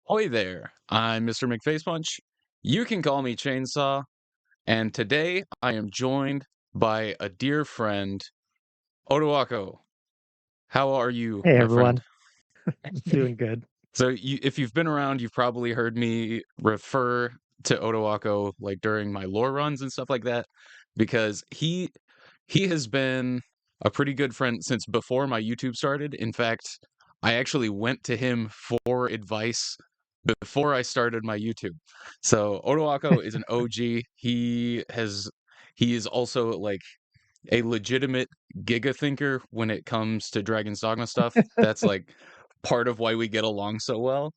Ahoy there, I'm Mr. McFacepunch. You can call me Chainsaw, and today I am joined by a dear friend, Otoako. How are you, Hey my friend? everyone, doing good. If you've been around, you've probably heard me refer to Otoako like during my lore runs and stuff like that, because he has been a pretty good friend since before my YouTube started. In fact, I actually went to him for advice before I started my YouTube. So Otoako is an OG. He is also like a legitimate giga thinker when it comes to Dragon's Dogma stuff. That's like part of why we get along so well.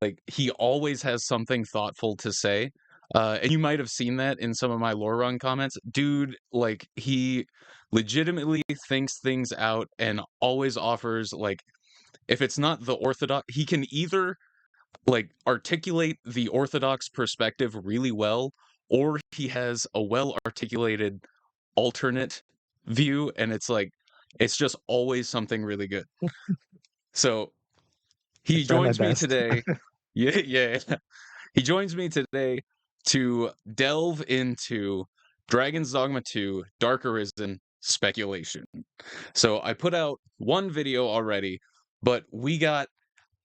Like he always has something thoughtful to say. And you might have seen that in some of my lore run comments. Dude, like he legitimately thinks things out and always offers like if it's not the orthodox, he can either like articulate the orthodox perspective really well, or he has a well articulated alternate view, and it's just always something really good. So I he try my joins me best. today. Yeah, yeah. He joins me today to delve into Dragon's Dogma 2 Dark Arisen speculation. So I put out one video already, but we got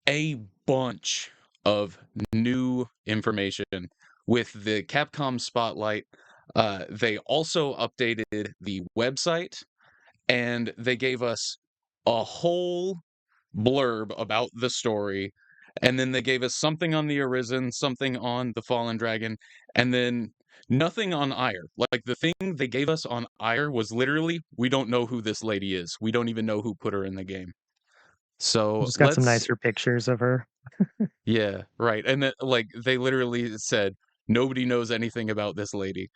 a bunch of new information with the Capcom Spotlight. They also updated the website and they gave us a whole blurb about the story. And then they gave us something on the Arisen, something on the Fallen Dragon, and then nothing on Ire. Like the thing they gave us on Ire was literally, we don't know who this lady is. We don't even know who put her in the game. So Just got some let's nicer pictures of her. Yeah, right. And that, like they literally said nobody knows anything about this lady.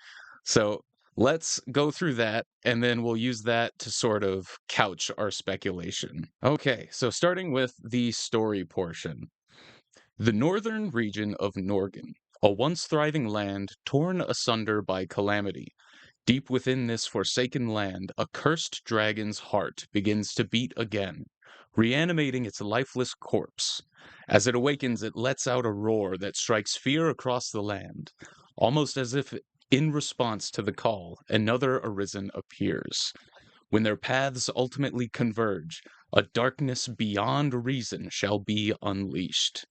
So let's go through that and then we'll use that to sort of couch our speculation. Okay, so starting with the story portion. The northern region of Norgan, a once thriving land torn asunder by calamity. Deep within this forsaken land, a cursed dragon's heart begins to beat again, reanimating its lifeless corpse. As it awakens, it lets out a roar that strikes fear across the land, almost as if in response to the call, another Arisen appears. When their paths ultimately converge, a darkness beyond reason shall be unleashed.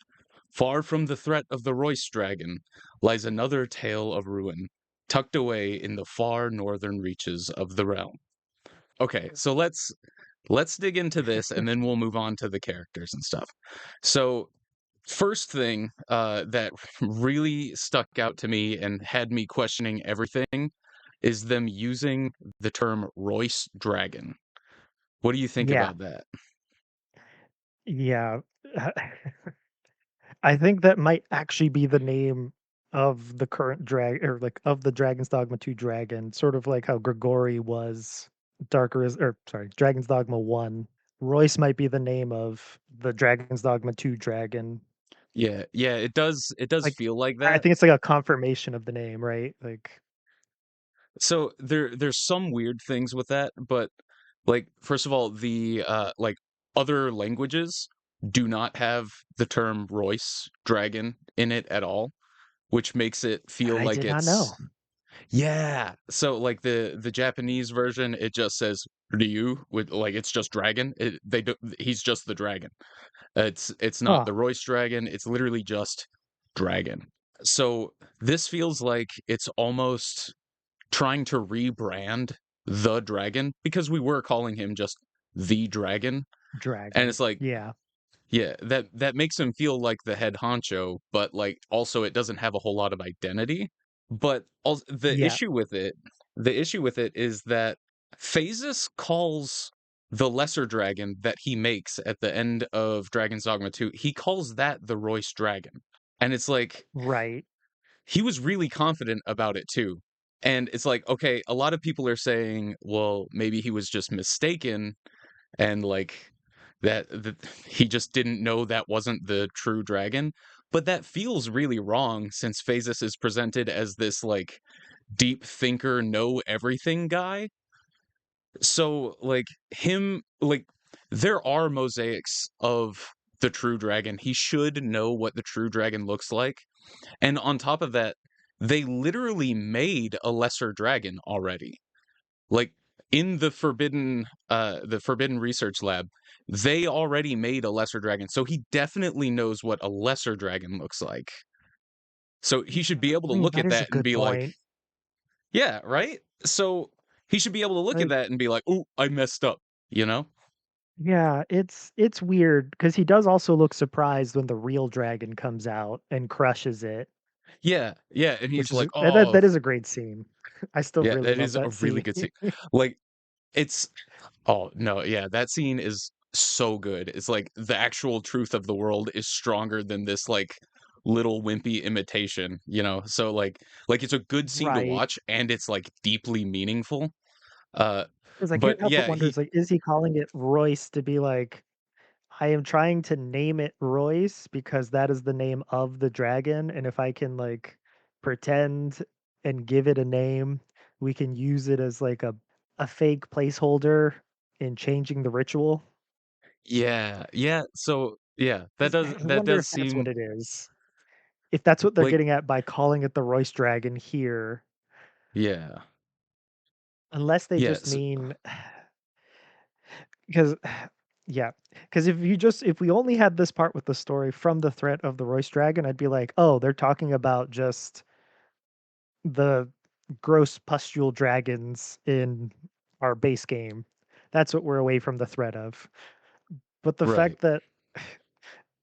Far from the threat of the Royce dragon lies another tale of ruin, tucked away in the far northern reaches of the realm. Okay, so let's dig into this and then we'll move on to the characters and stuff. So first thing that really stuck out to me and had me questioning everything is them using the term Royce dragon. What do you think Yeah, about that? yeah. I think that might actually be the name of the current drag or like of the Dragon's Dogma 2 dragon, sort of like how Grigori was Darker is or sorry, Dragon's Dogma 1. Royce might be the name of the Dragon's Dogma 2 dragon. Yeah, yeah, it does Like feel like I that. think it's like a confirmation of the name, right? Like So there's some weird things with that, but like first of all, the like other languages do not have the term Royce dragon in it at all, which makes it feel I like did not it's know. yeah. So like the Japanese version, it just says Ryu with like it's just dragon. They do, he's just the dragon. It's not Huh. the Royce dragon. It's literally just dragon. So this feels like it's almost trying to rebrand the dragon because we were calling him just the dragon, and Dragon. it's like Yeah. yeah, that makes him feel like the head honcho, but like also it doesn't have a whole lot of identity. But also, Yeah. the issue with it is that Phasis calls the lesser dragon that he makes at the end of Dragon's Dogma 2, he calls that the Royce dragon. And it's like Right. he was really confident about it too. And it's like, okay, a lot of people are saying, well, maybe he was just mistaken and like that he just didn't know that wasn't the true dragon. But that feels really wrong since Phasis is presented as this like deep thinker, know everything guy. So like him like there are mosaics of the true dragon. He should know what the true dragon looks like. And on top of that, they literally made a lesser dragon already. Like in the forbidden research lab, they already made a lesser dragon. So he definitely knows what a lesser dragon looks like. So he should be able to look That at is a that and good be like, point. yeah, right? So he should be able to look at Like, that and be like, "Oh, I messed up," you know? yeah, it's weird because he does also look surprised when the real dragon comes out and crushes it, Yeah, yeah, and which he's is like, that "Oh, is a great scene. I still yeah, really that love is a that really scene. good scene." Like, it's oh, no, yeah, that scene is so good. It's like the actual truth of the world is stronger than this, like, little wimpy imitation, you know? So, like, it's a good scene to Right. watch, and it's, like, deeply meaningful. Uh, 'Cause I can't but help but yeah, wonder, it's like, is he calling it Royce to be like, I am trying to name it Royce because that is the name of the dragon, and if I can, like, pretend and give it a name, we can use it as, like, a fake placeholder in changing the ritual? yeah, yeah, so yeah, 'Cause I that wonder if does that's what seem it is. If that's what they're like getting at by calling it the Royce dragon here, yeah, unless they yeah, just mean because yeah, because if we only had this part with the story from the threat of the Royce dragon, I'd be like, "Oh, they're talking about just the gross pustule dragons in our base game. That's what we're away from the threat of." But the right. fact that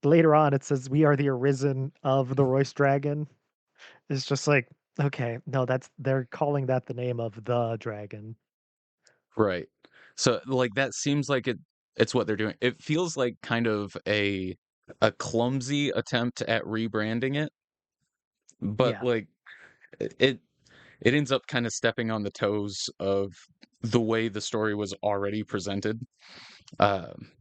later on it says we are the arisen of the Royce dragon is just like, okay, no, that's they're calling that the name of the dragon. Right. So, like, that seems like it's what they're doing. It feels like kind of a clumsy attempt at rebranding it, but, Yeah. like, it it ends up kinda stepping on the toes of the way the story was already presented. Um,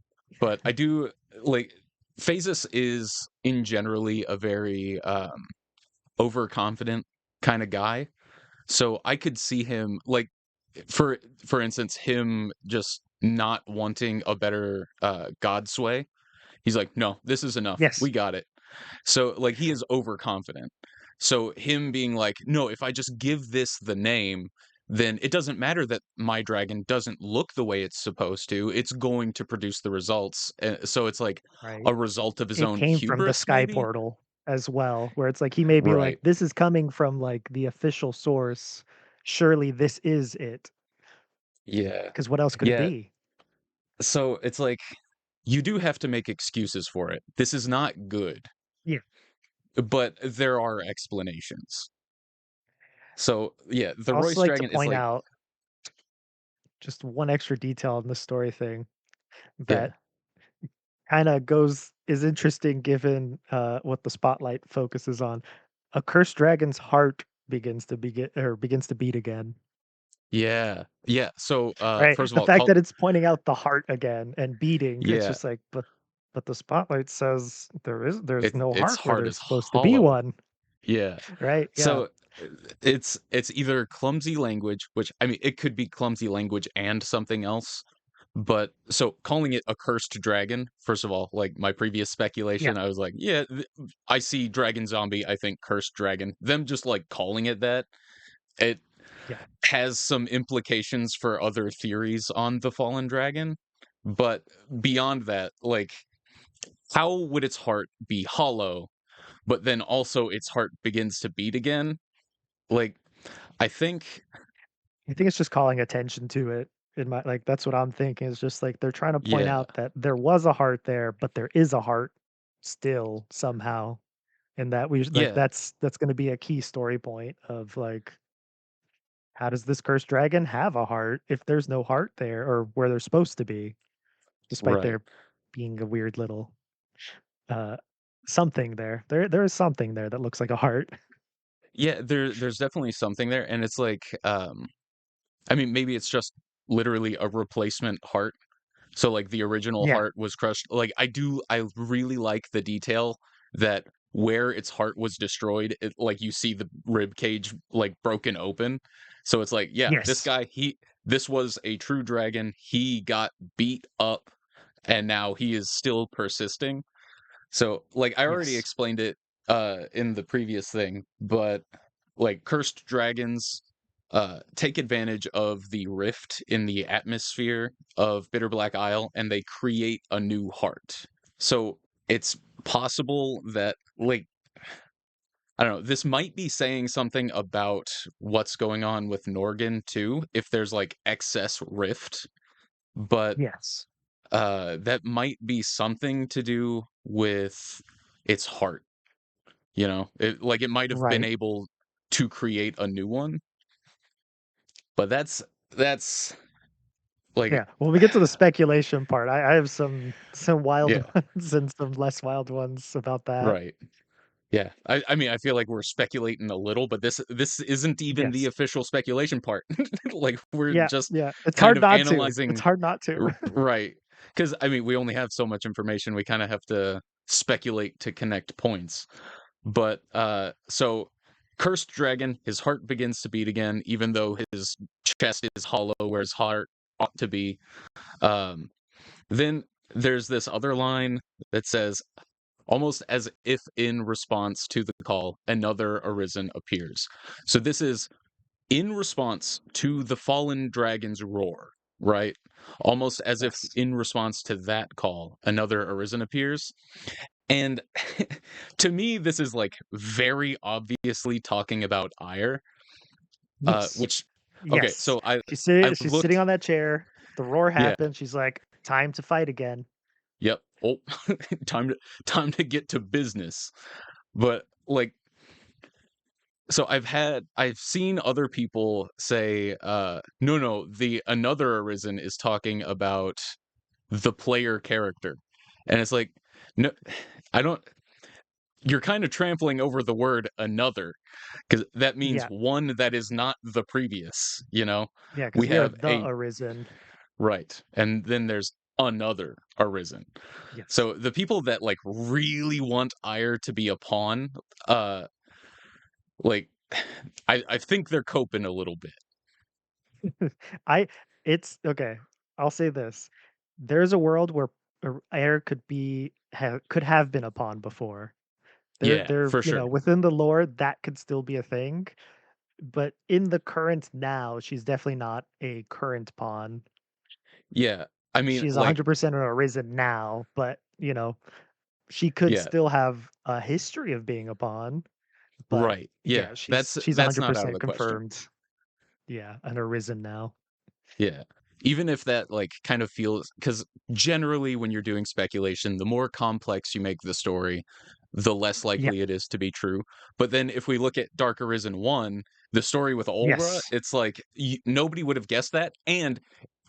but I do like, Phasis is, in generally, a very, overconfident kinda guy, so I could see him, like, for for instance, him just not wanting a better, god sway. He's like, "No, this is enough. Yes. We got it." So, like, he is overconfident. So, him being like, "No, if I just give this the name, then it doesn't matter that my dragon doesn't look the way it's supposed to. It's going to produce the results." So it's like Right. a result of his It own came from the hubris, sky maybe? portal as well, where it's like he may be like, Right. "This is coming from, like, the official source. Surely this is it, Yeah. because what else could it Yeah. be?" So it's like you do have to make excuses for it. This is not good, Yeah. but there are explanations. So yeah, I the also Royce like to Dragon is point like, out just one extra detail in the story thing yeah, that kinda goes is interesting given, what the spotlight focuses on. A cursed dragon's heart begins to beat again, yeah, yeah. So right? first of The all, fact call that it's pointing out the heart again and beating, it's yeah, just like, but the spotlight says there's no its heart where heart there's is supposed to be hollow. one, Yeah. right? Yeah. So it's either clumsy language, which I mean, it could be clumsy language and something else. But so calling it a cursed dragon, first of all, like my previous Yeah. speculation, I was like, yeah, I see dragon zombie, I think cursed dragon. Them just like calling it that, it Yeah. has some implications for other theories on the fallen dragon. But beyond that, like, how would its heart be hollow, but then also its heart begins to beat again? Like, I think, I think it's just calling attention to it in my like, that's what I'm thinking. It's just like they're trying to point yeah, out that there was a heart there, but there is a heart still somehow, and that we like yeah, that's gonna be a key story point of like, how does this cursed dragon have a heart if there's no heart there or where they're supposed to be, despite right. there being a weird little uh something there. There is something there that looks like a heart. Yeah, there's definitely something there, and it's like, I mean, maybe it's just literally a replacement heart. So, like, the original Yeah. heart was crushed. Like, I really like the detail that where its heart was destroyed, like, you see the rib cage, like, broken open. So it's like, yeah, this Yes. guy, this was a true dragon. He got beat up, and now he is still persisting. So, like, I already Yes. explained it in the previous thing, but like cursed dragons take advantage of the rift in the atmosphere of Bitter Black Isle and they create a new heart. So, it's possible that like I don't know, this might be saying something about what's going on with Norgan too, if there's like excess rift, but Yes. that might be something to do with its heart. You know, it might have been Right. able to create a new one, but that's like Yeah. When we get to the speculation part, I have some wild yeah, ones and some less wild ones about that. right. Yeah. I mean, I feel like we're speculating a little, but this isn't even the Yes. official speculation part. Like we're Yeah, just yeah. It's kind hard of not to. It's analyzing hard not to. right. Because I mean, we only have so much information. We kind of have to speculate to connect points. But so cursed dragon, his heart begins to beat again, even though his chest is hollow where his heart ought to be. Um, then there's this other line that says, almost as if in response to the call, another Arisen appears. So this is in response to the fallen dragon's roar, right? Almost as if Yes. in response to that call, another Arisen appears. And to me, this is like very obviously talking about ire. Yes. Which okay, Yes. so I I She's sitting looked, on that chair. The roar yeah, happens. She's like, "Time to fight again." yep. Oh, time to get to business. But like, so I've seen other people say, no, the another Arisen is talking about the player character, and it's like, no, I don't. You're kind of trampling over the word another because that means Yeah. one that is not the previous, you know? Yeah, We because we are have the a Arisen. right, and then there's another Arisen. Yes. So the people that like really want ire to be a pawn, uh like I think they're coping a little bit. I it's okay. I'll say this. There's a world where air could have been a pawn before. Yeah, for You sure. know, within the lore, that could still be a thing, but in the current now, she's definitely not a current pawn. Yeah. I mean, She's like 100% an Arisen now, but, you know, she could yeah, still have a history of being a pawn, but right. Yeah. yeah, she's That's not out of 100% the question. confirmed. Yeah, an Arisen now. Yeah. Even if that like kind of feels because generally when you're doing speculation, the more complex you make the story, the less Yeah. likely it is to be true. But then if we look at Dark Arisen 1, the story with Ulra, Yes. it's like nobody would have guessed that. And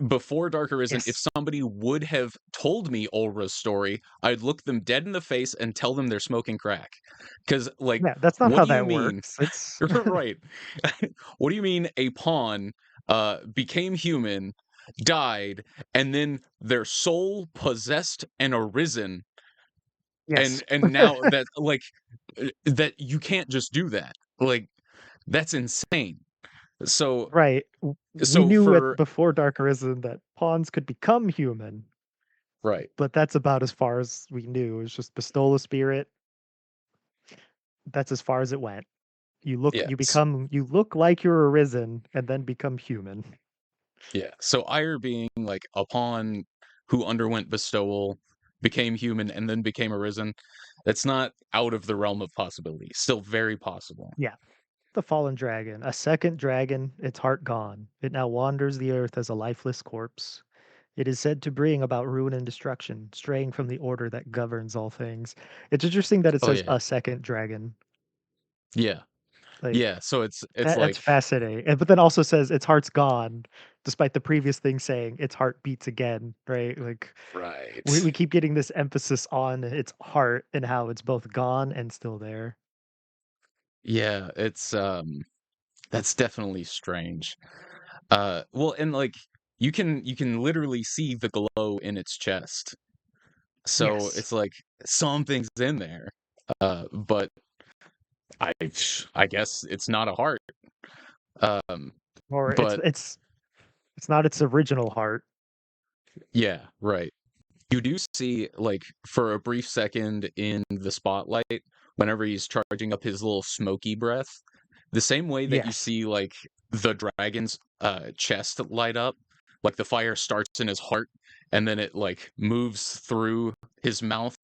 before Dark Arisen, if Yes. somebody would have told me Ulra's story, I'd look them dead in the face and tell them they're smoking crack. Because, like, Yeah, that's not what how do you that mean? works. It's Right. What do you mean a pawn became human, died, and then their soul possessed and arisen, yes. and now that like that you can't just do that. Like that's insane. So Right. We so knew it for before Dark Arisen that pawns could become human, right. but that's about as far as we knew. It's just bestow a spirit. That's as far as it went. Yeah. You look like you're arisen and then become human. Yeah. So Ire being like a pawn who underwent bestowal, became human, and then became arisen, that's not out of the realm of possibility. Still very possible. Yeah. The fallen dragon, a second dragon, its heart gone. It now wanders the earth as a lifeless corpse. It is said to bring about ruin and destruction, straying from the order that governs all things. It's interesting that it Oh says yeah. a second dragon. Yeah. Like Yeah. So it's that's like fascinating. And but then also says its heart's gone, despite the previous thing saying its heart beats again, right? Like we right. keep getting this emphasis on its heart and how it's both gone and still there. Yeah, it's that's definitely strange. Well, and like you can literally see the glow in its chest. So Yes. it's like something's in there. But I I guess it's not a heart. Um, Or but it's not its original heart. yeah, right. You do see, like, for a brief second in the spotlight, whenever he's charging up his little smoky breath, the same way that you Yes. see, like, the dragon's chest light up, like the fire starts in his heart and then it like moves through his mouth.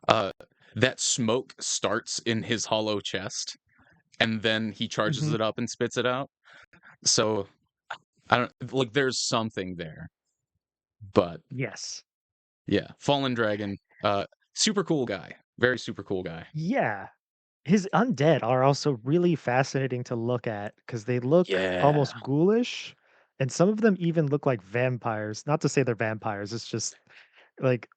Uh, that smoke starts in his hollow chest and then he charges Mhm. it up and spits it out. So I don't like there's something there, but Yes. yeah, Fallen Dragon, super cool guy. Very super cool guy. Yeah. His undead are also really fascinating to look at because they look Yeah. almost ghoulish, and some of them even look like vampires. Not to say they're vampires, it's just like,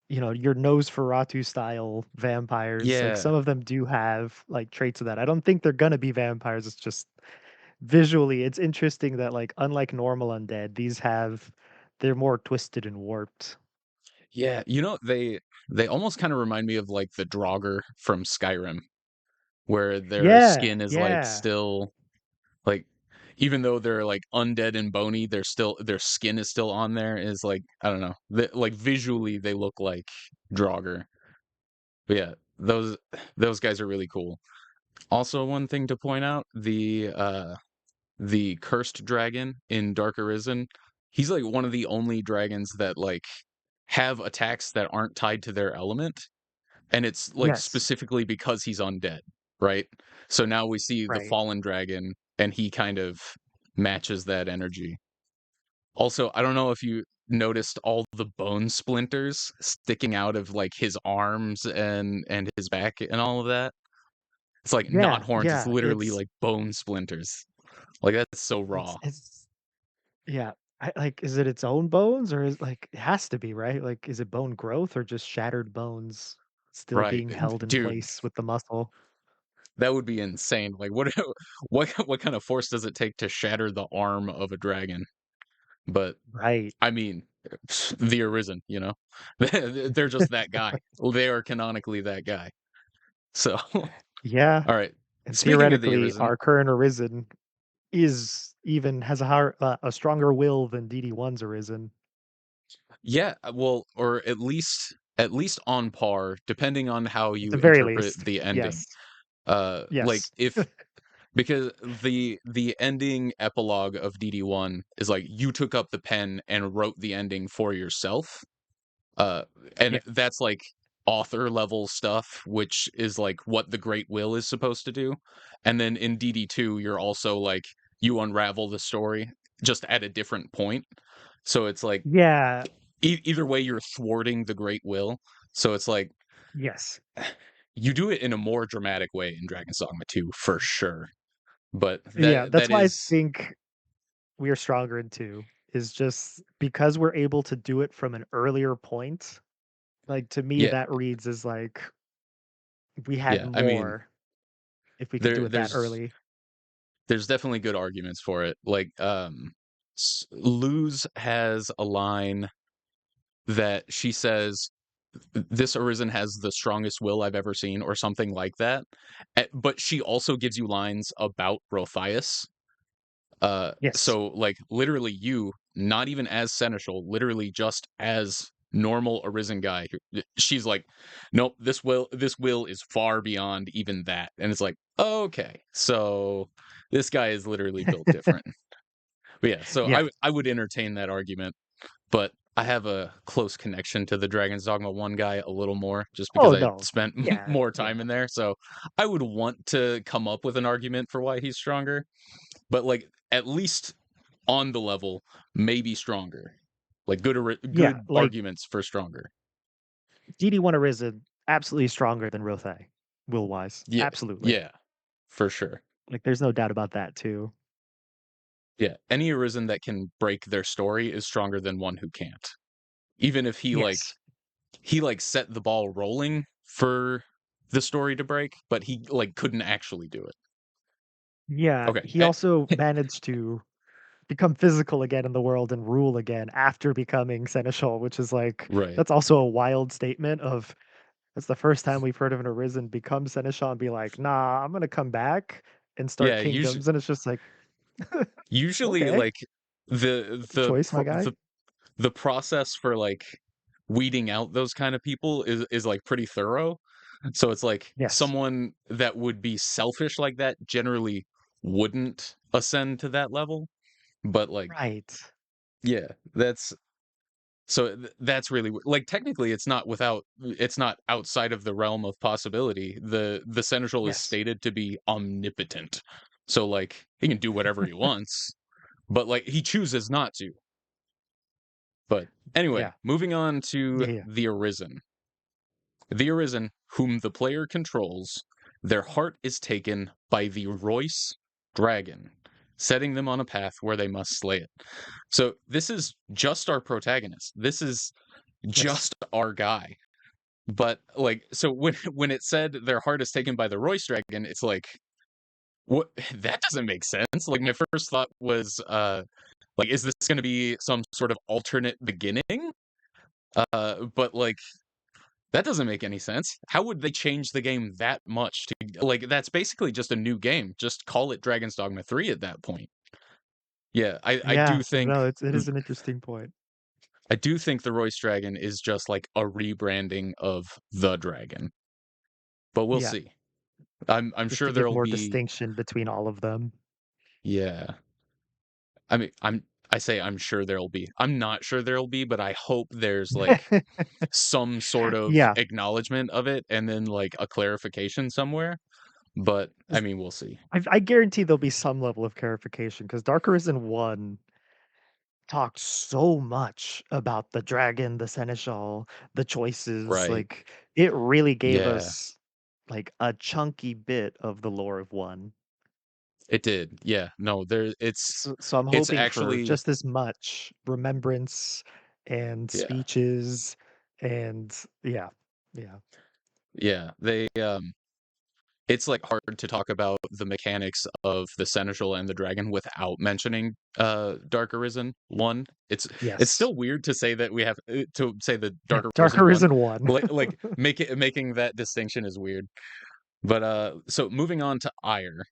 your Nosferatu style vampires. Like Yeah. some of them do have like traits of that. I don't think they're gonna be vampires. It's just visually, it's interesting that like unlike normal undead, they're more twisted and warped. Yeah. They almost kind of remind me of like the Draugr from Skyrim, where their Yeah, skin is like yeah. still like even though they're like undead and bony, they're still their skin is still on there. Is like I don't know. Like visually they look like Draugr. But yeah, those guys are really cool. Also, one thing to point out, the cursed dragon in Dark Arisen, he's like one of the only dragons that like have attacks that aren't tied to their element, and it's like Yes. specifically because he's undead, right? So now we see the Right. fallen dragon and he kind of matches that energy. Also, I don't know if you noticed all the bone splinters sticking out of like his arms and his back and all of that. It's like not Yeah, horns, it's yeah. literally It's like bone splinters. Like that's so it's raw. it's yeah. Is it its own bones or is like it has to be, right? Like, is it bone growth or just shattered bones still Right. being held in Dude, place with the muscle? that would be insane. Like what what kind of force does it take to shatter the arm of a dragon? But Right. I mean, the Arisen, you know? They're just that guy. They are canonically that guy. So, all Yeah, right. and Speaking of the theoretically, Arisen, our current Arisen is even has a stronger will than DD1's Arisen, yeah, well, or at least on par, depending on how at you the very interpret least. the ending. Yes. Like Yes. if because the ending epilogue of DD1 is like you took up the pen and wrote the ending for yourself. Uh, Yeah. and that's like author level stuff, which is like what the Great Will is supposed to do. And then in DD2, you're also like you unravel the story just at a different point. So it's like Yeah. either way, you're thwarting the Great Will. So it's like Yes. you do it in a more dramatic way in Dragon's Dogma 2 for sure. But Yeah, that's that why I is think we are stronger in 2, is just because we're able to do it from an earlier point. Like, to me, yeah, that reads as like we had yeah. I mean, more if we could do there it that there's early. there's definitely good arguments for it. Like Luz has a line that she says this Arisen has the strongest will I've ever seen or something like that. But she also gives you lines about Rothias. Yes. So like literally you, not even as seneschal, literally just as normal Arisen guy. She's like, nope, this will is far beyond even that. And it's like, okay, so this guy is literally built different. But yeah, so Yeah. I would entertain that argument, but I have a close connection to the Dragon's Dogma 1 guy a little more just because Oh, I no. spent Yeah, more time yeah. in there. So I would want to come up with an argument for why he's stronger, but like at least on the level, maybe stronger. Like Yeah, good like, arguments for stronger. DD1 Arisen, absolutely stronger than Rothai, will-wise. Yeah, Absolutely. yeah, for sure. Like, there's no doubt about that too. Yeah, any Arisen that can break their story is stronger than one who can't. Even if Yes. he like set the ball rolling for the story to break, but he like couldn't actually do it. Yeah, Okay. he also managed to become physical again in the world and rule again after becoming seneschal, which is like Right. that's also a wild statement of that's the first time we've heard of an arisen become seneschal and be like, "Nah, I'm gonna come back and start Yeah, kingdoms," and it's just like, usually "Okay, like the good the choice, my pro- guy." the the process for like weeding out those kind of people is like pretty thorough. So it's like Yes. someone that would be selfish like that generally wouldn't ascend to that level. But like, Right. yeah, that's really like technically it's not outside of the realm of possibility. The seneschal is Yes. stated to be omnipotent. So like he can do whatever he wants, but like he chooses not to. But Yeah. anyway, moving on to Yeah, yeah. the Arisen. The Arisen, whom the player controls, their heart is taken by the Royce dragon, setting them on a path where they must slay it. So this is just our protagonist. This is Yes. just our guy. But like, so when it said their heart is taken by the Royce dragon, it's like, what? That doesn't make sense. Like my first thought was, like, is this going to be some sort of alternate beginning? But like, that doesn't make any sense. How would they change the game that much to like? That's basically just a new game. Just call it Dragon's Dogma 3 at that point. Yeah, I Yeah. do think No, it is an interesting point. the Royce Dragon is just like a rebranding of the Dragon, but we'll Yeah. see. I'm Just to sure give there'll more be distinction between all of them. yeah. I mean, I say I'm sure there'll be. I'm not sure there'll be, but I hope there's like some sort of Yeah. acknowledgement of it and then like a clarification somewhere. But I 'Cause mean, we'll see. I guarantee there'll be some level of clarification because Dark Arisen 1 talked so much about the dragon, the seneschal, the choices. Right. Like it really gave Yeah, us like a chunky bit of the lore of 1. it did. Yeah. No, there So I'm it's hoping for actually just as much remembrance and yeah. speeches and yeah. Yeah. Yeah. It's like hard to talk about the mechanics of the Seneschal and the Dragon without mentioning Dark Arisen 1. It's Yes. still weird to say that we have to say the Yeah. Dark Dark Arisen 1. Arisen 1. Like making that distinction is weird. But so moving on to Ire.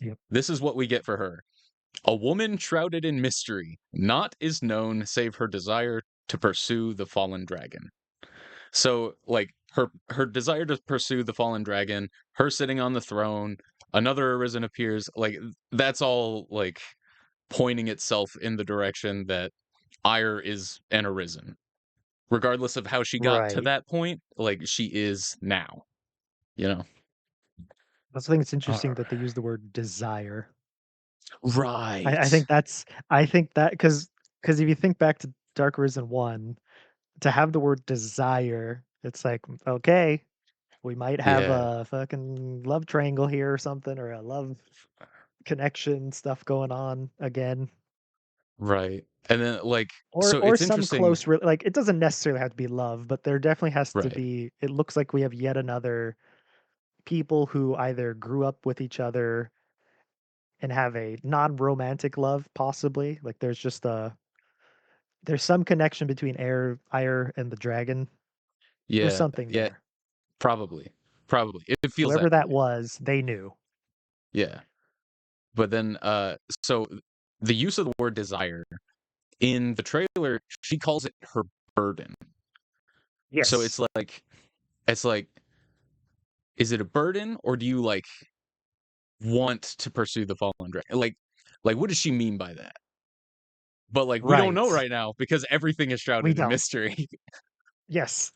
Yep. This is what we get for her. A woman shrouded in mystery, naught is known save her desire to pursue the fallen dragon. So like her desire to pursue the fallen dragon, her sitting on the throne, another arisen appears, like that's all like pointing itself in the direction that Ire is an arisen. Regardless of how she got to Right. that point, like she is now, you know. That's I think it's interesting Uh, that they use the word desire. I right. think that's I think that because if you think back to Dark Arisen 1, to have the word desire, it's like, okay, we might have Yeah. a fucking love triangle here or something, or a love connection stuff going on again. Right. And then like so Or it's some interesting, close like, it doesn't necessarily have to be love, but there definitely has to right. be it looks like we have yet another people who either grew up with each other and have a non-romantic love, possibly. Like, there's some connection between Air and the dragon. There's Yeah. something Yeah, there. probably. Probably. It feels Whoever that that way. was, they knew. Yeah. But then so the use of the word desire in the trailer, she calls it her burden. So Yes. it's like is it a burden or do you like want to pursue the fallen dragon? Like what does she mean by that? But like we don't know Right. right now because everything is We shrouded in don't. mystery. Yes.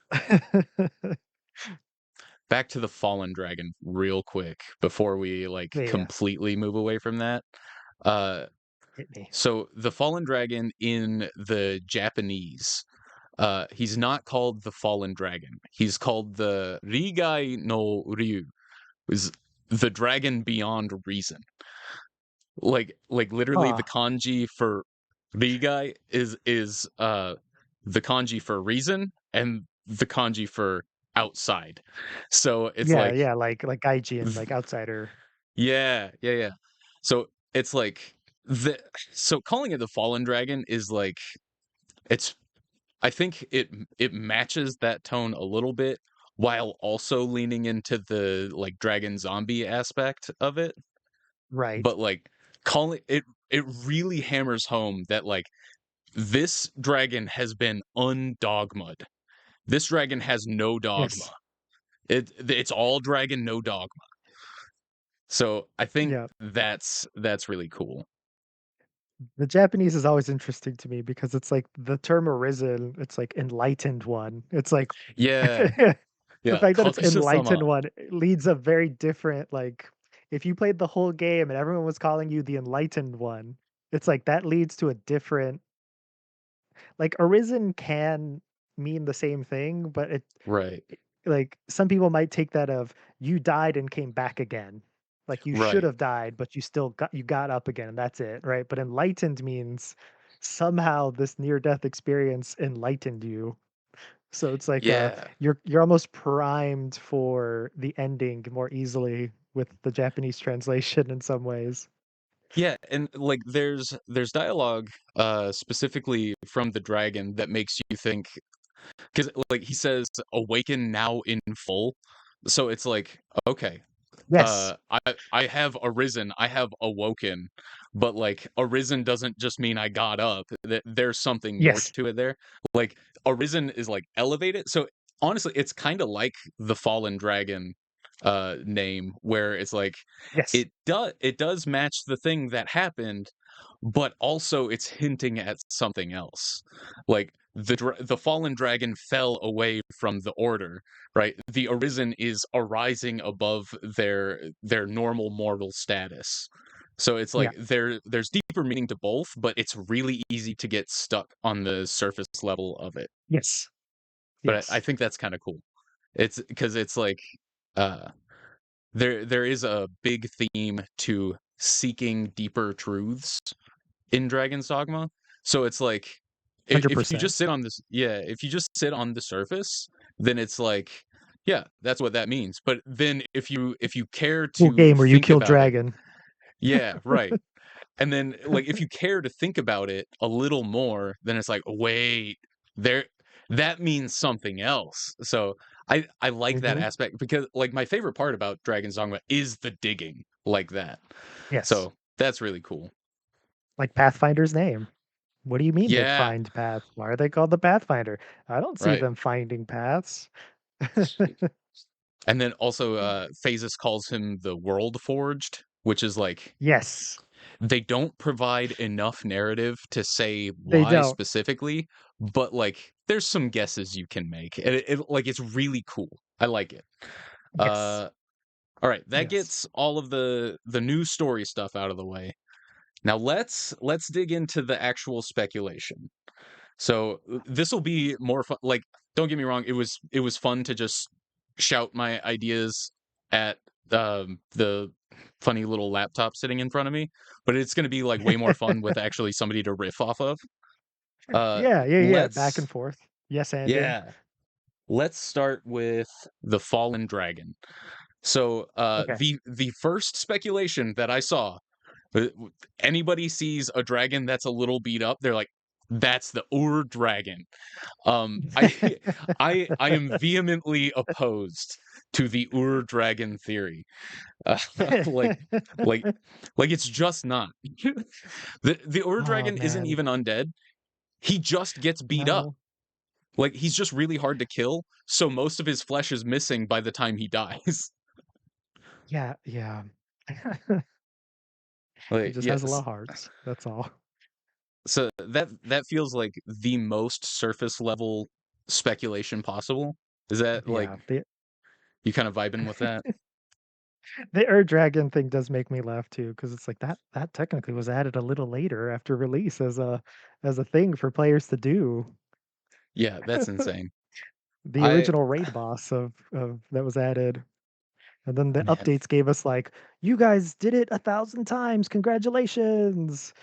Back to the fallen dragon real quick before we like Yeah, yeah. completely move away from that. Uh Hit me. so the fallen dragon in the Japanese, he's not called the fallen dragon. He's called the Rigai no Ryu, is the dragon beyond reason. Like literally the Huh. kanji for Rigai is the kanji for reason and the kanji for outside. So it's Yeah, like yeah, like Gaijin, like outsider. yeah, yeah, yeah. So it's like the so calling it the fallen dragon is like it's I think it matches that tone a little bit while also leaning into the like dragon zombie aspect of it. Right. But like calling it really hammers home that like this dragon has been undogma'd. This dragon has no dogma. Yes. It's all dragon, no dogma. So I think Yeah. that's really cool. The Japanese is always interesting to me because it's like the term arisen, it's like enlightened one. It's like Yeah, the yeah. fact that it's Kazuya-sama. enlightened one leads a very different like if you played the whole game and everyone was calling you the enlightened one, it's like that leads to a different like arisen can mean the same thing, but Right, like some people might take that of you died and came back again. Like you should right. have died, but you got up again and that's it, right? But enlightened means somehow this near death experience enlightened you. So it's like Yeah, you're almost primed for the ending more easily with the Japanese translation in some ways. yeah, and like there's dialogue specifically from the dragon that makes you think because like he says awaken now in full. So it's like okay, Yes. I have arisen, I have awoken, but like arisen doesn't just mean I got up. There's something more Yes. to it there. Like arisen is like elevated. So honestly, it's kind of like the fallen dragon name where it's like Yes. it does match the thing that happened, but also it's hinting at something else. Like the fallen dragon fell away from the order, right? The arisen is arising above their normal mortal status. So it's Yeah. like there's deeper meaning to both, but it's really easy to get stuck on the surface level of it. Yes. But I Yes. think that's kind of cool. It's because it's like uh there is a big theme to seeking deeper truths in Dragon's Dogma. So it's like if you 100%. just sit on this if you just sit on the surface, then it's like yeah, that's what that means. But then if you care Cool to game where you think kill about it, dragon. yeah, right. And then like if you care to think about it a little more, then it's like wait, there that means something else. So I like that Mhm. aspect because like my favorite part about Dragon's Dogma is the digging like that. Yes. So that's really cool. Like Pathfinder's name. What do you mean they Yeah, find paths? Why are they called the Pathfinder? I don't see right. them finding paths. And then also, Phasis calls him the World Forged, which is like Yes, they don't provide enough narrative to say they why don't. specifically, but like there's some guesses you can make. And like it's really cool. I like it. Yes, All right, that yes. gets all of the new story stuff out of the way. Now let's dig into the actual speculation. So this will be more fun. Like, don't get me wrong, it was fun to just shout my ideas at the funny little laptop sitting in front of me, but it's going to be like way more fun with actually somebody to riff off of. Uh, Yeah, yeah, yeah, back let's and forth. Yes, anding. yeah, let's start with the fallen dragon. So Okay. the first speculation that I saw, uh, anybody sees a dragon that's a little beat up, they're like, that's the Ur dragon. I I am vehemently opposed to the Ur dragon theory. Uh, like like like it's just not. The Ur Oh, dragon isn't man. even undead. He just gets beat up. No. Like he's just really hard to kill, so most of his flesh is missing by the time he dies. Yeah, yeah. He Like just has a lot of hearts, that's all. so that feels like the most surface level speculation possible. Is that like Yeah, the you kind of vibing with that? the Ur Dragon thing does make me laugh too, because it's like that technically was added a little later after release as a thing for players to do. Yeah, that's insane. The I original raid boss of that was added, and then the man, updates gave us like, "You guys did it 1,000 times, congratulations!"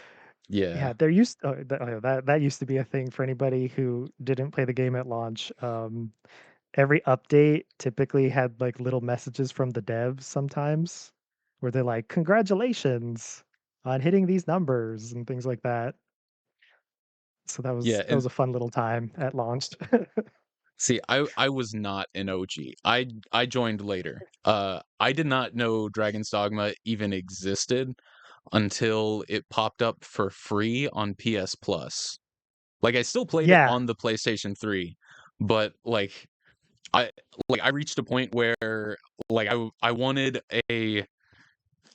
yeah, Yeah, there used that used to be a thing for anybody who didn't play the game at launch. Every update typically had like little messages from the devs sometimes, where they're like, "Congratulations on hitting these numbers," and things like that. So yeah, that and was a fun little time at launch. see, I was not an OG. I joined later. I did not know Dragon's Dogma even existed until it popped up for free on PS Plus. Like I still played it Yeah. on the PlayStation 3, but I I reached a point where I wanted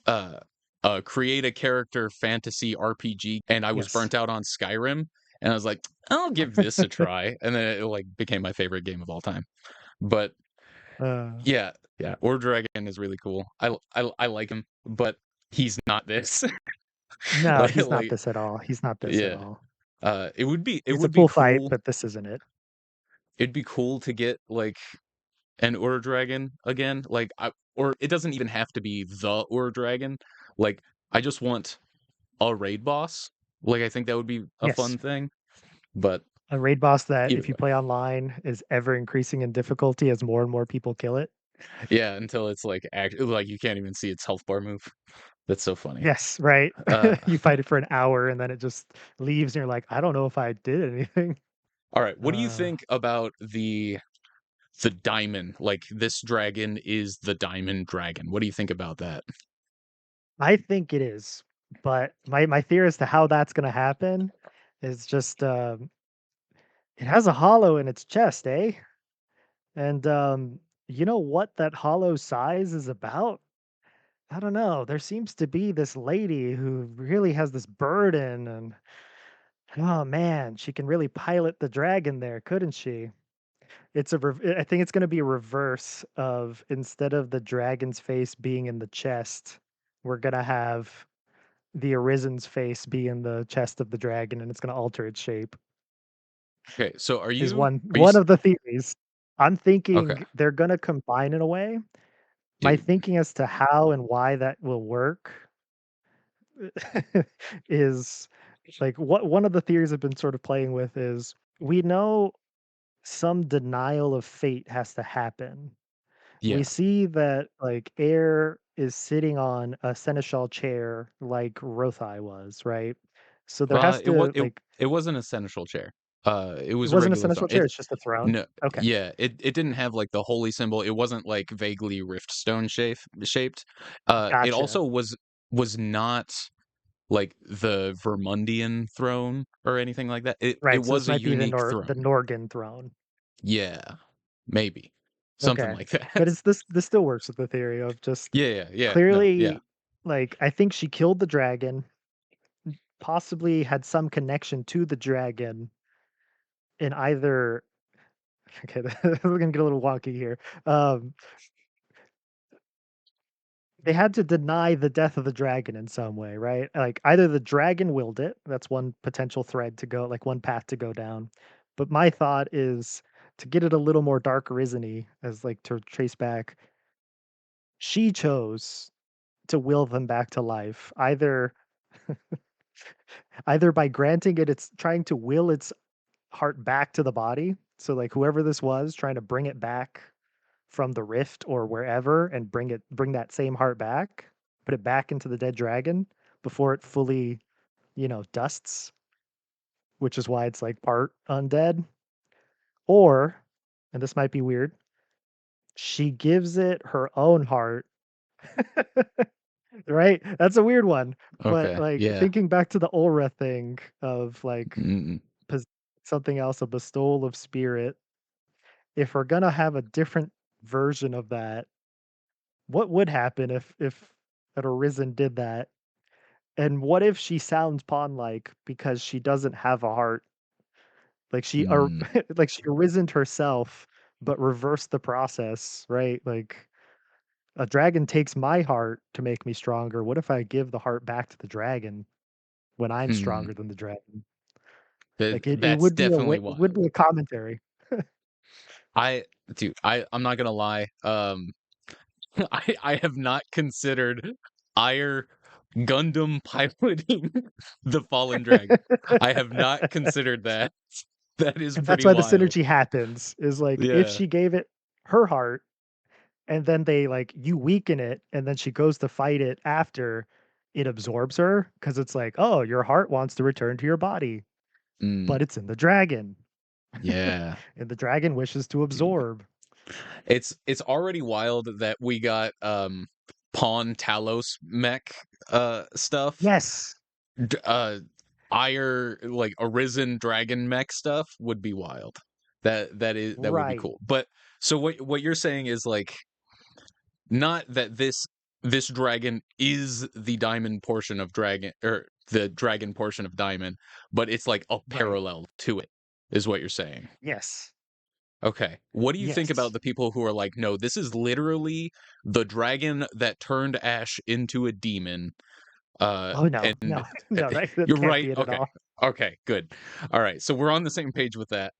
uh create a character fantasy RPG, and I was Yes. burnt out on Skyrim, and I was like, I'll give this a try, and then it like became my favorite game of all time. But Uh, yeah, yeah, Or Dragon is really cool. I like him, but he's not this. no, like, he's not like this at all. He's not this at yeah. all. It He's a would be cool fight, cool. but this isn't it. It'd be cool to get like an Ur Dragon again. Or it doesn't even have to be the Ur Dragon. Like I just want a raid boss. Like I think that would be a Yes. fun thing. But A raid boss that either if you way, play online is ever increasing in difficulty as more and more people kill it. yeah. Until it's like you can't even see its health bar move. That's so funny. Yes, right. Uh, You fight it for an hour and then it just leaves and you're like, I don't know if I did anything. all right. What do you Uh, think about the diamond? Like this dragon is the diamond dragon. What do you think about that? I think it is, but my theory as to how that's gonna happen is just it has a hollow in its chest, eh? And you know what that hollow size is about? I don't know. There seems to be this lady who really has this burden, and oh man, she can really pilot the dragon there, couldn't she? I think it's going to be a reverse of instead of the dragon's face being in the chest, we're going to have the Arisen's face be in the chest of the dragon, and it's going to alter its shape. Okay, so Is are you one of the theories. I'm okay, thinking they're going to combine in a way. My dude? thinking as to how and why that will work is like what one of the theories I've been sort of playing with is we know some denial of fate has to happen. We Yeah. see that like air is sitting on a seneschal chair like Rothai was, right? So there has to like It wasn't a seneschal chair. It it was a wasn't a regular throne. seneschal chair, it's just a throne. No, Okay, yeah, it didn't have like the holy symbol. It wasn't like vaguely rift stone shaped. It gotcha. also was not like the Vermundian throne or anything like that. It Right, so this was a might be unique The throne. Norgan throne. Yeah, maybe something Okay. like that. But it's this still works with the theory of just Yeah, yeah, yeah. No, yeah. clearly like I think she killed the dragon, possibly had some connection to the dragon in either okay, we're gonna get a little wonky here. Um, they had to deny the death of the dragon in some way, right? Like either the dragon willed it, that's one potential thread to go, like one path to go down. But my thought is to get it a little more dark arisen as like to trace back, she chose to will them back to life, either by granting it it's trying to will its heart back to the body. So like whoever this was trying to bring it back from the rift or wherever and bring that same heart back, put it back into the dead dragon before it fully, dusts, which is why it's like part undead. Or, and this might be weird, she gives it her own heart. Right? That's a weird one. But Okay. like Yeah. thinking back to the Aura thing of like Mm-mm. pos- something else, a bestowal of spirit. If we're gonna have a different version of that, what would happen if an Arisen did that? And what if she sounds pawn-like because she doesn't have a heart? Like Mm. like she Arisened herself, but reversed the process, right? Like a dragon takes my heart to make me stronger. What if I give the heart back to the dragon when I'm Hmm. stronger than the dragon? Like it That's would be definitely it would wild. be a commentary. I I'm not gonna lie. I have not considered Ire Gundam piloting the Fallen Dragon. I have not considered that. That is And that's pretty why the wild. synergy happens, is like if Yeah. she gave it her heart and then they like you weaken it and then she goes to fight it after it absorbs her because it's like, oh, your heart wants to return to your body, Mm, but it's in the dragon yeah. and the dragon wishes to Dude. absorb. It's already wild that we got Pawn Talos mech stuff. Yes. D- Uh ire like Arisen dragon mech stuff would be wild. That would be Right. cool. But so what you're saying is like not that this dragon is the diamond portion of dragon or the dragon portion of diamond, but it's like a Right. parallel to it, is what you're saying. Yes. Okay. What do you think about Yes. the people who are like, no, this is literally the dragon that turned Ash into a demon? Oh, no. And No. No, that you're can't right. be it at Okay. all. Okay, good. All right. So we're on the same page with that.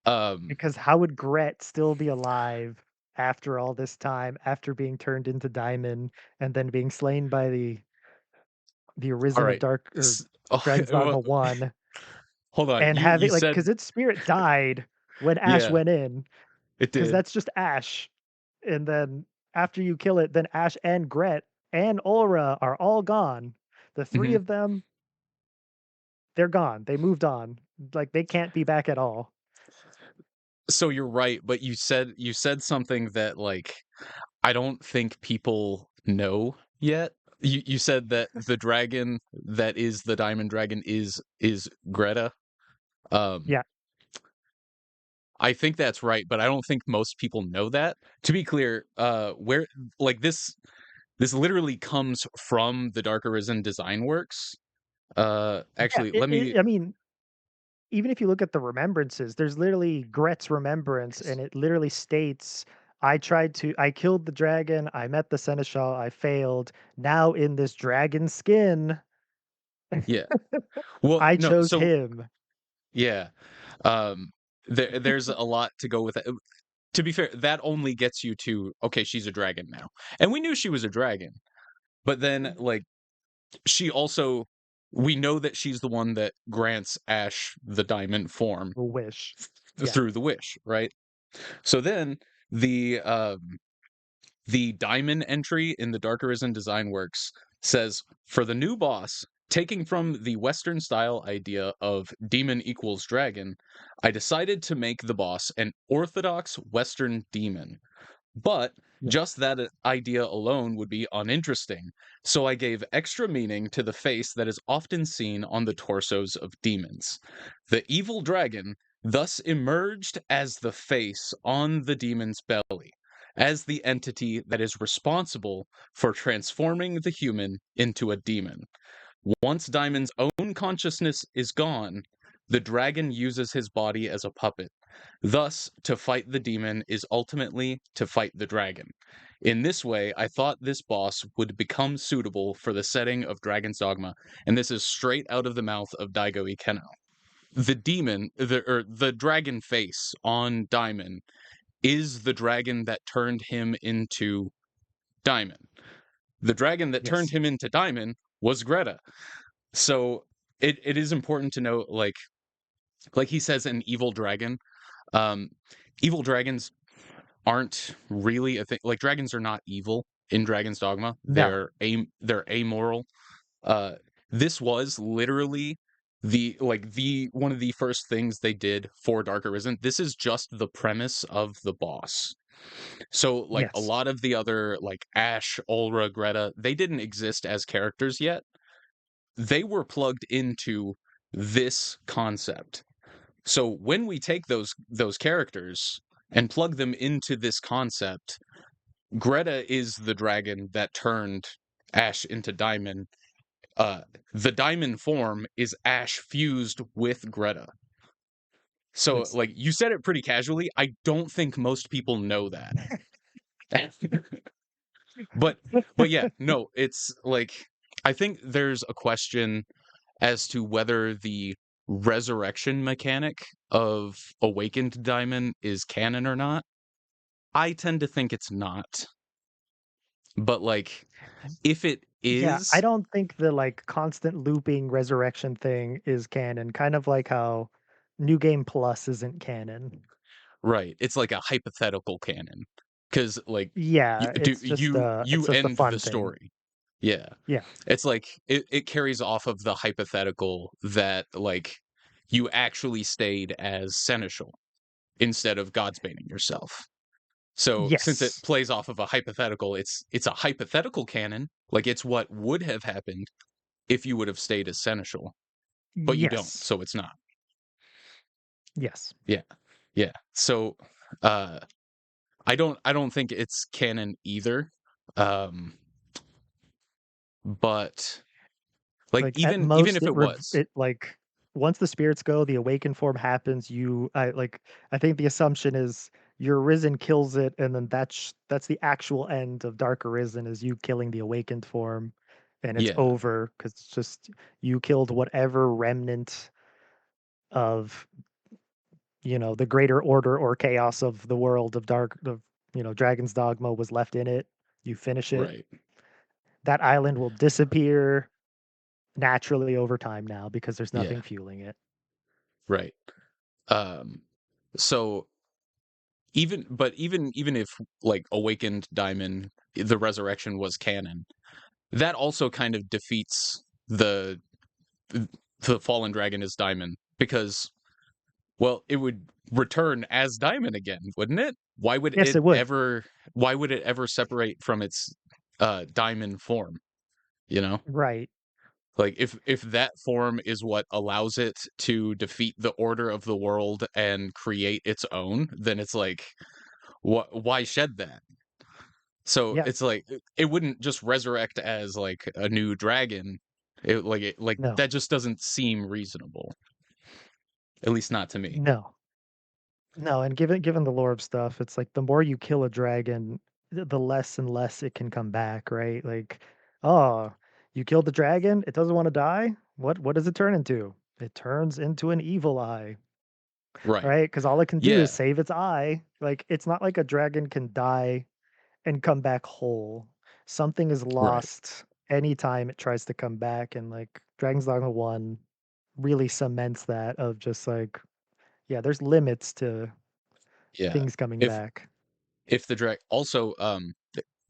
Um, Because how would Gret still be alive after all this time, after being turned into Diamond and then being slain by the all Arisen of right. Dark or S- oh, Dragon's well, Dogma 1 hold on. and You having like said because its spirit died when Ash yeah, went in, it because did. that's just Ash. And then after you kill it, then Ash and Gret and Aura are all gone. The three Mhm. of them, they're gone. They moved on. Like they can't be back at all. So you're right, but you said something that like I don't think people know yet. You said that the dragon that is the diamond dragon is Greta. Um Yeah. I think that's right, but I don't think most people know that. To be clear, where like this literally comes from the Dark Arisen design works. Yeah. Actually, let me I mean, even if you look at the remembrances, there's literally Gret's remembrance, and it literally states, I killed the dragon, I met the seneschal, I failed. Now in this dragon skin, yeah. Well, I no, chose so him. yeah. Um there's a lot to go with it. To be fair, that only gets you to okay, she's a dragon now. And we knew she was a dragon. But then like she also we know that she's the one that grants Ash the diamond form A wish. Yeah. through the wish, right? So then the the diamond entry in the Dark Arisen design works says for the new boss, taking from the Western style idea of demon equals dragon, I decided to make the boss an orthodox Western demon. But Yeah. just that idea alone would be uninteresting, so I gave extra meaning to the face that is often seen on the torsos of demons. The evil dragon thus emerged as the face on the demon's belly, as the entity that is responsible for transforming the human into a demon. Once Diamond's own consciousness is gone, the dragon uses his body as a puppet. Thus, to fight the demon is ultimately to fight the dragon. In this way, I thought this boss would become suitable for the setting of Dragon's Dogma, and this is straight out of the mouth of Daigo Ikeno. The demon, the dragon face on Diamond, is the dragon that turned him into Diamond. The dragon that turned Yes. him into Diamond was Greta. So it is important to note, like he says, an evil dragon. Um, evil dragons aren't really a thing. Like dragons are not evil in Dragon's Dogma. No. They're amoral. Uh, this was literally the one of the first things they did for Dark Arisen. This is just the premise of the boss. So like a Yes. lot of the other like Ash, Ulra, Greta, they didn't exist as characters yet. They were plugged into this concept. So when we take those characters and plug them into this concept, Greta is the dragon that turned Ash into Diamond. Uh, the Diamond form is Ash fused with Greta. So Yes. like you said it pretty casually. I don't think most people know that. but but yeah, no, it's like I think there's a question as to whether the resurrection mechanic of Awakened Diamond is canon or not. I tend to think it's not. But like if it Yeah, I is, don't think the, like, constant looping resurrection thing is canon, kind of like how New Game Plus isn't canon. right, it's like a hypothetical canon. Cuz like Yeah, you it's just a end the fun thing. story. Yeah. Yeah. It's like it carries off of the hypothetical that like you actually stayed as seneschal instead of godsbaining yourself. So since it Yes. plays off of a hypothetical, it's a hypothetical canon. Like it's what would have happened if you would have stayed as seneschal. but you don't, Yes. so it's not. Yes. Yeah. Yeah. So, uh, I don't think it's canon either. Um, but, like, Like, at even most, if it was. like, once the spirits go, the awakened form happens, I think the assumption is your Arisen kills it, and then that's the actual end of Dark Arisen is you killing the awakened form, and it's Yeah. over because it's just you killed whatever remnant of, the greater order or chaos of the world of, Dragon's Dogma was left in it. You finish it. Right. That island will disappear naturally over time now because there's Yeah. nothing fueling it. Right. Um, so even if, like, Awakened Diamond, the resurrection was canon, that also kind of defeats the fallen dragon as Diamond because, well, it would return as Diamond again, wouldn't it? Yes, it would. Why would it ever separate from its Diamond form, you know? Right. Like, if that form is what allows it to defeat the order of the world and create its own, then it's like, why shed that? So Yeah. it's like it wouldn't just resurrect as like a new dragon. It No. that just doesn't seem reasonable, at least not to me. No. No, and given the lore of stuff, it's like the more you kill a dragon, the less and less it can come back, right? Like, oh, you killed the dragon, it doesn't want to die. What does it turn into? It turns into an evil eye, Right. right? Because all it can do is Yeah. save its eye. Like, it's not like a dragon can die and come back whole. Something is Right. lost anytime it tries to come back, and like Dragon's Dogma 1 really cements that of just like, yeah, there's limits to Yeah. things coming If back. if the drag also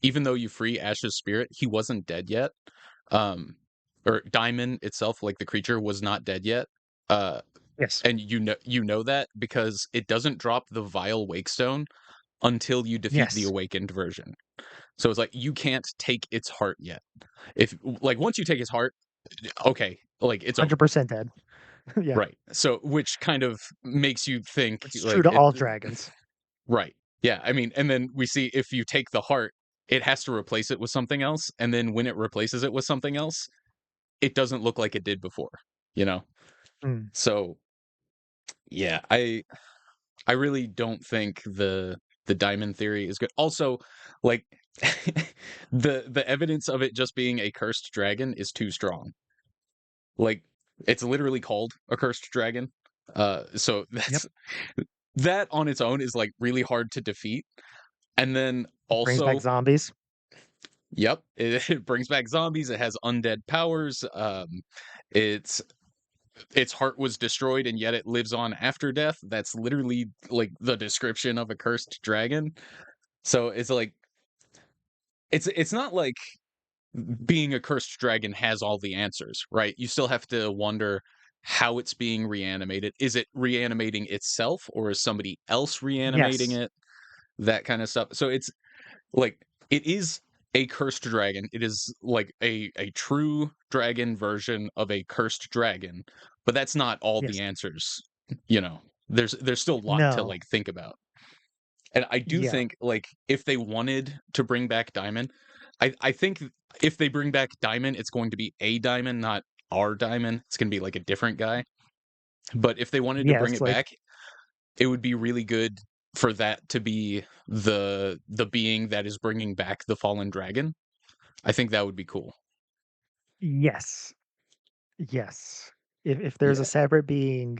even though you free Ash's spirit, he wasn't dead yet. Um or Diamond itself, like the creature, was not dead yet. Uh Yes. and you know that because it doesn't drop the vile wakestone until you defeat the Yes. awakened version. So it's like you can't take its heart yet. If, like, once you take its heart, okay, like, it's over. 100% dead. Yeah. Right. So which kind of makes you think It's true like to it all dragons. right. Yeah, I mean, and then we see if you take the heart, it has to replace it with something else, and then when it replaces it with something else, it doesn't look like it did before, you know? Mm. So, yeah, I really don't think the diamond theory is good. Also, like, the evidence of it just being a cursed dragon is too strong. Like, it's literally called a cursed dragon. So Yep. that on its own is, like, really hard to defeat. And then It brings back also, zombies. yep, it brings back zombies. It has undead powers. It's its heart was destroyed and yet it lives on after death. That's literally like the description of a cursed dragon. So it's like it's not like being a cursed dragon has all the answers, right? You still have to wonder how it's being reanimated. Is it reanimating itself or is somebody else reanimating Yes. it? That kind of stuff. So it's like it is a cursed dragon. It is like a true dragon version of a cursed dragon, but that's not all the Yes. answers, you know. There's still a lot to, No. like, think about. And I do Yeah. think, like, if they wanted to bring back Diamond, I think if they bring back Diamond, it's going to be a Diamond, not our Diamond. It's gonna be like a different guy. But if they wanted to bring Yes, it like back, it would be really good for that to be the being that is bringing back the fallen dragon. I think that would be cool. yes. Yes. If there's a Yeah. separate being,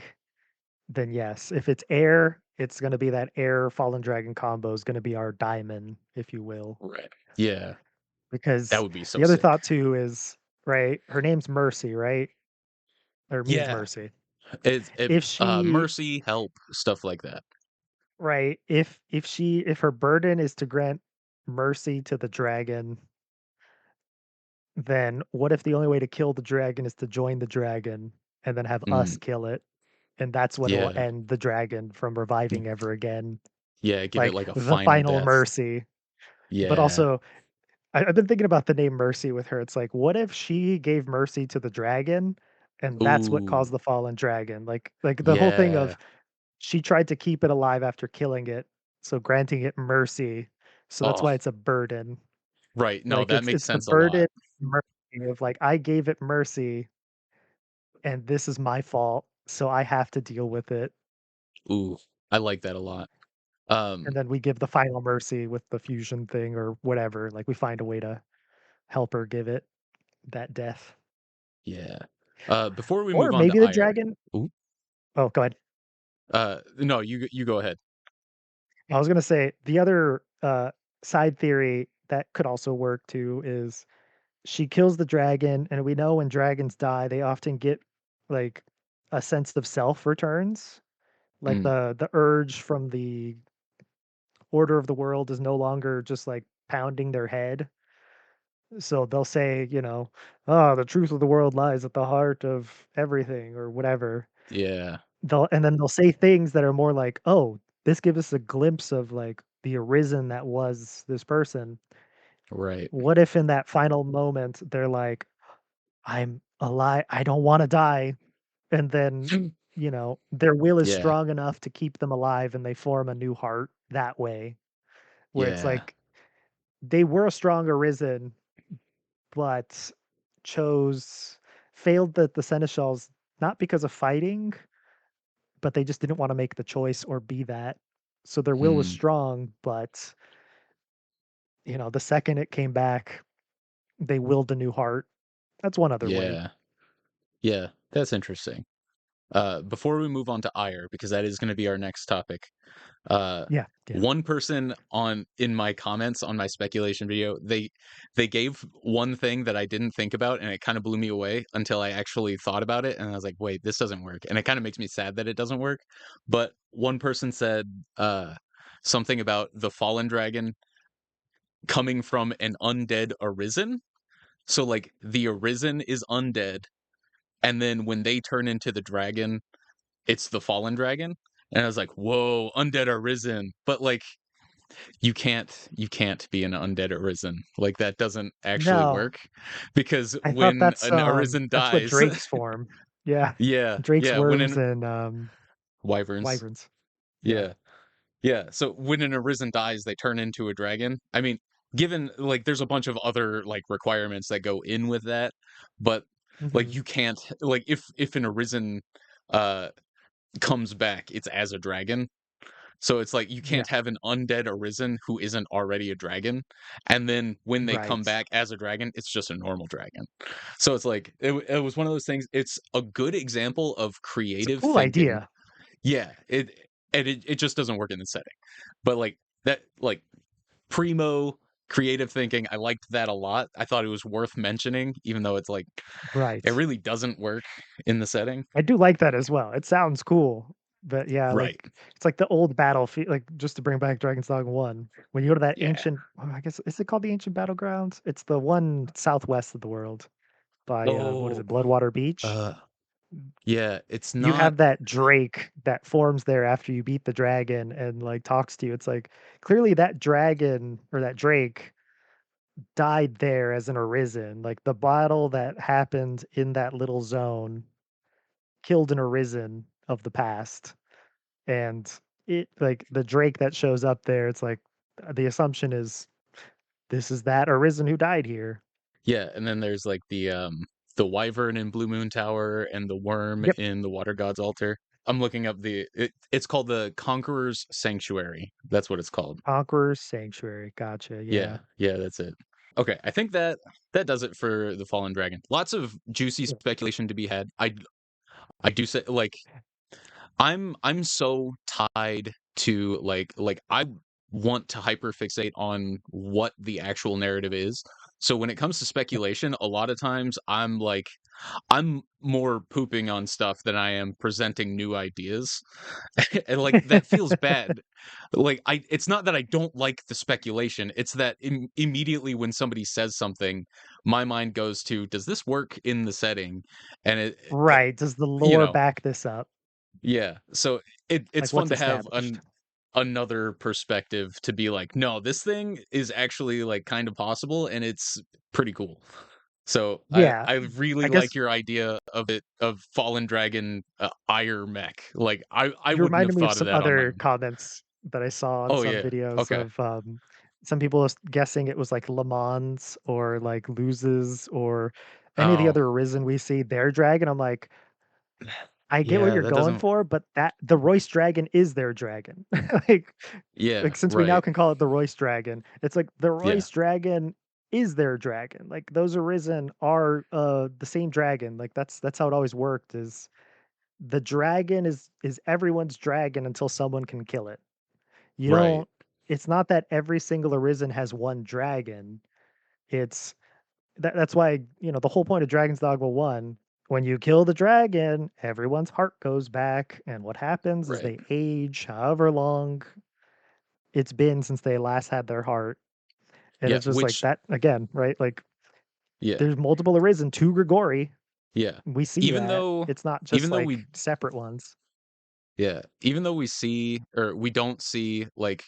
then yes. If it's air, it's gonna be that air fallen dragon combo is gonna be our diamond, if you will. Right. Yeah. That Because would be so the other sick. thought too is, right, her name's Mercy, right? Or means Yeah. mercy. It If she mercy, help, stuff like that. Right, if her burden is to grant mercy to the dragon, then what if the only way to kill the dragon is to join the dragon and then have us Mm, kill it? And that's what will yeah. end the dragon from reviving ever again, Yeah, give it like like a the final final death. mercy. But Yeah. also, I've been thinking about the name Mercy with her. It's like, what if she gave mercy to the dragon and that's what Ooh, caused the fallen dragon. Like the whole thing yeah. of she tried to keep it alive after killing it, so granting it mercy. So that's Oh, why it's a burden. right. No, Like that makes it's the sense a lot. burden mercy of like I gave it mercy and this is my fault, so I have to deal with it. Ooh, I like that a lot. Um, And then we give the final mercy with the fusion thing or whatever. Like we find a way to help her give it that death. yeah. Before we Or move on to maybe the ire. dragon. Ooh, Oh, go ahead. no, you go ahead. I was gonna say the other side theory that could also work too is she kills the dragon, and we know when dragons die, they often get like a sense of self returns. Like Mm, the urge from the order of the world is no longer just like pounding their head. So they'll say, oh, the truth of the world lies at the heart of everything or whatever. yeah, Then they'll say things that are more like, oh, this gives us a glimpse of like the arisen that was this person. right. What if in that final moment they're like, I'm alive, I don't want to die. And then, their will is Yeah, strong enough to keep them alive and they form a new heart that way, where it's yeah, like they were a strong arisen, but chose failed the seneschals not because of fighting, but they just didn't want to make the choice or be that. So their will was mm, strong, but the second it came back, they willed a new heart. That's one other way. yeah, yeah. That's interesting. Before we move on to ire, because that is going to be our next topic. Uh, Yeah, yeah. one person on in my comments on my speculation video, they gave one thing that I didn't think about, and it kind of blew me away until I actually thought about it, and I was like, wait, this doesn't work, and it kind of makes me sad that it doesn't work. But one person said something about the fallen dragon coming from an undead arisen. So like the arisen is undead, and then when they turn into the dragon, it's the fallen dragon. And I was like, whoa, undead arisen. But like you can't be an undead arisen. Like that doesn't actually No, work because I thought when an arisen that's what dies, drakes form. Yeah. yeah, Drakes, yeah, when worms, an and, wyverns, wyverns. Yeah. yeah, yeah. So when an arisen dies, they turn into a dragon. I mean, given like there's a bunch of other like requirements that go in with that, but like Mhm. you can't like if an arisen uh comes back, it's as a dragon. So it's like you Yeah. can't have an undead arisen who isn't already a dragon, and then when they come Right. back as a dragon, it's just a normal dragon. So it's like it was one of those things. It's a good example of It's a creative cool thinking. idea. Yeah, it just doesn't work in the setting. But like that, like primo creative thinking, I liked that a lot. I thought it was worth mentioning, even though it's like it Right. really doesn't work in the setting. I do like that as well. It sounds cool, but yeah, Right. like it's like the old battlefield. Like just to bring back Dragon's Dogma 1, when you go to that Yeah. ancient, I guess is it called the ancient battlegrounds? It's the one southwest of the world by what is Oh, it, Bloodwater Beach? uh, yeah. It's You not. have that drake that forms there after you beat the dragon and like talks to you. It's like clearly that dragon or that drake died there as an arisen. Like the battle that happened in that little zone killed an arisen of the past. And it like the drake that shows up there, it's like the assumption is this is that arisen who died here. Yeah, and then there's like the wyvern in Blue Moon Tower and the worm Yep. in the Water God's Altar. I'm looking up it's called the Conqueror's Sanctuary. That's what it's called. Conqueror's Sanctuary. Gotcha. Yeah, Yeah. yeah, that's it. Okay, I think that does it for the Fallen Dragon. Lots of juicy Yeah. speculation to be had. I do say like I'm so tied to like I want to hyperfixate on what the actual narrative is. So when it comes to speculation, a lot of times I'm more pooping on stuff than I am presenting new ideas. And like that feels bad. Like I it's not that I don't like the speculation, it's that immediately when somebody says something, my mind goes to does this work in the setting? And Right. Does the you lore know, back this up? yeah. So it's Like fun what's to have established? another perspective to be like, no, this thing is actually like kind of possible and it's pretty cool. So Yeah, I really I like guess your idea of it of Fallen Dragon Ire mech. Like I you wouldn't have reminded me of thought of some that on my other own. comments that I saw on Oh some yeah. videos Okay. of, some people was guessing it was, like, Le Mans or, like, Luzes or any of the Oh other Arisen we see, their dragon. I'm like, I get what yeah, you're that going doesn't. for, but that the Royce dragon is their dragon. Like Yeah. since we now Right. can call it the Royce dragon, it's like the Yeah. Royce dragon is their dragon. Like those Arisen are, the same dragon. Like that's how it always worked is the dragon is everyone's dragon until someone can kill it. You Right. don't it's not that every single Arisen has one dragon. It's that's why, the whole point of Dragon's Dogma 1, when you kill the dragon, everyone's heart goes back, and what happens is Right. they age however long it's been since they last had their heart, and Yeah. it's just like Which that again, right? Like, yeah. there's multiple Arisen to Grigori. Yeah. We see Even that. though It's not even just, though like, we separate ones. Yeah, even though we see or we don't see, like,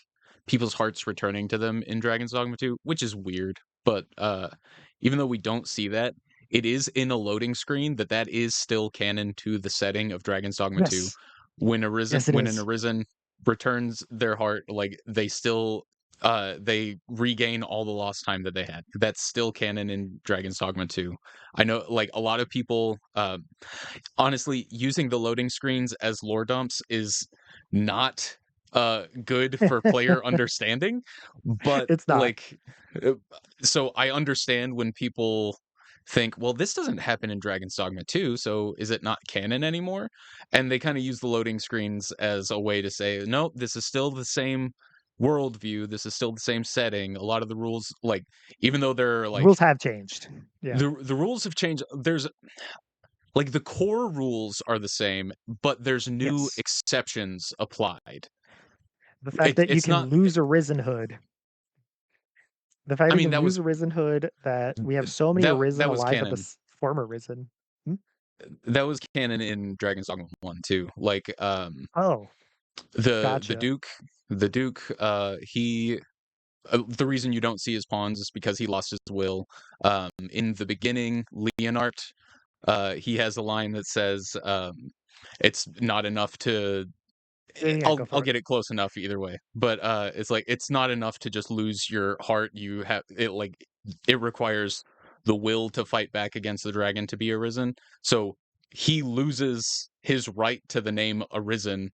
people's hearts returning to them in Dragon's Dogma 2, which is weird, but, even though we don't see that, it is in a loading screen that is still canon to the setting of Dragon's Dogma 2. Yes. Yes, it When an is. Arisen returns their heart, like, they still, they regain all the lost time that they had. That's still canon in Dragon's Dogma 2. I know, like, a lot of people, honestly, using the loading screens as lore dumps is not good for player understanding, but It's not. like uh, so I understand when people think, well, this doesn't happen in Dragon's Dogma 2, so is it not canon anymore? And they kind of use the loading screens as a way to say, nope, this is still the same worldview, this is still the same setting. A lot of the rules, like, even though they're The like rules have changed. Yeah. the rules have changed. There's like, the core rules are the same, but there's new Yes. exceptions applied. The fact that you It's can not lose a Risen hood. The fact I that you mean, can lose a Risen hood, that we have so many Arisen that was alive at the canon. former Risen. Hmm? That was canon in Dragon's Dogma 1 too. Like, Oh, the gotcha. Duke, he the reason you don't see his pawns is because he lost his will. In the beginning, Leonard, he has a line that says, "It's not enough to." Yeah, yeah, go I'll for it. get it close enough either way. But it's like it's not enough to just lose your heart. You have it like it requires the will to fight back against the dragon to be arisen. So he loses his right to the name Arisen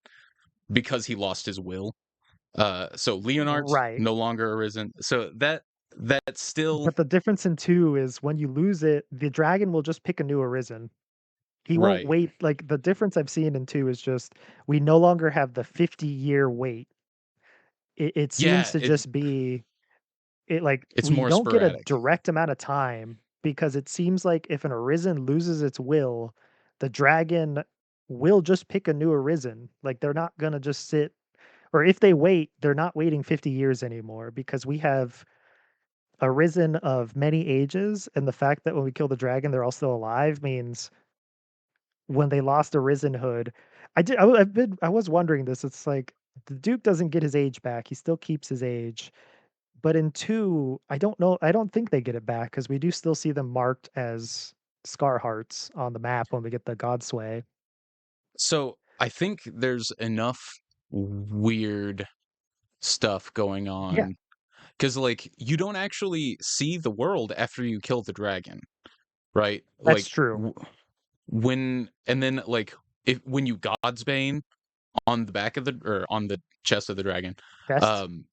because he lost his will. So Leonard Right. no longer arisen. So that still But the difference in 2 is when you lose it, the dragon will just pick a new Arisen. He won't right. wait. Like, the difference I've seen in 2 is just we no longer have the 50-year wait. It seems Yeah, to just be it's we more don't get a sporadic. direct amount of time because it seems like if an Arisen loses its will, the dragon will just pick a new Arisen. Like, they're not gonna just sit, or if they wait, they're not waiting 50 years anymore because we have Arisen of many ages, and the fact that when we kill the dragon, they're all still alive means when they lost Arisen hood, I was wondering this. It's like the Duke doesn't get his age back. He still keeps his age. But in 2, I don't know, I don't think they get it back because we do still see them marked as Scar Hearts on the map when we get the Godsway. So I think there's enough weird stuff going Yeah, on. Because, like, you don't actually see the world after you kill the dragon, right? that's Like, true. when and then, like, if when you Godsbane on the back of the or on the chest of the dragon, Best. um,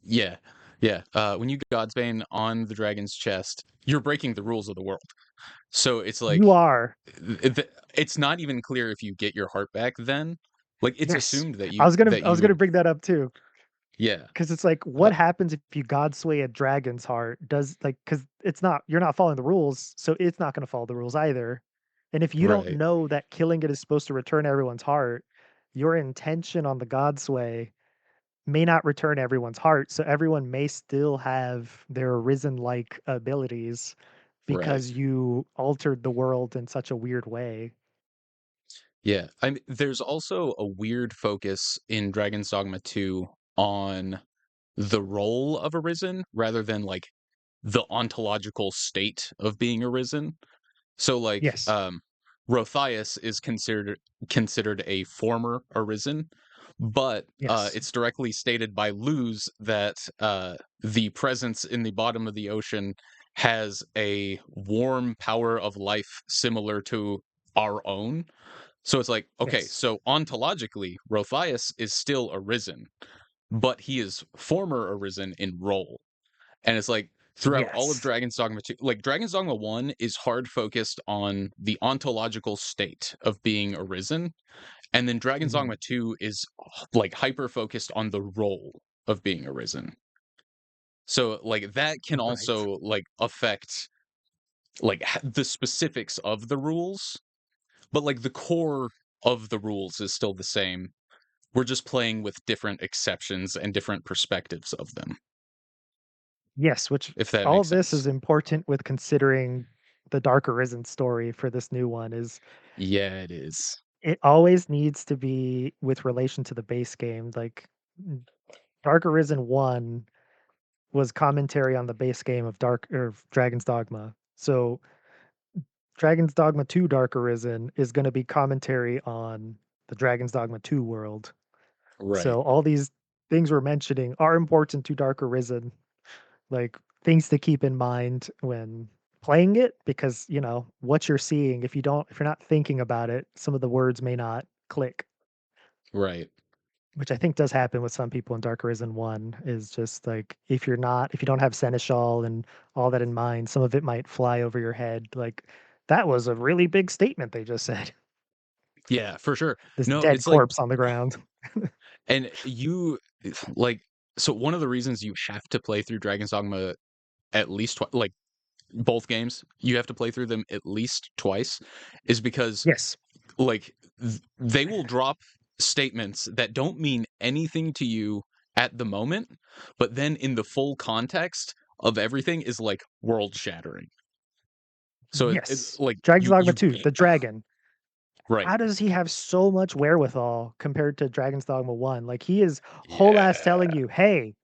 yeah, yeah, when you Godsbane on the dragon's chest, you're breaking the rules of the world. So it's like, You are. it's not even clear if you get your heart back then. Like, it's Yes. assumed I was gonna bring that up too. yeah, 'Cause it's like, uh, what happens if you God sway a dragon's heart? Does like, because it's not, you're not following the rules, so it's not gonna follow the rules either. And if you don't right, know that killing it is supposed to return everyone's heart, your intention on the God sway may not return everyone's heart, so everyone may still have their arisen-like abilities right. because you altered the world in such a weird way. Yeah, I mean, there's also a weird focus in Dragon's Dogma 2 on the role of Arisen rather than like the ontological state of being arisen. So like Yes. Rothias is considered a former arisen, but Yes. it's directly stated by Luz that the presence in the bottom of the ocean has a warm power of life similar to our own. So it's like, okay, Yes. so ontologically, Rothias is still arisen, but he is former arisen in role. And it's like throughout all of Yes. Dragon's Dogma 2, like Dragon's Dogma 1 is hard focused on the ontological state of being arisen. And then Dragon's Mhm. Dogma 2 is like hyper focused on the role of being arisen. So like that can Right. also like affect like the specifics of the rules, but like the core of the rules is still the same. We're just playing with different exceptions and different perspectives of them, Yes, which if that all makes of this sense. is important with considering the Dark Arisen story for this new one is Yeah, it is. it always needs to be with relation to the base game. Like Dark Arisen 1 was commentary on the base game of Dark or Dragon's Dogma. So Dragon's Dogma 2 Dark Arisen is going to be commentary on the Dragon's Dogma 2 world. Right. So all these things we're mentioning are important to Dark Arisen, like things to keep in mind when playing it because, what you're seeing, if you're not thinking about it, some of the words may not click, Right. which I think does happen with some people in Dark Arisen 1 is just like if you don't have Seneschal and all that in mind, some of it might fly over your head like that was a really big statement they just said. Yeah, for sure. This No, dead it's like corpse on the ground. and you like so one of the reasons you have to play through Dragon's Dogma at least like both games, you have to play through them at least twice is because Yes. like they will drop statements that don't mean anything to you at the moment, but then in the full context of everything is like world shattering. So Yes. like Dragon's you Dogma you 2, the dragon. right. How does he have so much wherewithal compared to Dragon's Dogma 1? Like, he is whole ass telling Yeah. you, "Hey,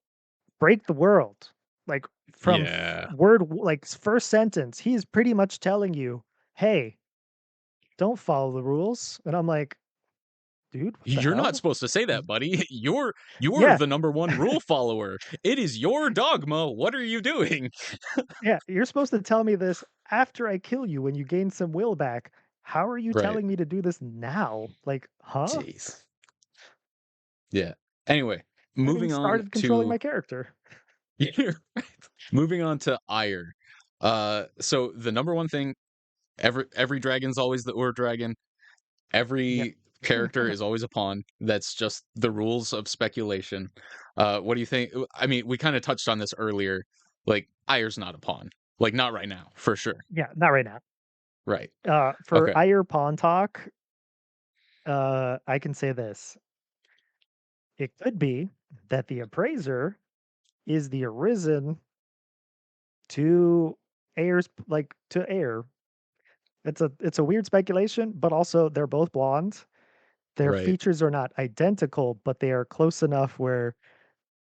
break the world." Like, from Yeah. first sentence, he is pretty much telling you, "Hey, don't follow the rules." And I'm like, "Dude, what the You're not hell?" supposed to say that, buddy. You're Yeah, the number one rule follower. It is your dogma. What are you doing? yeah, you're supposed to tell me this after I kill you when you gain some will back. How are you Right. telling me to do this now? Like, huh? Jeez. Yeah. Anyway, I haven't even moving on started controlling to my character. moving on to ire. So the number one thing, every dragon's always the Ur dragon. Yep. Every character is always a pawn. That's just the rules of speculation. What do you think? I mean, we kind of touched on this earlier. Like, Ire's not a pawn. Like, not right now, for sure. Yeah, not right now. Right. For Okay. Ire Pawn Talk, I can say this. It could be that the appraiser is the arisen to to air. It's a weird speculation, but also they're both blonde. Their Right. features are not identical, but they are close enough where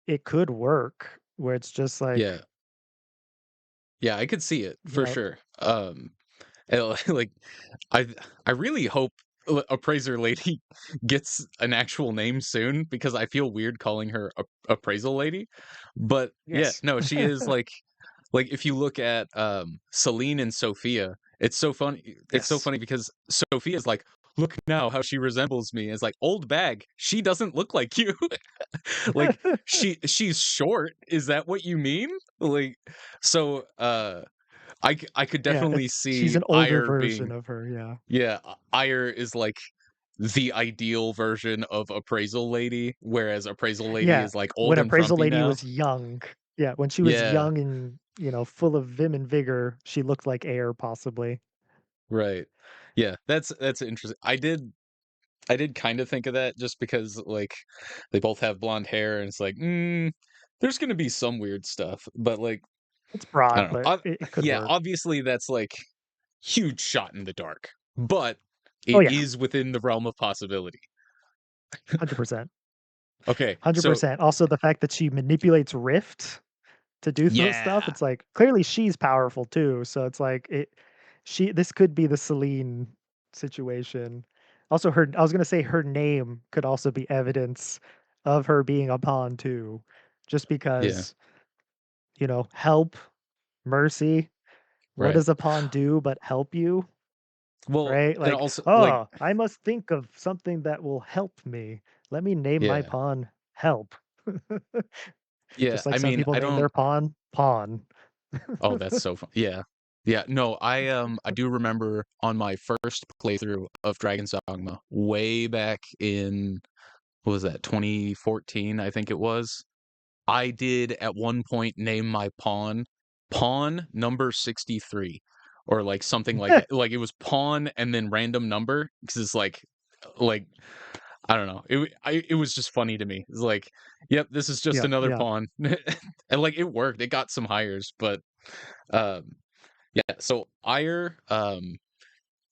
it could work. Where it's just like, Yeah. Yeah, I could see it you for know, sure. Like I I really hope appraiser lady gets an actual name soon because I feel weird calling her appraisal lady. But yeah, yes, no, she is like if you look at Celine and Sophia, it's so funny. It's so yes. funny because Sophia is like, look now how she resembles me. It's like old bag. She doesn't look like you. Like she's short. Is that what you mean? Like so I could Yeah, definitely she's see an older Ire version being of her. Yeah. yeah, Ire is like the ideal version of appraisal lady, whereas appraisal lady Yeah, is like when old and Appraisal frumpy Lady now. was young. Yeah, when she was Yeah, young and, full of vim and vigor, she looked like air possibly. right. Yeah, that's interesting. I did kind of think of that just because like they both have blonde hair and it's like, there's gonna be some weird stuff, but like It's I broad, don't know. but it could Yeah, work. obviously that's like huge shot in the dark, but Oh, it yeah, is within the realm of possibility. 100%. Okay, so 100%. Also, the fact that she manipulates Rift, to do those stuff. Yeah. It's like clearly she's powerful too, so it's like she this could be the Celine situation. Also, her I was gonna say her name could also be evidence of her being a pawn too, just Yeah. because, help, mercy. What Right. does a pawn do but help you? Well, Right? and Like, also like oh, I must think of something that will help me. Let me name my yeah. pawn help. Yeah. Just like I some mean, people I name their don't pawn pawn. oh, that's so fun. Yeah. Yeah. No, I do remember on my first playthrough of Dragon's Dogma way back in what was that, 2014, I think it was. I did at one point name my pawn number 63 or like something like that. Like it was pawn and then random number because it's like I don't know. It was just funny to me. It's like, yep, this is just Yeah, another yeah. pawn. And like it worked. It got some hires, but um yeah, so Ire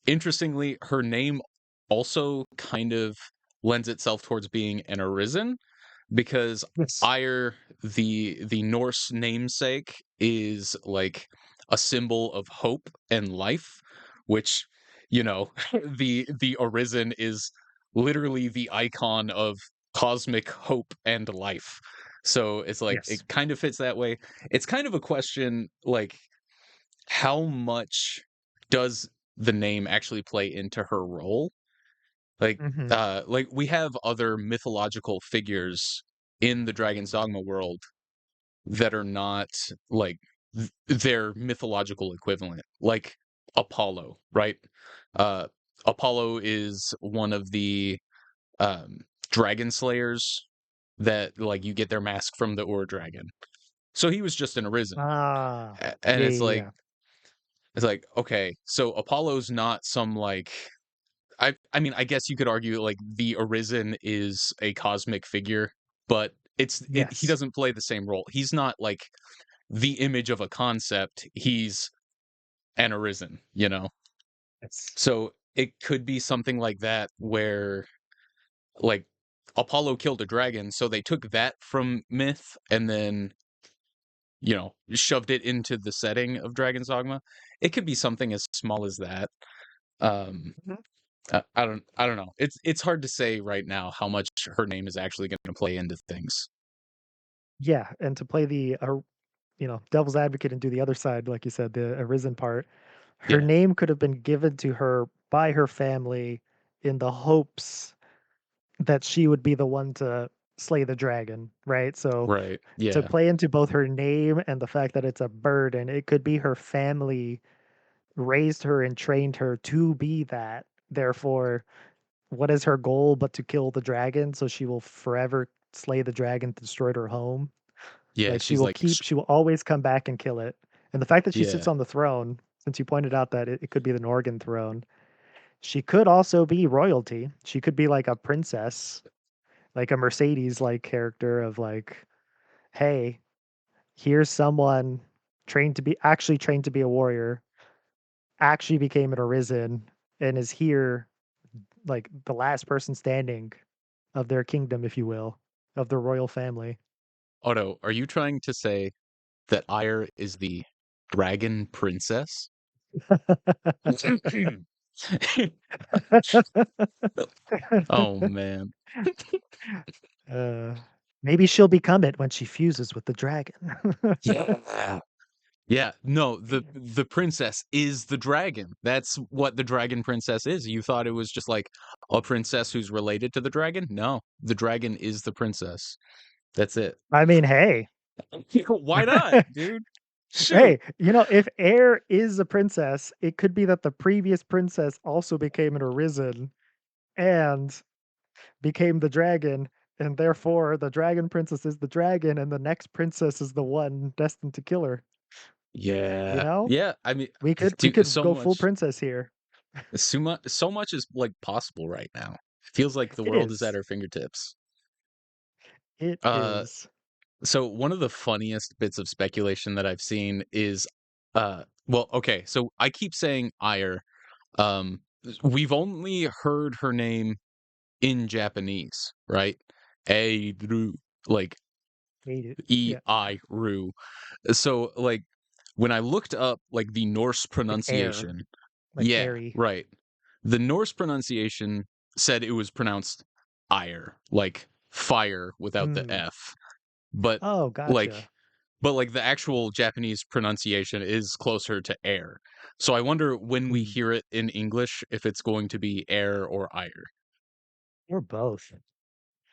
interestingly her name also kind of lends itself towards being an Arisen because Yes. Ire, the Norse namesake, is like a symbol of hope and life, which the Arisen is literally the icon of cosmic hope and life. So it's like it Yes. kind of fits that way. It's kind of a question like how much does the name actually play into her role? Mhm. Like we have other mythological figures in the Dragon's Dogma world that are not like their mythological equivalent, like Apollo, right? Uh, Apollo is one of the um, dragon slayers that like you get their mask from the Ur dragon. So he was just an Arisen, Ah. and Yeah, yeah, yeah. it's like okay, so Apollo's not some like I mean, I guess you could argue like the Arisen is a cosmic figure, but he Yes. doesn't play the same role. He's not like the image of a concept. He's an Arisen, you know? Yes. So it could be something like that where like Apollo killed a dragon, so they took that from myth and then, shoved it into the setting of Dragon's Dogma. It could be something as small as that. Um Mhm. I don't know. It's hard to say right now how much her name is actually going to play into things. Yeah, and to play the, devil's advocate and do the other side, like you said, the arisen part, her Yeah. name could have been given to her by her family in the hopes that she would be the one to slay the dragon, right? So Right. to Yeah. play into both her name and the fact that it's a bird, and it could be her family raised her and trained her to be that. Therefore, what is her goal but to kill the dragon so she will forever slay the dragon that destroyed her home? Yeah. Like She's like, she will always come back and kill it. And the fact that she sits yeah. on the throne, since you pointed out that it could be the Norgan throne, she could also be royalty. She could be like a princess, like a Mercedes like character of like, hey, here's someone trained to be a warrior, actually became an arisen, and is here like the last person standing of their kingdom, if you will, of their royal family. Otto, are you trying to say that Ire is the dragon princess? Oh man. uh, maybe she'll become it when she fuses with the dragon. Yeah. Yeah, no, the princess is the dragon. That's what the dragon princess is. You thought it was just like a princess who's related to the dragon? No, the dragon is the princess. That's it. I mean, hey, Why not, dude? Shoot. hey, if Air is a princess, it could be that the previous princess also became an arisen and became the dragon, and therefore the dragon princess is the dragon, and the next princess is the one destined to kill her. You Yeah. know, Yeah, I mean, we dude, could so go full much princess here. so much is like possible right now. It feels like the It world is at is. our fingertips. It Uh is. So one of the funniest bits of speculation that I've seen is well, okay, so I keep saying Ire. Um we've only heard her name in Japanese, right? Eiru. Like Hate it. Yeah, E-I-Ru. So, like, when I looked up, like, the Norse like air, pronunciation, like yeah, airy. right. The Norse pronunciation said it was pronounced ire, like fire without the Mm. F. But, Oh, like gotcha. like, the actual Japanese pronunciation is closer to air. So I wonder when we Mm. hear it in English if it's going to be air or ire, Or both.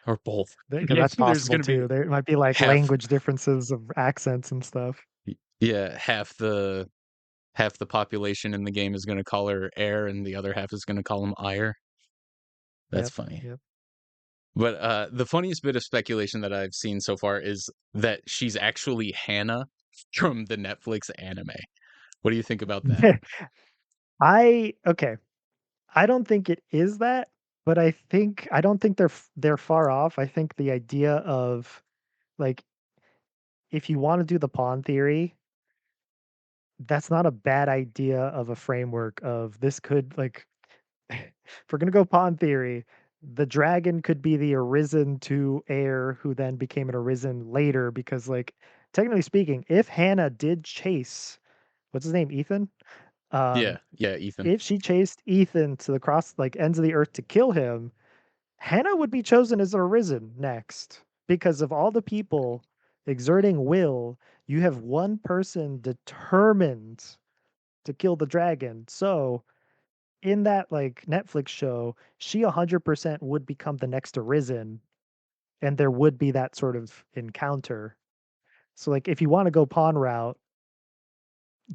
or both. Because Yeah, that's there's possible gonna be too. There might be like half language differences of accents and stuff. yeah, half the population in the game is gonna call her air and the other half is gonna call him ire. That's Yep, funny. yep. But, the funniest bit of speculation that I've seen so far is that she's actually Hannah from the Netflix anime. What do you think about that? Okay. I don't think it is that, but I don't think they're far off. I think the idea of like if you want to do the pawn theory, that's not a bad idea of a framework of this could like if we're gonna go pawn theory, the dragon could be the arisen to heir who then became an arisen later because like technically speaking, if Hannah did chase what's his name, Ethan? Yeah, Um, yeah, Ethan. if she chased Ethan to the cross like ends of the earth to kill him, Hannah would be chosen as arisen next because of all the people exerting will. You have one person determined to kill the dragon. So in that like Netflix show, she 100% would become the next arisen, and there would be that sort of encounter. So like if you want to go pawn route,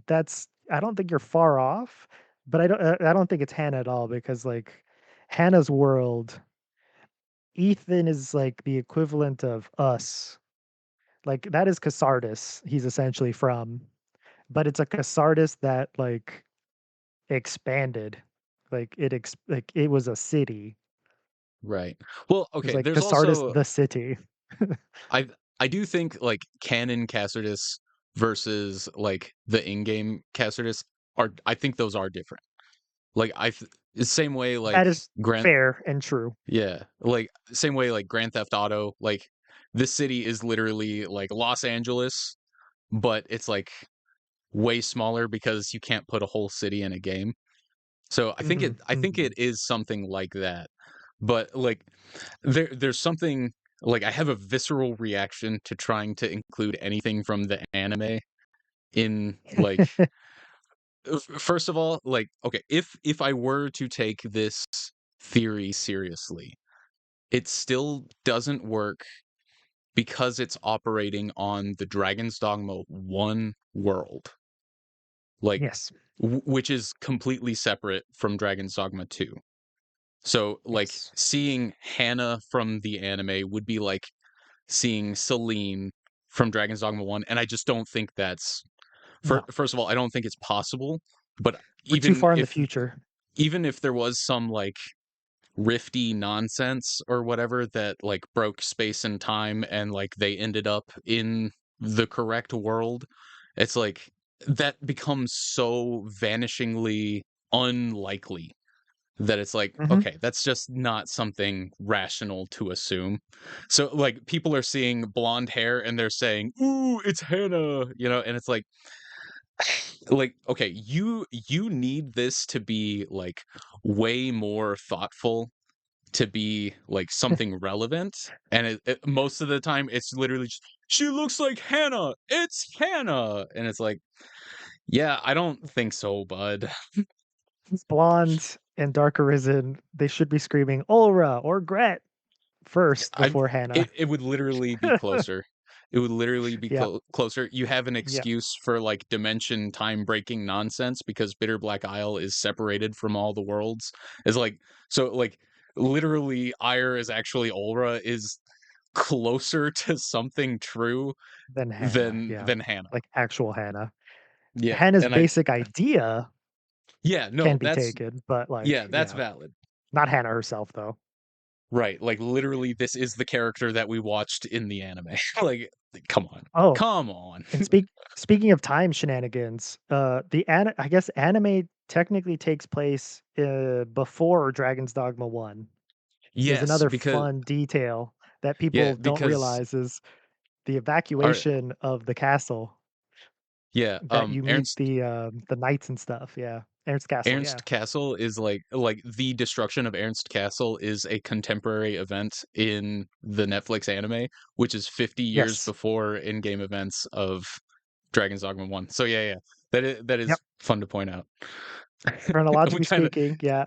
that's I don't think you're far off, but I don't think it's Hannah at all because like Hannah's world, Ethan is like the equivalent of us. Like that is Casardis he's essentially from, but it's a Casardis that like expanded. Like it was a city. Right. Well, It was okay, like there's Casardis also the city. I I do think, like, canon Cassidy versus, like, the in-game Cassidy are I think those are different. Like, the same way, like, That is Grand fair and true. yeah, like, same way, like, Grand Theft Auto, like, this city is literally, like, Los Angeles, but it's, like, way smaller because you can't put a whole city in a game. So Mhm, I think mhm. it is something like that. But, like, there's something like, I have a visceral reaction to trying to include anything from the anime in, like first of all, like, okay, if I were to take this theory seriously, it still doesn't work because it's operating on the Dragon's Dogma 1 world, like, Yes, which is completely separate from Dragon's Dogma 2. So, like, yes. seeing Hannah from the anime would be like seeing Celine from Dragon's Dogma 1, and I just don't think that's No, first of all, I don't think it's possible, but we're too even far in the if future. there was some, like, rifty nonsense or whatever that, like, broke space and time and, like, they ended up in the correct world, it's like, that becomes so vanishingly unlikely that it's like, Mhm. okay, that's just not something rational to assume. So, like, people are seeing blonde hair and they're saying, "Ooh, it's Hannah," and it's okay, you need this to be, like, way more thoughtful to be, like, something relevant, and most of the time, it's literally just, "She looks like Hannah! It's Hannah!" And it's like, "Yeah, I don't think so, bud." It's blonde and dark arisen, they should be screaming Aura or Gret first I before Hannah. it would literally be closer. It would literally be Yeah, closer. You have an yeah. excuse for, like, dimension time breaking nonsense because Bitter Black Isle is separated from all the worlds. It's like so, like, literally, Ire is actually Ulra is closer to something true Then Hannah, yeah. than Hannah. Like actual Hannah. Yeah, Hannah's and I basic idea yeah, can no, be taken, but like, that's yeah, valid. not Hannah herself though. Right, like, literally, this is the character that we watched in the anime. Like, come on. Oh, Come on. and speaking of time shenanigans, I guess anime technically takes place, before Dragon's Dogma 1. Is Yes, another because fun detail that yeah, people don't because realize is the Are evacuation of the castle yeah, that you meet the knights and stuff, yeah. Ernst Castle, yeah. Ernst Castle is like the destruction of Ernst Castle is a contemporary event in the Netflix anime, which is 50 years Yes. before in-game events of Dragon's Dogma 1. So yeah, yeah. That is Yep. fun to point out. We Chronologically kinda speaking, yeah.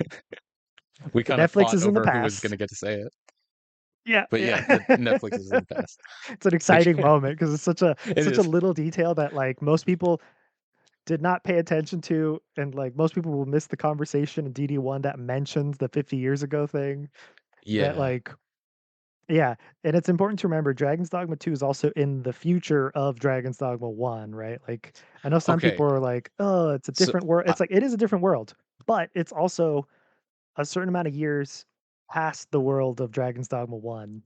we kinda Netflix fought is in the over who was past. gonna get to say it. Yeah, But yeah, the yeah. Netflix is in the past. It's an Like exciting moment because it's it such a is. little detail that, like, most people did not pay attention to, and, like, most people will miss the conversation in DD1 that mentions the 50 years ago thing that, Yeah. like yeah, and it's important to remember Dragon's Dogma 2 is also in the future of Dragon's Dogma 1, right? Like, I know some Okay. people are like, "Oh, it's a So different world." I It's like, it is a different world, but it's also a certain amount of years past the world of Dragon's Dogma 1.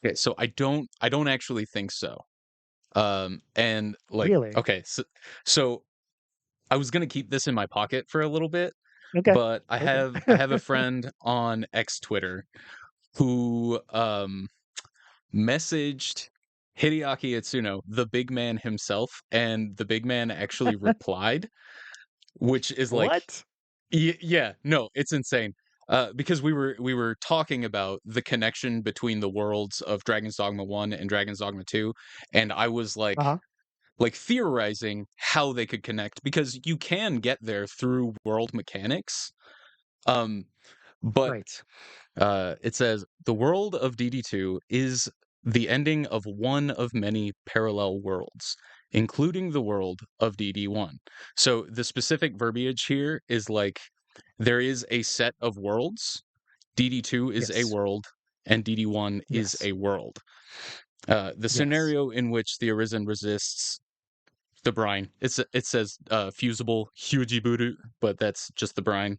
okay, so I don't actually think so. And like Really? okay, so I was gonna keep this in my pocket for a little bit, Okay. but I Okay. have I have a friend on X Twitter who messaged Hideaki Itsuno, the big man himself, and the big man actually replied, which is like What? yeah, no, it's insane. Because we were talking about the connection between the worlds of Dragon's Dogma 1 and Dragon's Dogma 2, and I was Uh-huh. like theorizing how they could connect because you can get there through world mechanics. Um, but Right. it says the world of DD2 is the ending of one of many parallel worlds, including the world of DD1. So the specific verbiage here is like there is a set of worlds. DD2 is a Yes. world, and DD1 is Yes. a world. The Yes. scenario in which the Arisen resists the brine. It says fusible Hyujiburu, but that's just the brine.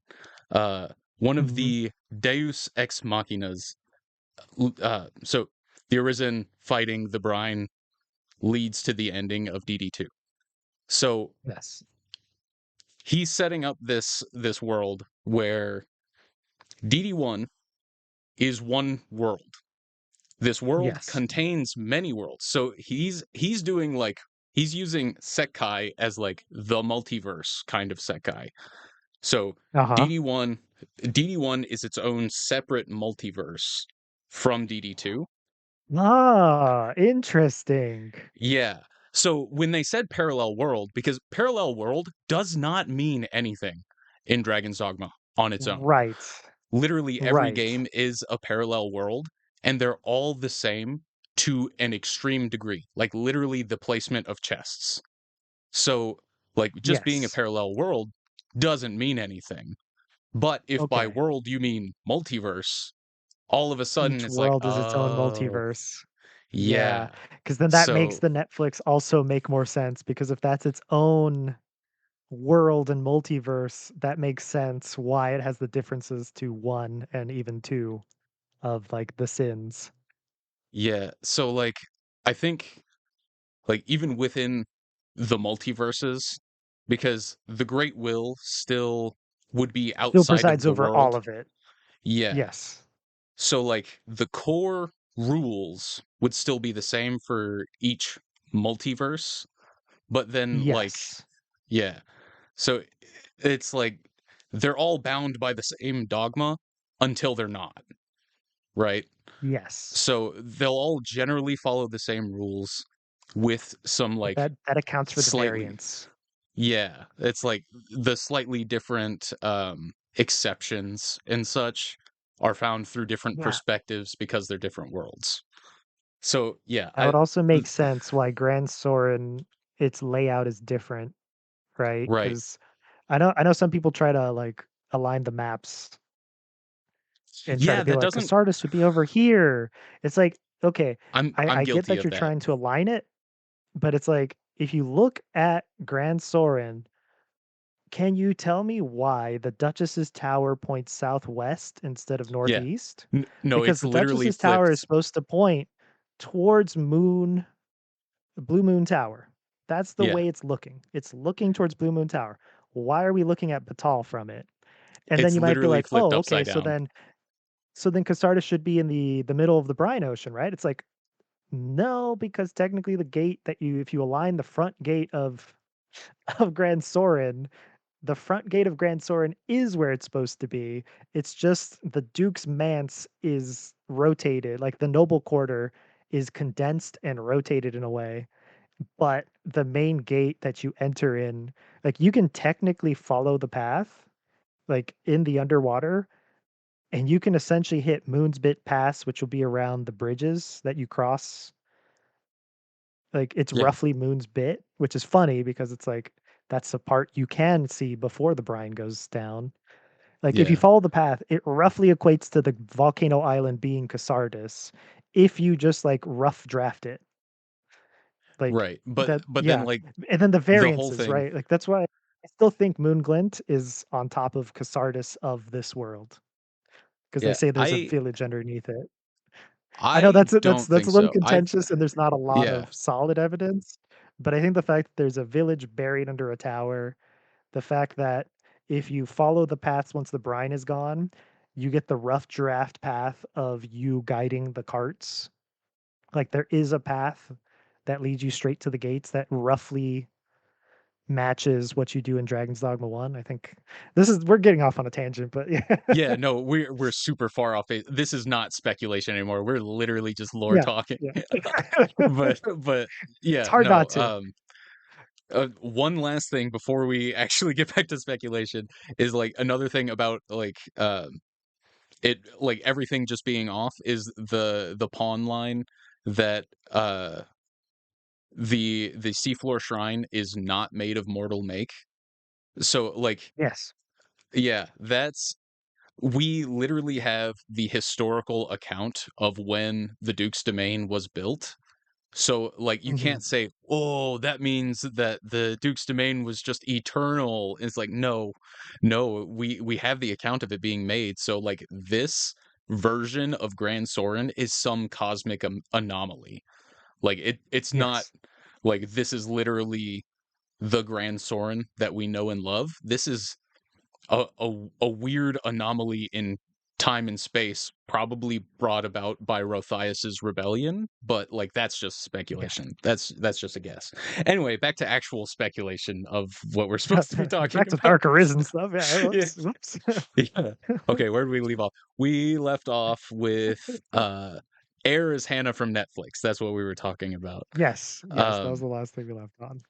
Uh, one of Mhm. the Deus ex machinas. So the Arisen fighting the brine leads to the ending of DD2. So Yes. he's setting up this world where DD1 is one world. This world Yes. contains many worlds. So he's doing like he's using Sekkai as like the multiverse kind of Sekkai. So Uh-huh. DD1 DD1 is its own separate multiverse from DD2. Ah, interesting. Yeah. So when they said parallel world, because parallel world does not mean anything in Dragon's Dogma on its own. Right. Literally every Right. game is a parallel world, and they're all the same to an extreme degree. Like literally the placement of chests. So like just being a Yes. parallel world doesn't mean anything. But if by Okay. world you mean multiverse, all of a sudden Each it's like, world is its own oh, multiverse. Yeah, yeah. because then that makes So, the Netflix also make more sense because if that's its own world and multiverse, that makes sense why it has the differences to 1 and even 2 of, like, the sins. yeah. So, like, I think, like, even within the multiverses, because the Great Will still would be Still outside of presides the over all world. of it. Yeah. Yes. So, like, the core rules would still be the same for each multiverse, but then, like, Yes. yeah. So it's like they're all bound by the same dogma until they're not, right? Yes. So they'll all generally follow the same rules with some But like that accounts for the slightly variance. yeah, it's like the slightly different exceptions and such are found through different Yeah. perspectives because they're different worlds. So yeah, That would also make sense why Grand Soren, its layout is different, right? right. Because I know some people try to, like, align the maps and try to Yeah, be that like, doesn't "Casardis should be over here." It's like, okay, I'm I get guilty that of you're that. trying to align it, but it's like, if you look at Grand Soren, can you tell me why the Duchess's tower points southwest instead of Yeah. northeast? No, Because it's the literally Duchess's tower is flipped. supposed to point towards Blue Moon Tower. That's the Yeah. way it's looking. It's looking towards Blue Moon Tower. Why are we looking at Batal from it? And then It's you might be literally like, flipped "Oh, okay, upside down. so then Casardas should be in the middle of the Brine Ocean, right?" It's like, No, because technically the gate that you if you align the front gate of of Grand Soren, the front gate of Grand Soren is where it's supposed to be. It's just the Duke's Manse is rotated, like the Noble Quarter is condensed and rotated in a way. But the main gate that you enter in, like you can technically follow the path, like in the underwater, and you can essentially hit Moon's Bit Pass, which will be around the bridges that you cross. Like it's Yeah, roughly Moon's Bit, which is funny because it's like that's the part you can see before the brine goes down. Like if you yeah, follow the path, it roughly equates to the volcano island being Casardis if you just like rough draft it. Like right. that, But then yeah. like And then the the whole variances, thing, right? Like that's why I still think Moonglint is on top of Casardis of this world because they yeah, say there's a village underneath it. I know I that's don't that's think a little so. contentious and there's not a lot Yeah, of solid evidence, but I think the fact that there's a village buried under a tower, the fact that if you follow the paths once the brine is gone, you get the rough draft path of you guiding the carts. Like there is a path that leads you straight to the gates that roughly matches what you do in Dragon's Dogma 1. I think this is we're getting off on a tangent, but yeah. yeah, no, we're super far off base. This is not speculation anymore. We're literally just lore Yeah, talking. yeah. But It's yeah, hard no. not to. One last thing before we actually get back to speculation is like another thing about like it like everything just being off is the pawn line that the seafloor shrine is not made of mortal make. So like Yes. yeah, that's we literally have the historical account of when the Duke's domain was built. So, like, you Mhm. can't say, "Oh, that means that the Duke's domain was just eternal." It's like, no, no, we have the account of it being made. So, like, this version of Grand Soren is some cosmic anomaly. Like, it's not Yes. like this is literally the Grand Soren that we know and love. This is a weird anomaly in time and space, probably brought about by Rothius's rebellion, but like that's just Yeah. speculation. That's just a guess. Anyway, back to actual speculation of what we're supposed to be talking Back to about. Dark Arisen stuff. Yeah. Yeah, Whoops. Whoops. yeah. Okay, where did we leave off? We left off with Air is Hannah from Netflix. That's what we were talking about. Yes. Yes. That was Um the last thing we left on.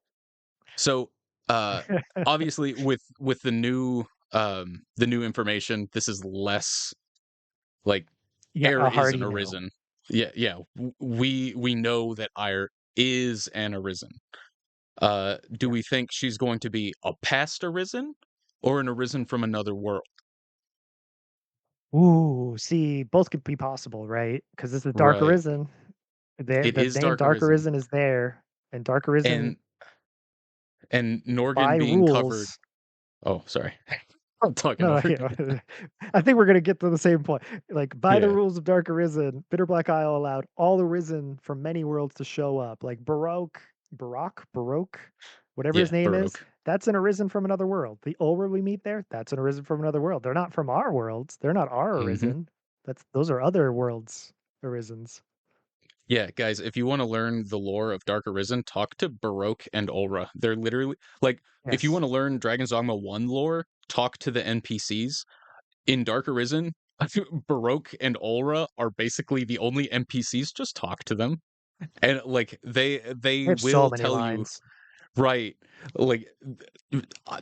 So, uh, obviously, with the new information, this is less like Yeah. Air A isn't hearty no. arisen. Yeah, yeah. We know that Air is an arisen. Do we Yes. think she's going to be a past arisen or an arisen from another world? Ooh, see, both could be possible, right? Because it's the Dark Right. Arisen. The It the is name Dark Dark Arisen, Arisen is there, and Dark Arisen and Norgan by being covered. rules. Oh, sorry, I'm talking No, no, over you. yeah. I think we're gonna get to the same point. Like, by the Yeah, rules of Dark Arisen, Bitter Black Isle allowed all Arisen from many worlds to show up. Like Baroque, whatever his yeah. name is, Baroque. that's an Arisen from another world. The Ulra we meet there, that's an Arisen from another world. They're not from our worlds. They're not our Hmm. Arisen. Those are other worlds Arisens. Yeah, guys, if you want to learn the lore of Dark Arisen, talk to Baroque and Ulra. They're literally like if you Yes. want to learn Dragon's Dogma 1 lore, talk to the NPCs. In Dark Arisen, Baroque and Ulra are basically the only NPCs. Just talk to them. And like They they have so will many tell you lines. right. Like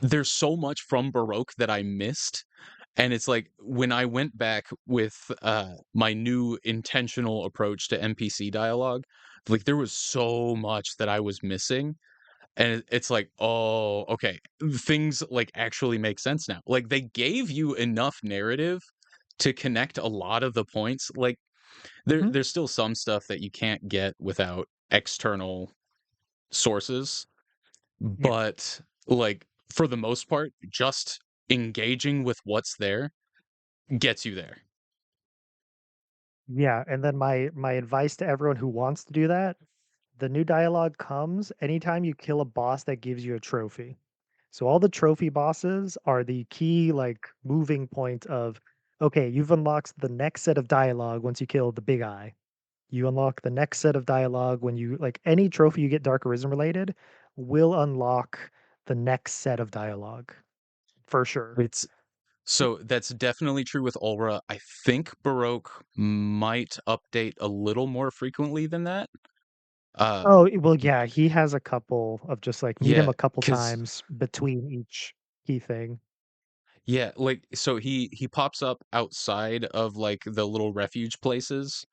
there's so much from Baroque that I missed. And it's like when I went back with my new intentional approach to NPC dialogue, like there was so much that I was missing. And it's like, oh, okay. Things like actually make sense now. Like they gave you enough narrative to connect a lot of the points. Like Mhm. there's still some stuff that you can't get without external sources, Yeah. but like for the most part, just engaging with what's there gets you there. Yeah, and then my advice to everyone who wants to do that, the new dialogue comes anytime you kill a boss that gives you a trophy. So all the trophy bosses are the key like moving point of okay, you've unlocked the next set of dialogue once you kill the big eye. You unlock the next set of dialogue when you like any trophy you get Dark Arisen related will unlock the next set of dialogue for sure. It's so that's definitely true with Aura. I think Baroque might update a little more frequently than that. Oh, Um, well, yeah, he has a couple of just like meet him yeah, a couple because times between each key thing. yeah, like so he pops up outside of like the little refuge places,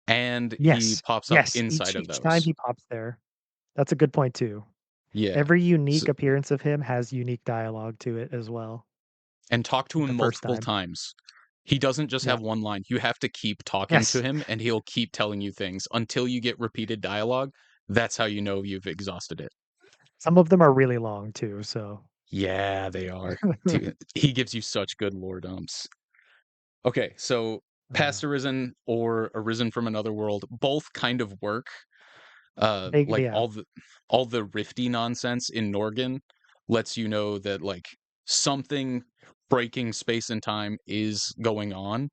and he Yes, pops up yes, inside of each time those. he pops there. That's a good point too. Yeah. Every unique So, appearance of him has unique dialogue to it as well, and talk to like him the first multiple time. times. He doesn't just Yeah. have one line. You have to keep talking to Yes. him, and he'll keep telling you things until you get repeated dialogue. That's how you know you've exhausted it. Some of them are really long too, so Yeah, they are. Dude, he gives you such good lore dumps. Okay, so uh, Past Arisen or Arisen from Another World both kind of work. Like yeah. all the rifty nonsense in Norgan lets you know that like something breaking space and time is going on.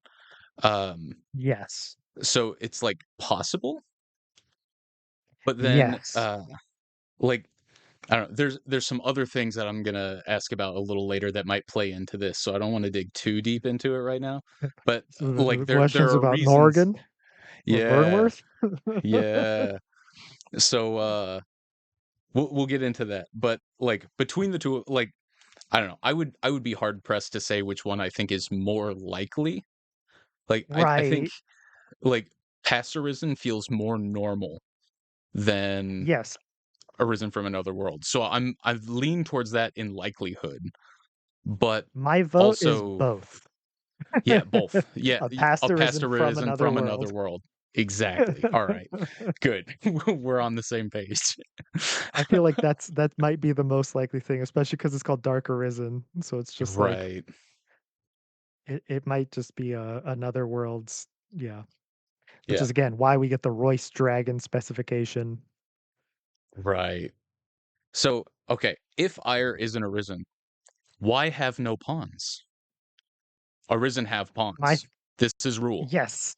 Um, Yes. so it's like possible, but then Yes. like I don't know, there's some other things that I'm gonna ask about a little later that might play into this, so I don't want to dig too deep into it right now. But So like the there questions are about reasons. Norgan or Yeah, Vernworth? yeah. So we'll get into that. But like between the two, like I don't know, I would be hard pressed to say which one I think is more likely. Like I think Right. like Past Arisen feels more normal than Yes. Arisen from Another World. So I've leaned towards that in likelihood, but My vote is also both. yeah, both. Yeah, A past a Past arisen from Arisen another from Another world. World. Exactly. All right. Good. We're on the same page. I feel like that might be the most likely thing, especially because it's called Dark Arisen, so it's just like Right. it might just be another world's yeah, which Yeah. is again why we get the Royce dragon specification. Right. So, okay, if Ire isn't Arisen, why have no pawns? Arisen have My pawns. This is rule. yes.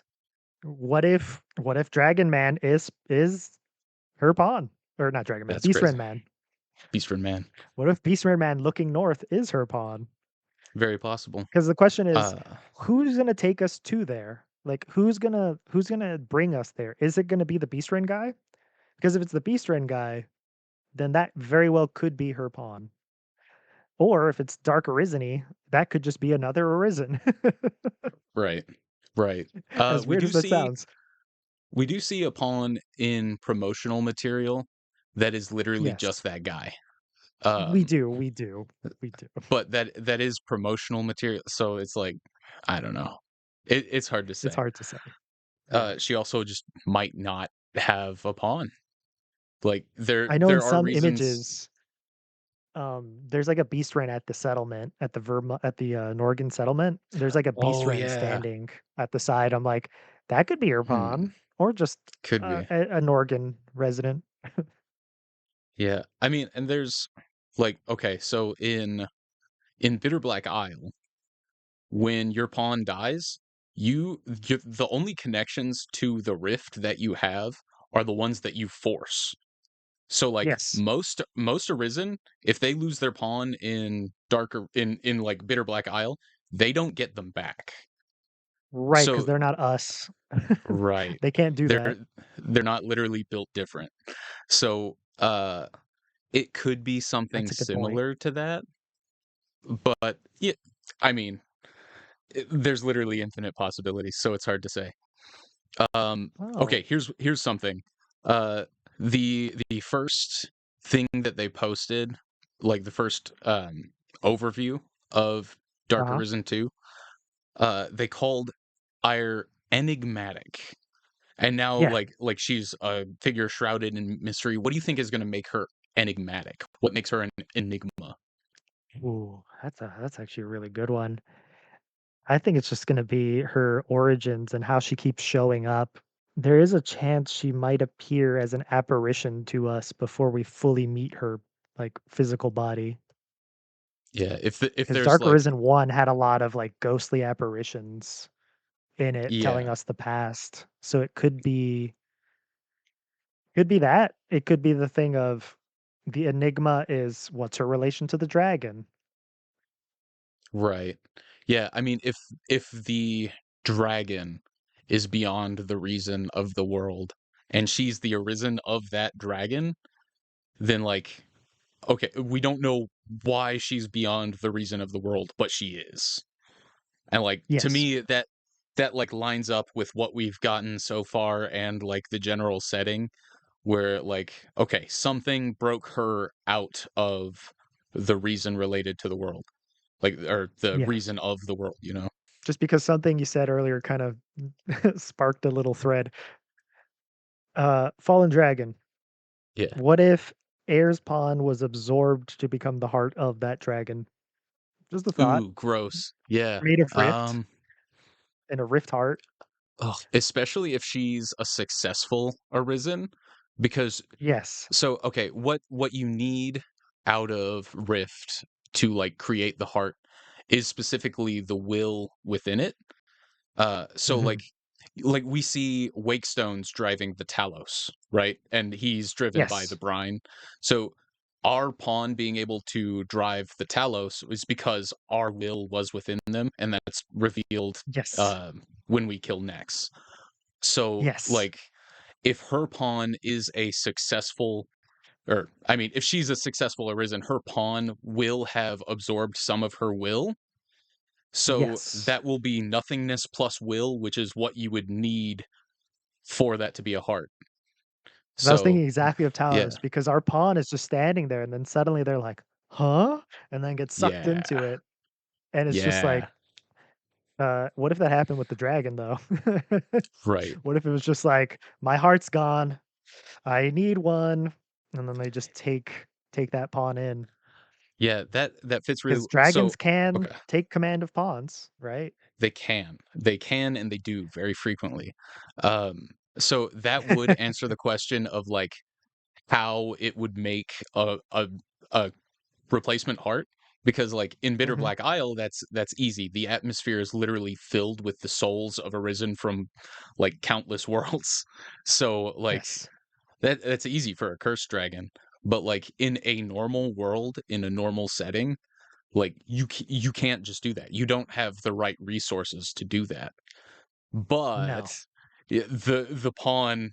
What if Dragon Man is her pawn? Or not Dragon Man, That's Beast Red crazy. Man. Beastford Man. What if Beast Red Man looking north is her pawn? Very possible. Because the question is, Uh, who's gonna take us to there? Like, who's gonna bring us there? Is it gonna be the Beast Ren guy? Because if it's the Beast Ren guy, then that very well could be her pawn. Or if it's Dark Arisen, that could just be another Arisen. right. Right. As We weird do as that see sounds. we do see a pawn in promotional material that is literally just Yes. that guy. We Um, do, we do, we do. but that is promotional material, so it's like I don't know. It's hard to It's say. hard to say. Yeah. She also just might not have a pawn. Like I know in there are some reasons. images, there's like a beast ren at the settlement, at the Norgan settlement. There's like a beast Oh ren yeah. standing at the side. I'm like, that could be your Hmm. pawn, or just Could be. a Norgan resident. Yeah. I mean, and there's like okay, so in Bitter Black Isle, when your pawn dies, the only connections to the rift that you have are the ones that you force. So like Yes, most Arisen, if they lose their pawn in darker in like Bitter Black Isle, they don't get them back. right, because So they're not us. right. They can't do that. They're they're not literally built different. So it could be something That's a good point. similar to that, but yeah, I mean, there's literally infinite possibilities, so it's hard to say. Okay, Oh, here's something. Uh, the first thing that they posted, like the first overview of Dark uh-huh. Arisen 2, they called Ire enigmatic. And now Yeah. like she's a figure shrouded in mystery. What do you think is going to make her enigmatic? What makes her an enigma? Ooh, that's actually a really good one. I think it's just gonna be her origins and how she keeps showing up. There is a chance she might appear as an apparition to us before we fully meet her, like, physical body. Yeah, if Because there's Dark like Arisen 1 had a lot of, like, ghostly apparitions in it telling Yeah. us the past. So it could be that. It could be the thing of the enigma is what's her relation to the dragon? Right. Yeah, I mean, if the dragon is beyond the reason of the world, and she's the arisen of that dragon, then, like, okay, we don't know why she's beyond the reason of the world, but she is. And, like, to Yes. me, that, like, lines up with what we've gotten so far and, like, the general setting where, like, okay, something broke her out of the reason related to the world, like, or the Yeah. reason of the world, you know? Just because something you said earlier kind of sparked a little thread. Fallen Dragon. Yeah. What if Air's pawn was absorbed to become the heart of that dragon? Just a thought. Ooh, gross. Yeah. Made of rift and a rift heart. Ugh, especially if she's a successful Arisen, because Yes. so, okay, what you need out of Rift to, like, create the heart is specifically the will within it. So, Mhm. like, we see Wakestones driving the Talos, right? And he's driven by the Yes. brine. So, our pawn being able to drive the Talos is because our will was within them, and that's revealed, Yes. when we kill Nex. So, Yes. like, if her pawn is a successful or I mean, if she's a successful Arisen, her pawn will have absorbed some of her will. So Yes. that will be nothingness plus will, which is what you would need for that to be a heart. 'Cause I was So thinking exactly of yeah, Talos because our pawn is just standing there, and then suddenly they're like, "Huh?" And then get sucked yeah, into it, and it's just like, yeah, what if that happened with the dragon, though? right. What if it was just like, "My heart's gone. I need one," and then they just take that pawn in Yeah, that fits really because dragons so can okay. take command of pawns, right? They can, and they do very frequently. So that would answer the question of like how it would make a replacement heart because like in Bitter Mhm. Black Isle that's easy. The atmosphere is literally filled with the souls of Arisen from like countless worlds. So like Yes. that's easy for a cursed dragon. But like in a normal world, in a normal setting, like you can't just do that. You don't have the right resources to do that. But No. the pawn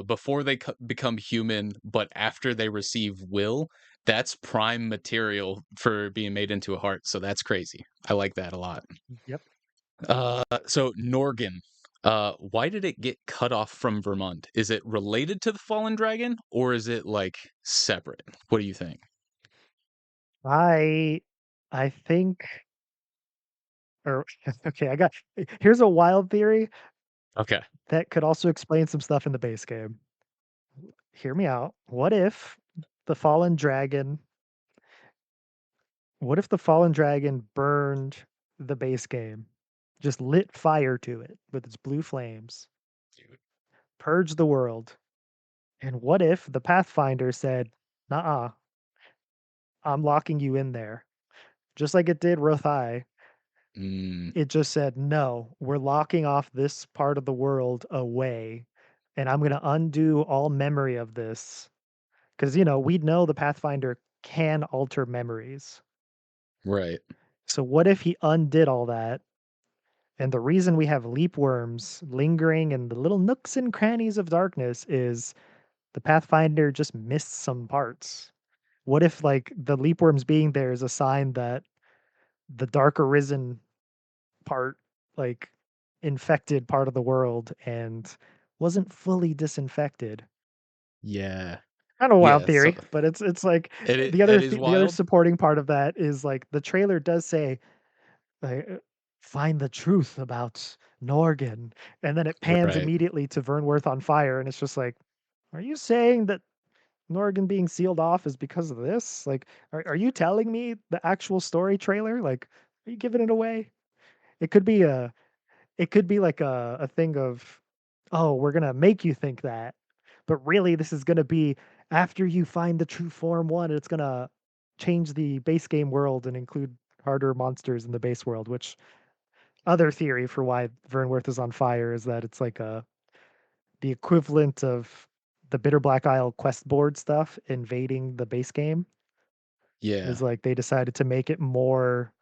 before they become human, but after they receive will, that's prime material for being made into a heart. So that's crazy. I like that a lot. Yep. So Norgan, why did it get cut off from Vermont? Is it related to the fallen dragon, or is it like separate? What do you think? I I think or okay, I got here's a wild theory Okay. that could also explain some stuff in the base game. Hear me out. The fallen dragon what if the fallen dragon burned the base game? Just lit fire to it with its blue flames, purged the world. And what if the Pathfinder said, "Nah, I'm locking you in there." Just like it did Rothai, Mm, it just said, "No, we're locking off this part of the world away, and I'm gonna undo all memory of this." Because we know the Pathfinder can alter memories. right. So what if he undid all that? And the reason we have leap worms lingering in the little nooks and crannies of darkness is the Pathfinder just missed some parts. What if, like, the leap worms being there is a sign that the dark arisen part, like, infected part of the world and wasn't fully disinfected? Yeah. Kind of a wild Yeah. So theory, but it's like it is the other wild. supporting part of that is like the trailer does say find the truth about Norgan, and then it pans Right. immediately to Vernworth on fire, and it's just like, are you saying that Norgan being sealed off is because of this? Like, are you telling me the actual story trailer? Like, are you giving it away? It could be a it could be like a thing of, oh, we're gonna make you think that, but really this is gonna be after you find the true form one, it's gonna change the base game world and include harder monsters in the base world, which other theory for why Vernworth is on fire is that it's like the equivalent of the Bitter Black Isle quest board stuff invading the base game. Yeah, Is like they decided to make it more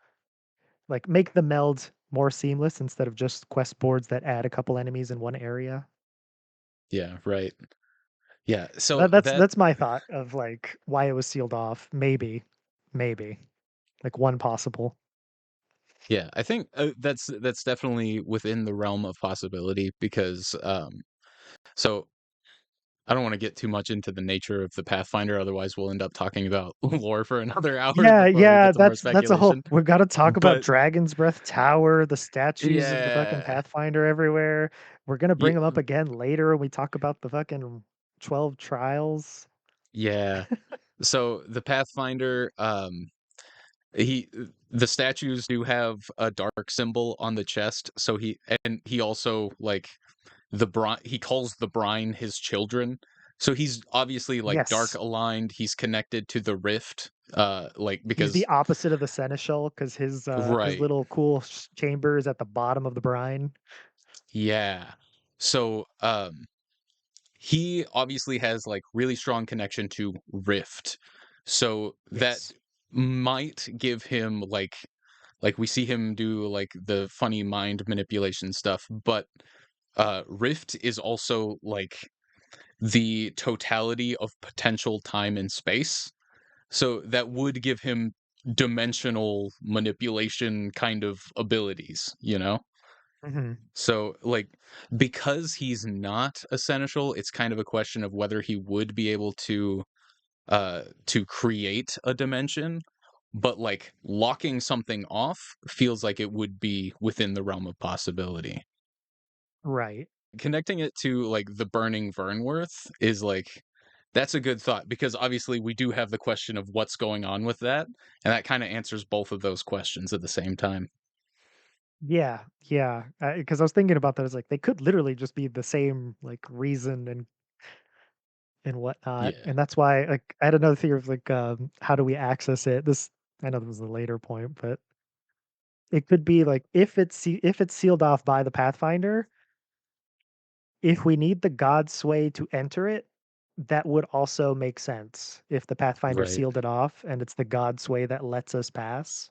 like make the meld more seamless instead of just quest boards that add a couple enemies in one area. yeah, right. Yeah, So so that that's my thought of like why it was sealed off. Maybe like one possible. yeah, I think, that's definitely within the realm of possibility because, so I don't wanna get too much into the nature of the Pathfinder, otherwise we'll end up talking about lore for another hour Yeah, before we yeah, get to more that's a whole speculation, we gotta talk about but Dragon's Breath Tower, the statues of the fucking yeah, Pathfinder everywhere. We're gonna bring ye them up again later when we talk about the fucking 12 trials. yeah. So, the Pathfinder, he the statues do have a dark symbol on the chest, so he also, like, he calls the brine his children. So he's obviously like dark Yes. aligned. He's connected to the rift, like He's the because opposite of the seneschal because his right, little cool chamber is at the bottom of the brine. yeah. So he obviously has like really strong connection to rift. So that Yes. might give him like we see him do like the funny mind manipulation stuff, but rift is also like the totality of potential time and space. So that would give him dimensional manipulation kind of abilities, you know? Mhm. So, like, because he's not a seneschal, it's kind of a question of whether he would be able to create a dimension, but like locking something off feels like it would be within the realm of possibility. Right. Connecting it to like the burning Vernworth is like that's a good thought because obviously we do have the question of what's going on with that, and that kind of answers both of those questions at the same time. Yeah, yeah, because I was thinking about that, it's like, they could literally just be the same, like, reason and whatnot, Yeah, and that's why, like, I had another theory of, like, how do we access it? This I know this was a later point, but it could be, like, if it's sealed off by the Pathfinder, if we need the God Sway to enter it, that would also make sense if the Pathfinder right. sealed it off and it's the God Sway that lets us pass.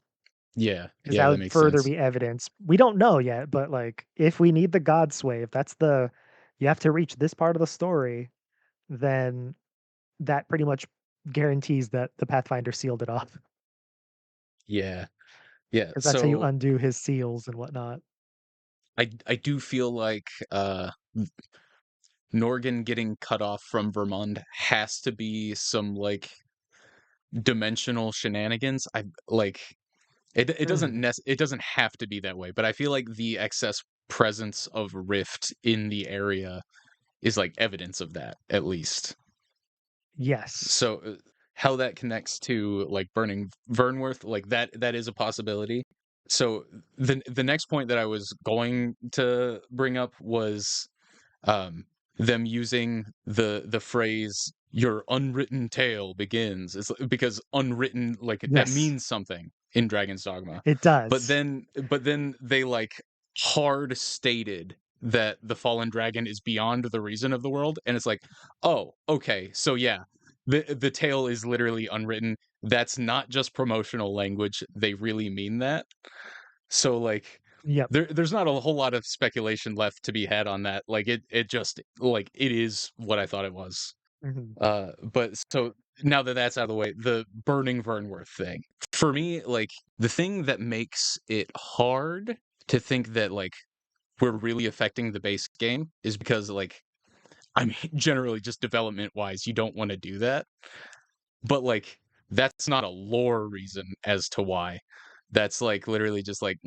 Yeah, 'Cause that yeah, that would makes further sense. be evidence. We don't know yet, but, like, if we need the God sway, if that's the you have to reach this part of the story, then that pretty much guarantees that the Pathfinder sealed it off, Yeah, yeah. because that's how you So undo his seals and whatnot. I do feel like Norgan getting cut off from Vermont has to be some like dimensional shenanigans. I like Mhm. it doesn't have to be that way, but I feel like the excess presence of rift in the area is like evidence of that at least. Yes. So how that connects to like burning Vernworth, like that is a possibility. So the next point that I was going to bring up was um them using the phrase your unwritten tale begins. Because unwritten like that Yes. means something in Dragon's Dogma. It does. But then they like hard stated that the fallen dragon is beyond the reason of the world, and it's like, "Oh, okay. So yeah, the tale is literally unwritten. That's not just promotional language. They really mean that." So like Yep. there's not a whole lot of speculation left to be had on that. Like it just like it is what I thought it was. Mhm. But so now that that's out of the way, the burning Vernworth thing. For me, like the thing that makes it hard to think that like we're really affecting the base game is because like I mean generally just development wise, you don't want to do that. But like that's not a lore reason as to why. That's like literally just like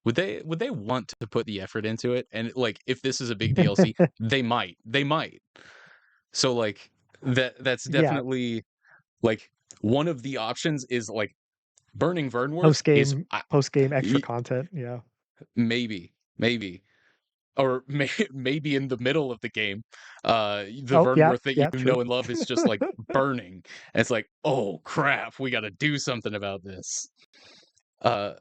would they want to put the effort into it? And like if this is a big DLC, they might. They might. So like that's Yeah. definitely like one of the options is like burning Vernworth is Post-game extra y- content, yeah. maybe or maybe in the middle of the game the Oh, yeah, Vernworth that you yeah, true. know and love is just like burning and it's like oh crap we got to do something about this uh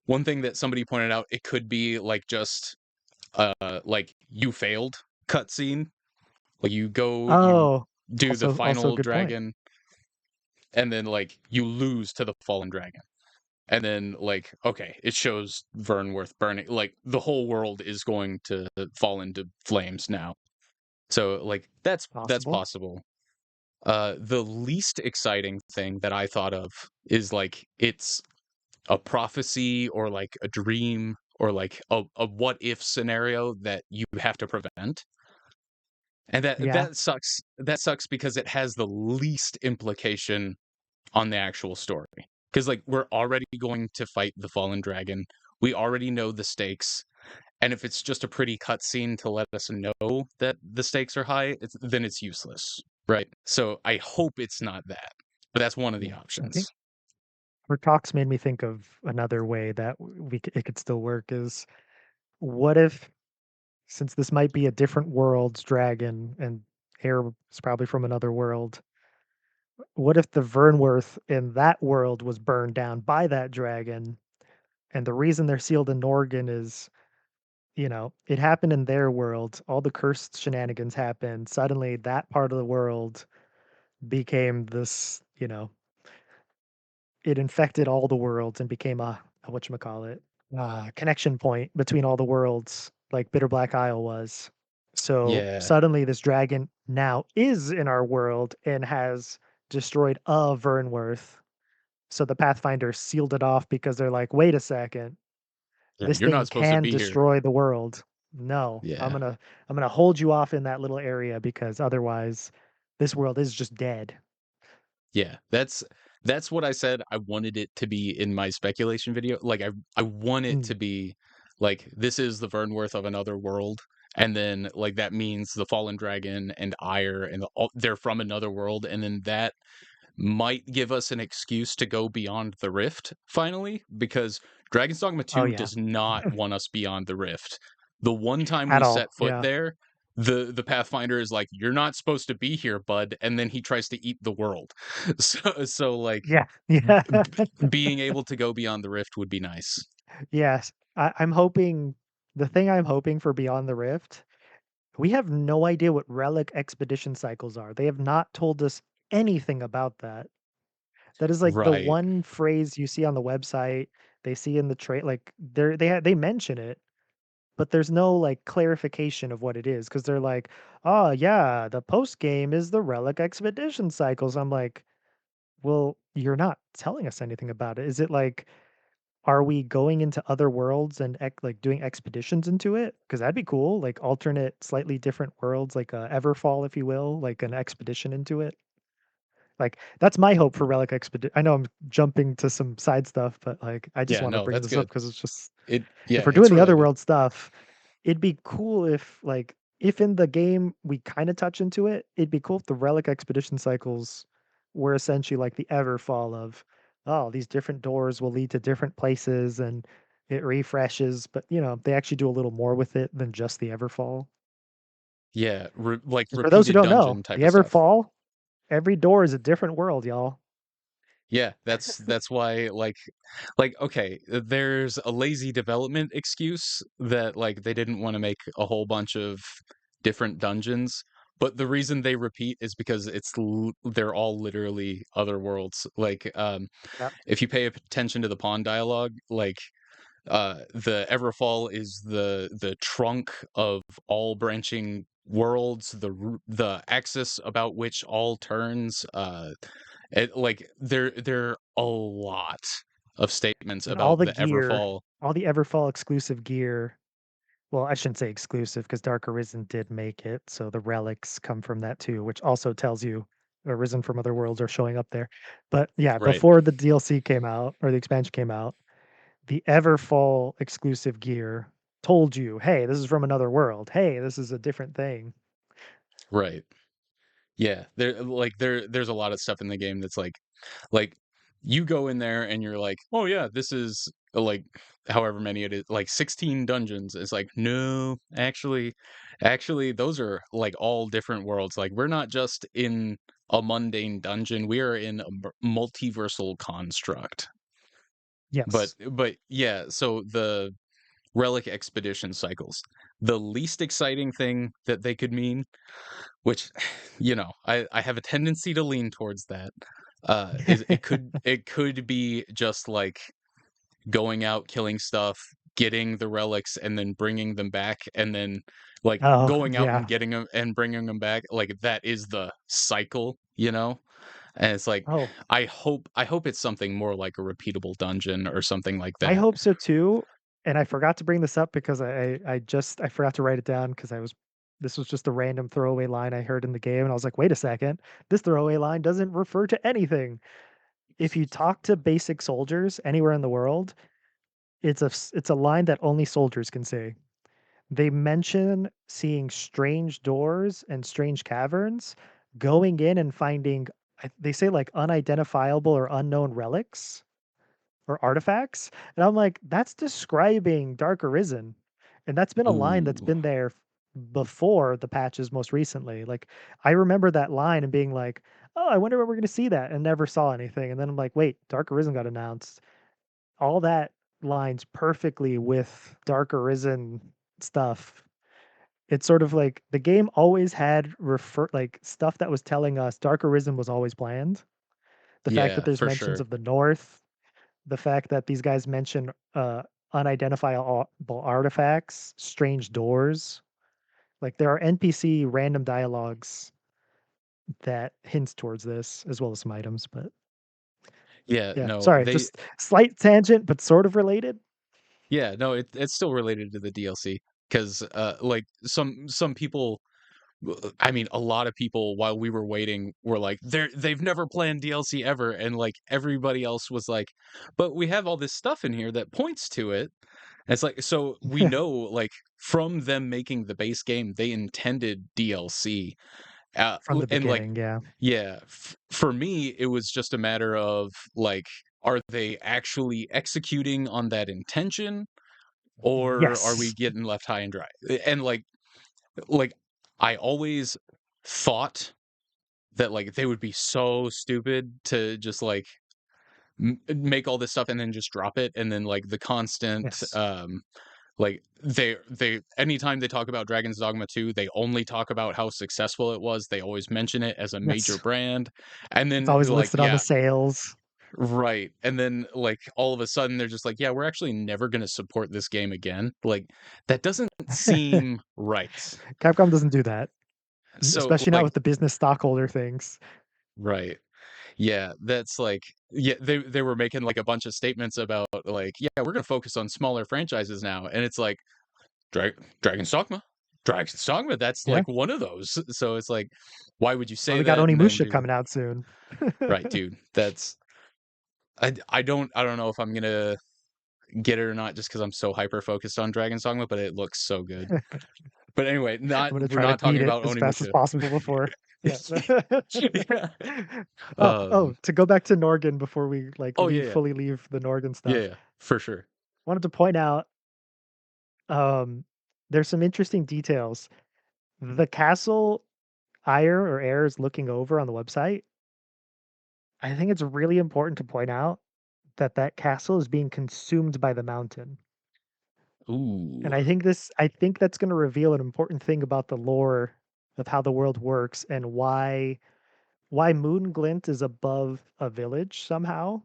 one thing that somebody pointed out, it could be like just like you failed cutscene. Like you Oh, do the also a final good point. dragon, and then like you lose to the fallen dragon. And then like, okay, it shows Vernworth burning, like the whole world is going to fall into flames now. So like that's Possible. possible. The least exciting thing that I thought of is like it's a prophecy or like a dream or like a what if scenario that you have to prevent. And Yeah. that sucks. That sucks because it has the least implication on the actual story. Because like we're already going to fight the fallen dragon. We already know the stakes. And if it's just a pretty cutscene to let us know that the stakes are high, then it's useless, right? So I hope it's not that, but that's one of the Yeah. I think options. her talks made me think of another way that it could still work is what if, since this might be a different world's dragon and air is probably from another world, what if the Vernworth in that world was burned down by that dragon? And the reason they're sealed in Norgan is, it happened in their world. All the cursed shenanigans happened. Suddenly, that part of the world became this, it infected all the worlds and became a whatchamacallit, connection point between all the worlds, like Bitter Black Isle was. So Yeah, suddenly, this dragon now is in our world and has destroyed a Vernworth. So the Pathfinder sealed it off because they're like, wait a second, yeah, this you're not thing supposed to can be here. destroy the world. No, Yeah, I'm gonna hold you off in that little area because otherwise this world is just dead. yeah. That's what I said. I wanted it to be in my speculation video. Like I want it Mm. to be like this is the Vernworth of another world, and then like that means the fallen dragon and Ire and they're from another world, and then that might give us an excuse to go beyond the rift finally, because Dragon's Dogma Oh 2 yeah, does not want us beyond the rift. The one time at we all. set foot Yeah. there, the Pathfinder is like, "You're not supposed to be here, bud," and then he tries to eat the world. So like Yeah. Yeah. being able to go beyond the rift would be nice. Yes. I'm hoping the thing I'm hoping for Beyond the Rift, we have no idea what relic expedition cycles are. They have not told us anything about that. That is like the Right. one phrase you see on the website, they see in the trade, like they mention it, but there's no like clarification of what it is because they're like, oh yeah, the post game is the relic expedition cycles. I'm like, well, you're not telling us anything about it. Is it like, are we going into other worlds and like doing expeditions into it? Because that'd be cool, like alternate, slightly different worlds, like a Everfall, if you will, like an expedition into it. Like, that's my hope for Relic Expedi I know I'm jumping to some side stuff, but, like, I just Yeah, wanna no, bring that's this up good. because it's just Yeah, if we're doing it's the other related. world stuff, it'd be cool if, like, if in the game we kinda touch into it, it'd be cool if the Relic Expedition cycles were essentially like the Everfall of, "Oh, these different doors will lead to different places, and it refreshes," but, they actually do a little more with it than just the Everfall. Yeah, like And for those who repeated don't know, dungeon type the of stuff. Everfall, every door is a different world, y'all. Yeah, that's why like okay, there's a lazy development excuse that like they didn't want to make a whole bunch of different dungeons, but the reason they repeat is because they're all literally other worlds. Like Yep. if you pay attention to the pawn dialogue, like the Everfall is the trunk of all branching worlds, the axis about which all turns. Like there are a lot of statements And all about the the gear, Everfall. all the Everfall exclusive gear, well, I shouldn't say exclusive because Dark Arisen did make it, so the relics come from that too, which also tells you Arisen from other worlds are showing up there. But yeah, Right, before the DLC came out or the expansion came out, the Everfall exclusive gear told you, "Hey, this is from another world. Hey, this is a different thing." right. Yeah, there's a lot of stuff in the game that's like you go in there and you're like, "Oh yeah, this is like however many it is, like 16 dungeons." It's like, "No, actually those are like all different worlds. Like we're not just in a mundane dungeon. We are in a multiversal construct." Yes. But yeah, so the relic expedition cycles. The least exciting thing that they could mean, which I have a tendency to lean towards that, is it could be just like going out, killing stuff, getting the relics, and then bringing them back, and then like Oh, going out and yeah. getting them and bringing them back. Like that is the cycle, And it's like Oh, I hope it's something more like a repeatable dungeon or something like I that. hope so too, and I forgot to bring this up because I forgot to write it down because I was this was just a random throwaway line I heard in the game, and I was like, "Wait a second, this throwaway line doesn't refer to anything." If you talk to basic soldiers anywhere in the world, it's a line that only soldiers can say. They mention seeing strange doors and strange caverns, going in and finding they say, like, unidentifiable or unknown relics or artifacts, and I'm like, "That's describing Dark Arisen," and that's been a line that's Ooh, been there before the patches most recently, like, I remember that line and being like, "Oh, I wonder where we're gonna see that," and never saw anything, and then I'm like, "Wait, Dark Arisen got announced." All that lines perfectly with Dark Arisen stuff. It's sort of like the game always had stuff that was telling us Dark Arisen was always planned. The fact that yeah, there's for mentions sure. of the North, the fact that these guys mention unidentifiable artifacts, strange doors. Like there are NPC random dialogues that hints towards this, as well as some items. But Yeah, yeah, no, sorry, just slight tangent, but sort of related. yeah, no, it's still related to the DLC because like some people, I mean, a lot of people while we were waiting were like, they've never planned DLC ever, and like everybody else was like, but we have all this stuff in here that points to it. And it's like, so we know, like, from them making the base game, they intended DLC. From the And like, beginning. Yeah. yeah, for me, it was just a matter of like, are they actually executing on that intention, or are we Yes. getting left high and dry? And like I always thought that like they would be so stupid to just like make all this stuff and then just drop it, and then like the constant Yes. like they anytime they talk about Dragon's Dogma 2, they only talk about how successful it was. They always mention it as a major Yes. brand. And It's then always like, listed on the yeah, sales. right. And then like all of a sudden they're just like, yeah, we're actually never going to support this game again. Like that doesn't seem right. Capcom doesn't do that, So especially not like, with the business stockholder things. right. Yeah, that's like, yeah, they were making like a bunch of statements about like, yeah, we're gonna focus on smaller franchises now, and it's like Dragon's Dogma, Dragon's Dogma. That's Yeah. like one of those. So it's like, why would you Well, say we got that and then Onimusha do coming out soon. right, dude? That's I don't know if I'm gonna get it or not just because I'm so hyper focused on Dragon's Dogma, but it looks so good. But anyway, I'm not gonna we're try to not talking beat it about as fast as Onimusha. possible before yeah. Yeah. To go back to Norgan before we, like, Oh yeah, yeah, fully leave the Norgan yeah, stuff, yeah, for sure. wanted to point out, um, there's some interesting details. The castle Ayer is looking over on the website, I think it's really important to point out that that castle is being consumed by the mountain. And Ooh, I think that's gonna reveal an important thing about the lore of how the world works and why Moonglint is above a village somehow,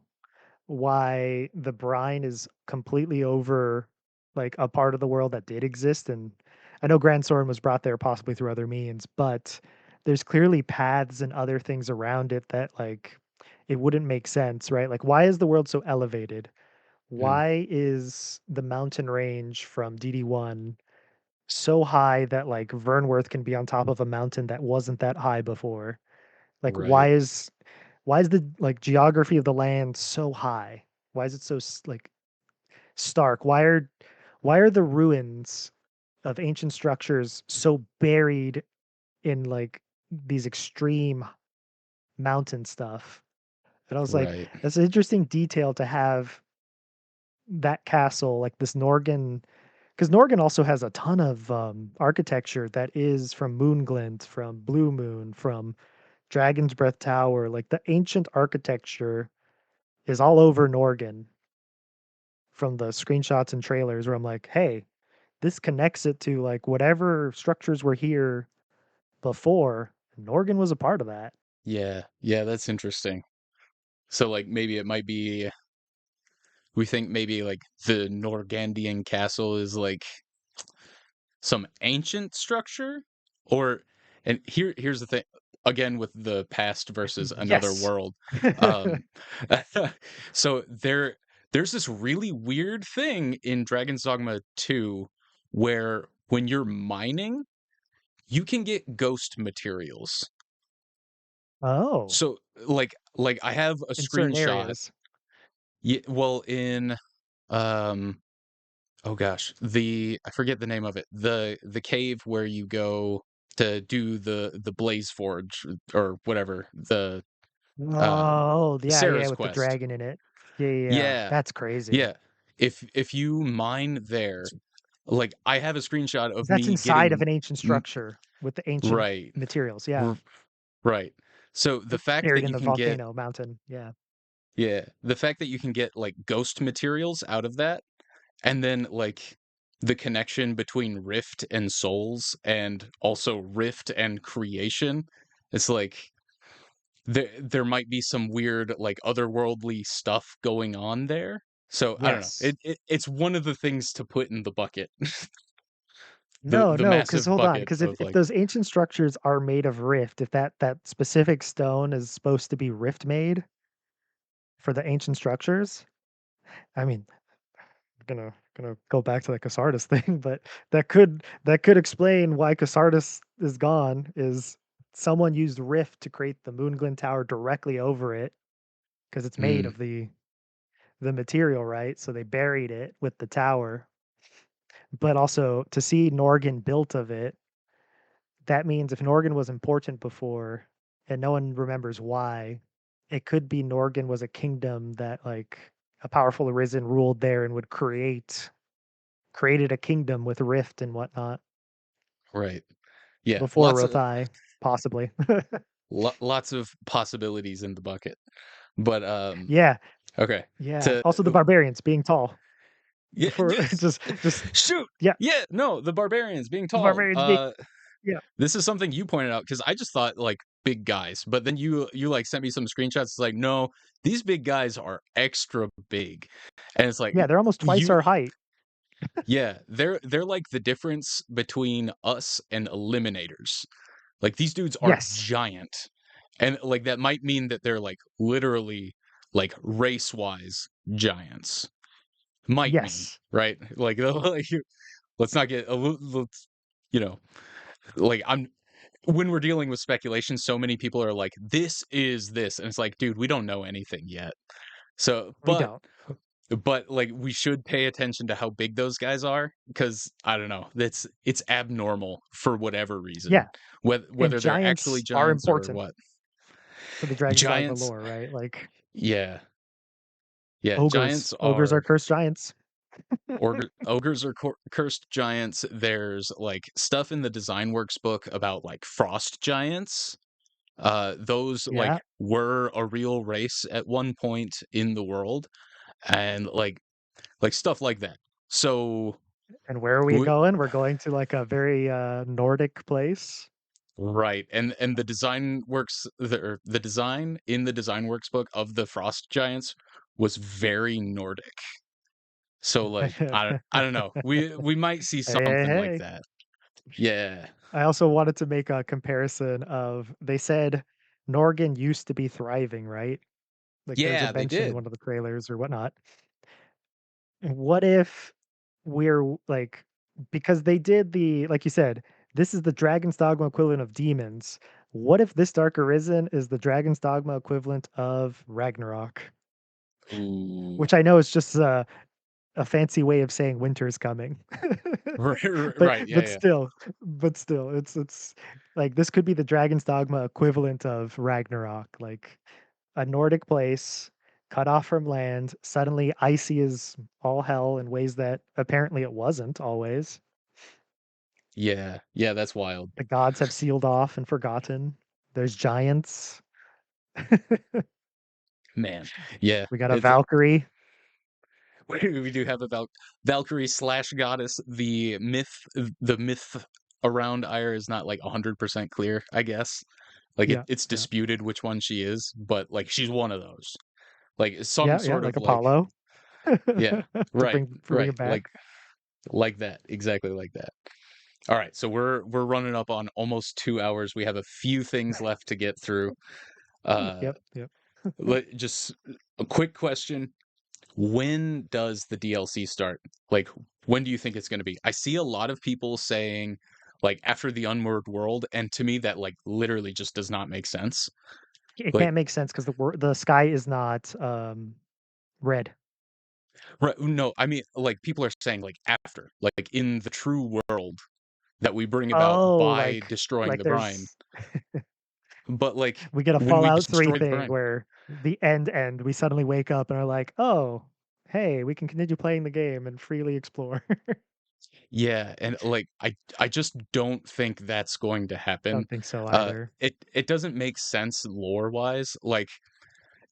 why the brine is completely over, like, a part of the world that did exist, and I know Grand Soren was brought there possibly through other means, but there's clearly paths and other things around it that, like, it wouldn't make sense, right? Like, why is the world so elevated? mm, Why is the mountain range from DD1 so high that, like, Vernworth can be on top of a mountain that wasn't that high before? Like, right, why is the, like, geography of the land so high? Why is it so like, stark? Why are the ruins of ancient structures so buried in, like, these extreme mountain stuff? And I was like, right, that's an interesting detail to have that castle, like, this Norgan, because Norgan also has a ton of, architecture that is from Moonglint, from Blue Moon, from Dragon's Breath Tower, like, the ancient architecture is all over Norgan, from the screenshots and trailers where I'm like, "Hey, this connects it to, like, whatever structures were here before, Norgan was a part of that." Yeah, yeah, that's interesting. So, like, maybe it might be we think maybe, like, the Norgandian castle is, like, some ancient structure? Or and here's the thing, again, with the past versus another Yes. world, um, so there's this really weird thing in Dragon's Dogma 2 where when you're mining, you can get ghost materials. Oh, So, like, I have a in certain screenshot. areas. Well, in, um oh gosh, I forget the name of it. The cave where you go to do the Blaze Forge or whatever, Oh, yeah, yeah, Sarah's with the quest. dragon in it. Yeah, yeah, yeah. Yeah, That's crazy. yeah. If you mine there, like, I have a screenshot 'Cause of that's me inside of getting an ancient m structure with the ancient right, materials, yeah. r right. So, the fact Buried that in you the can get volcano mountain, yeah. yeah, the fact that you can get, like, ghost materials out of that, and then, like, the connection between Rift and Souls, and also Rift and creation, it's like there might be some weird, like, otherworldly stuff going on there. So, I don't know. Yes. It's one of the things to put in the bucket. No, The no, because massive hold on, bucket because of, if like those ancient structures are made of rift, if that specific stone is supposed to be rift made for the ancient structures, I mean, gonna go back to the Casardus thing, but that could explain why Casardus is gone, is someone used rift to create the Moonglin Tower directly over it, because it's made mm, of the material, right? So they buried it with the tower, but also to see Norgan built of it, that means if Norgan was important before and no one remembers why, it could be Norgan was a kingdom that, like, a powerful Arisen ruled there and would created a kingdom with rift and whatnot right. Yeah, before Rothai, possibly. lots of possibilities in the bucket. But, Yeah, okay. yeah. To Also the barbarians being tall Yeah, before yes! just Shoot! yeah, Yeah, no, the barbarians being the tall. barbarians being yeah. This is something you pointed out because I just thought, like, big guys, but then like, sent me some screenshots, it's like, "No, these big guys are extra big." And it's like, Yeah, they're almost twice you our height. yeah, they're like the difference between us and eliminators. Like, these dudes are Yes. giant, and, like, that might mean that they're, like, literally, like, race-wise giants. Might mean, Yes. right? Like, like, let's not get a let's you know, like, I'm when we're dealing with speculation, so many people are like, "This is this," and it's like, "Dude, we don't know anything yet." So, We don't. like, we should pay attention to how big those guys are because I don't know, it's abnormal for whatever reason, Yeah, and whether they're actually giants are giants or important what. to the Dragon's Dogma Giants, lore, right? Like yeah, yeah, ogres. giants Ogres are are cursed giants. ogres are cursed giants. There's, like, stuff in the Design Works book about, like, frost giants. Those, like, Yeah. were a real race at one point in the world, and, like, stuff like that. So, And where are we w going? We're going to, like, a very, Nordic place? right, and the Design Works the design in the Design Works book of the frost giants was very Nordic. So, like, I don't know. We might see Hey, hey, something like hey. that. Yeah. I also wanted to make a comparison of they said Norgan used to be thriving, right? Like, there's a Yeah, they mention in did. one of the trailers or whatnot. What if like, because they did like you said, this is the Dragon's Dogma equivalent of demons. What if this Dark Arisen is the Dragon's Dogma equivalent of Ragnarok? Ooh. Which I know is just a fancy way of saying winter's coming. But Right, yeah, but yeah. still but still, it's like, this could be the Dragon's Dogma equivalent of Ragnarok, like, a Nordic place, cut off from land, suddenly icy as all hell in ways that apparently it wasn't always. Yeah, yeah, that's wild. The gods have sealed off and forgotten. There's giants. Man, yeah, We got a it's Valkyrie. we do have a Valkyrie slash goddess. The myth around Ire is not like 100% clear, I guess. Like Yeah, it's yeah, disputed which one she is, but like she's one of those. Like some yeah, yeah. sort of Like like Apollo yeah, to right, bring right. it back. Like that. Exactly like that. All right, so we're running up on almost 2 hours. We have a few things left to get through. Uh, Yep, yep. just a quick question: when does the DLC start? Like, when do you think it's going to be? I see a lot of people saying, like, after the Unmoored World, and to me, that like literally just does not make sense. It Like, can't make sense because the sky is not red. right? No, I mean, like, people are saying like after, like in the true world that we bring about Oh, by destroying the brine. there's But like, we get a when we Fallout 3 destroy the thing brine, where the end, we suddenly wake up and are like, "Oh, hey, we can continue playing the game and freely explore." yeah, and like I just don't think that's going to happen. Don't think so either. It doesn't make sense lore wise. Like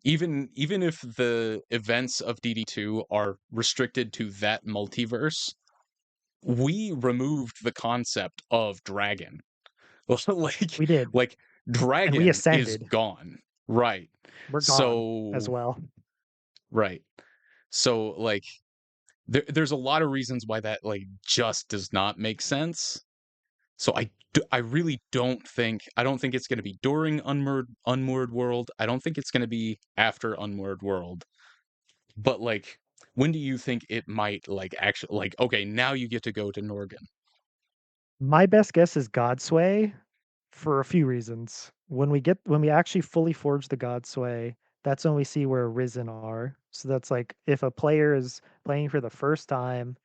even if the events of DD2 are restricted to that multiverse, we removed the concept of dragon. like We did, like and we dragon is ascended. gone. Right. We're gone as So well. right. So like there's a lot of reasons why that like just does not make sense. So I really don't think it's going to be during Unmoored World. I don't think it's going to be after Unmoored World. But like, when do you think it might like actually like? Okay, now you get to go to Norgan. My best guess is Godsway for a few reasons. When we actually fully forge the Godsway, that's when we see where Arisen are. So that's like if a player is playing for the first time,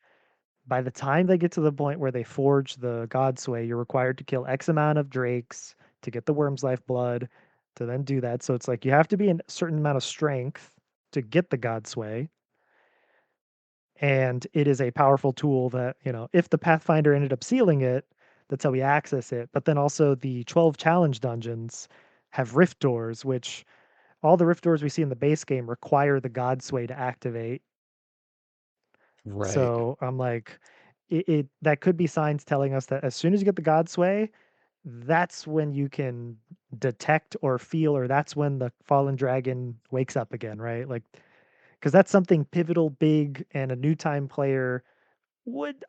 by the time they get to the point where they forge the Godsway, you're required to kill X amount of drakes to get the Worm's Life blood to then do that. So it's like you have to be in a certain amount of strength to get the Godsway. And it is a powerful tool that, if the Pathfinder ended up sealing it, that's how we access it. But then also the 12 challenge dungeons have rift doors, which all the rift doors we see in the base game require the Godsway to activate. Right. So I'm like, it that could be signs telling us that as soon as you get the Godsway, that's when you can detect or feel, or that's when the fallen dragon wakes up again, right? Like, because that's something pivotal, big, and a new time player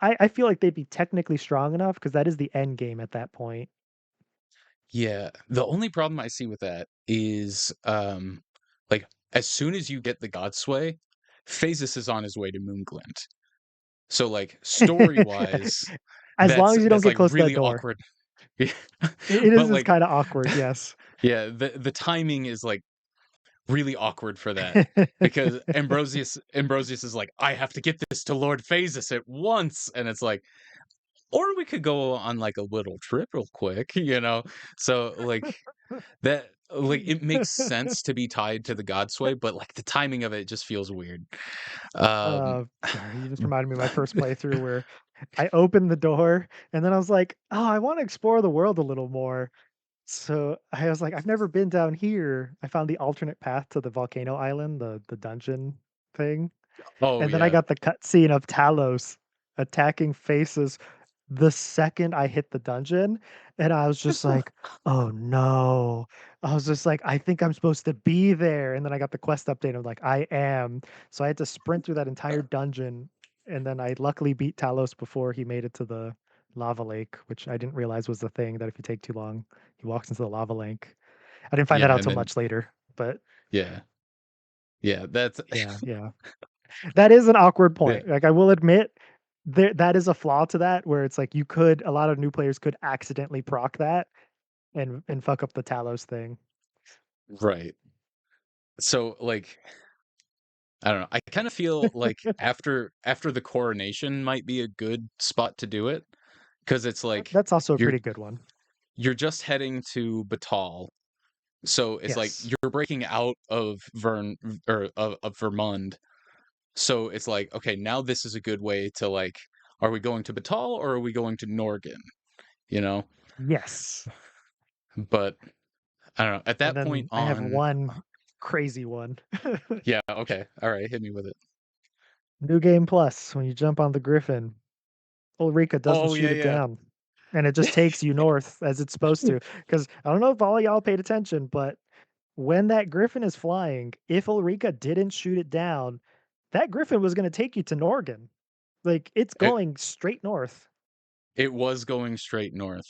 I feel like they'd be technically strong enough because that is the end game at that point. Yeah. The only problem I see with that is like as soon as you get the Godsway, Phasis is on his way to Moonglint. So like story wise, As long as you don't that's get like close to that really door. awkward. It is But just like kinda awkward, yes. yeah, the timing is like really awkward for that because Ambrosius is like, I have to get this to Lord Phasis at once, and it's like, or we could go on like a little trip real quick, you know. So like that, like it makes sense to be tied to the Godsway, but like the timing of it just feels weird. Um, Sorry, you just reminded me of my first playthrough where I opened the door and then I was like, "Oh, I wanna explore the world a little more." So, I was like, "I've never been down here." I found the alternate path to the volcano island, the dungeon thing. oh And then I yeah, got the cutscene of Talos attacking faces the second I hit the dungeon, and I was just like, "Oh, no." I was just like, "I think I'm supposed to be there," and then I got the quest update, I'm like, "I am." So I had to sprint through that entire dungeon, and then I luckily beat Talos before he made it to the lava lake, which I didn't realize was the thing that if you take too long, he walks into the lava lake. I didn't find that yeah, out and till then much later, but yeah, yeah, that's yeah, yeah. That is an awkward yeah, point. Like, I will admit, that is a flaw to that where it's like a lot of new players could accidentally proc that and fuck up the Talos thing. right. So like I don't know. I kind of feel like after the coronation might be a good spot to do it because it's like That's also a you're pretty good one. you're just heading to Batal. So it's like Yes. you're breaking out of of Vermund. So it's like, okay, now this is a good way to like, are we going to Batal or are we going to Norgan? You know? Yes. But I don't know. At And that point then I have on one crazy one. yeah, okay. All right, hit me with it. New Game Plus, when you jump on the Griffin, Ulrika doesn't Oh, shoot it yeah, down, and it just takes you north as it's supposed yeah. to. Because I don't know if all y'all paid attention, but when that Griffin is flying, if Ulrika didn't shoot it down, that Griffin was gonna take you to Norgan. Like, it's It going straight north. it was going straight north.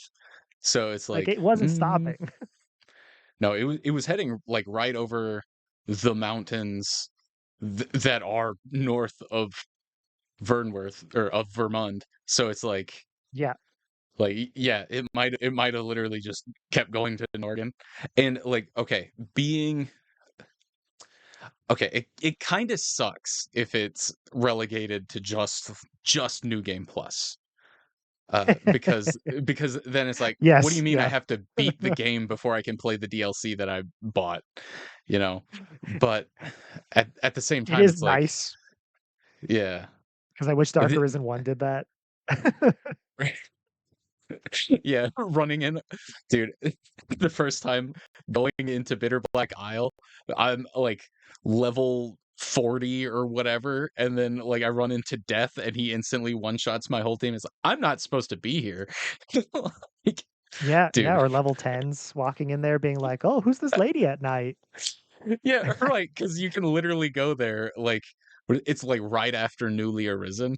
So it's Like, like, it wasn't stopping. no, it was heading, like, right over the mountains that are north of Vernworth or of Vermont. So it's Yeah. yeah, it might have literally just kept going to Norton. And like, okay, being okay, it kind of sucks if it's relegated to just New Game Plus. Because then it's like, what do you Yes, mean I yeah. have to beat the game before I can play the DLC that I bought? You know? But at the same It time, is it's like, nice yeah. because I wish Dark The- Arisen 1 did that. Yeah, running in, dude. The first time going into Bitter Black Isle, I'm like level 40 or whatever, and then like I run into Death, and he instantly one shots my whole team. It's like, I'm not supposed to be here, like, Yeah, yeah, dude. or level 10s walking in there being like, "Oh, who's this lady at night?" Yeah, right. Because you can literally go there, like it's like right after newly arisen.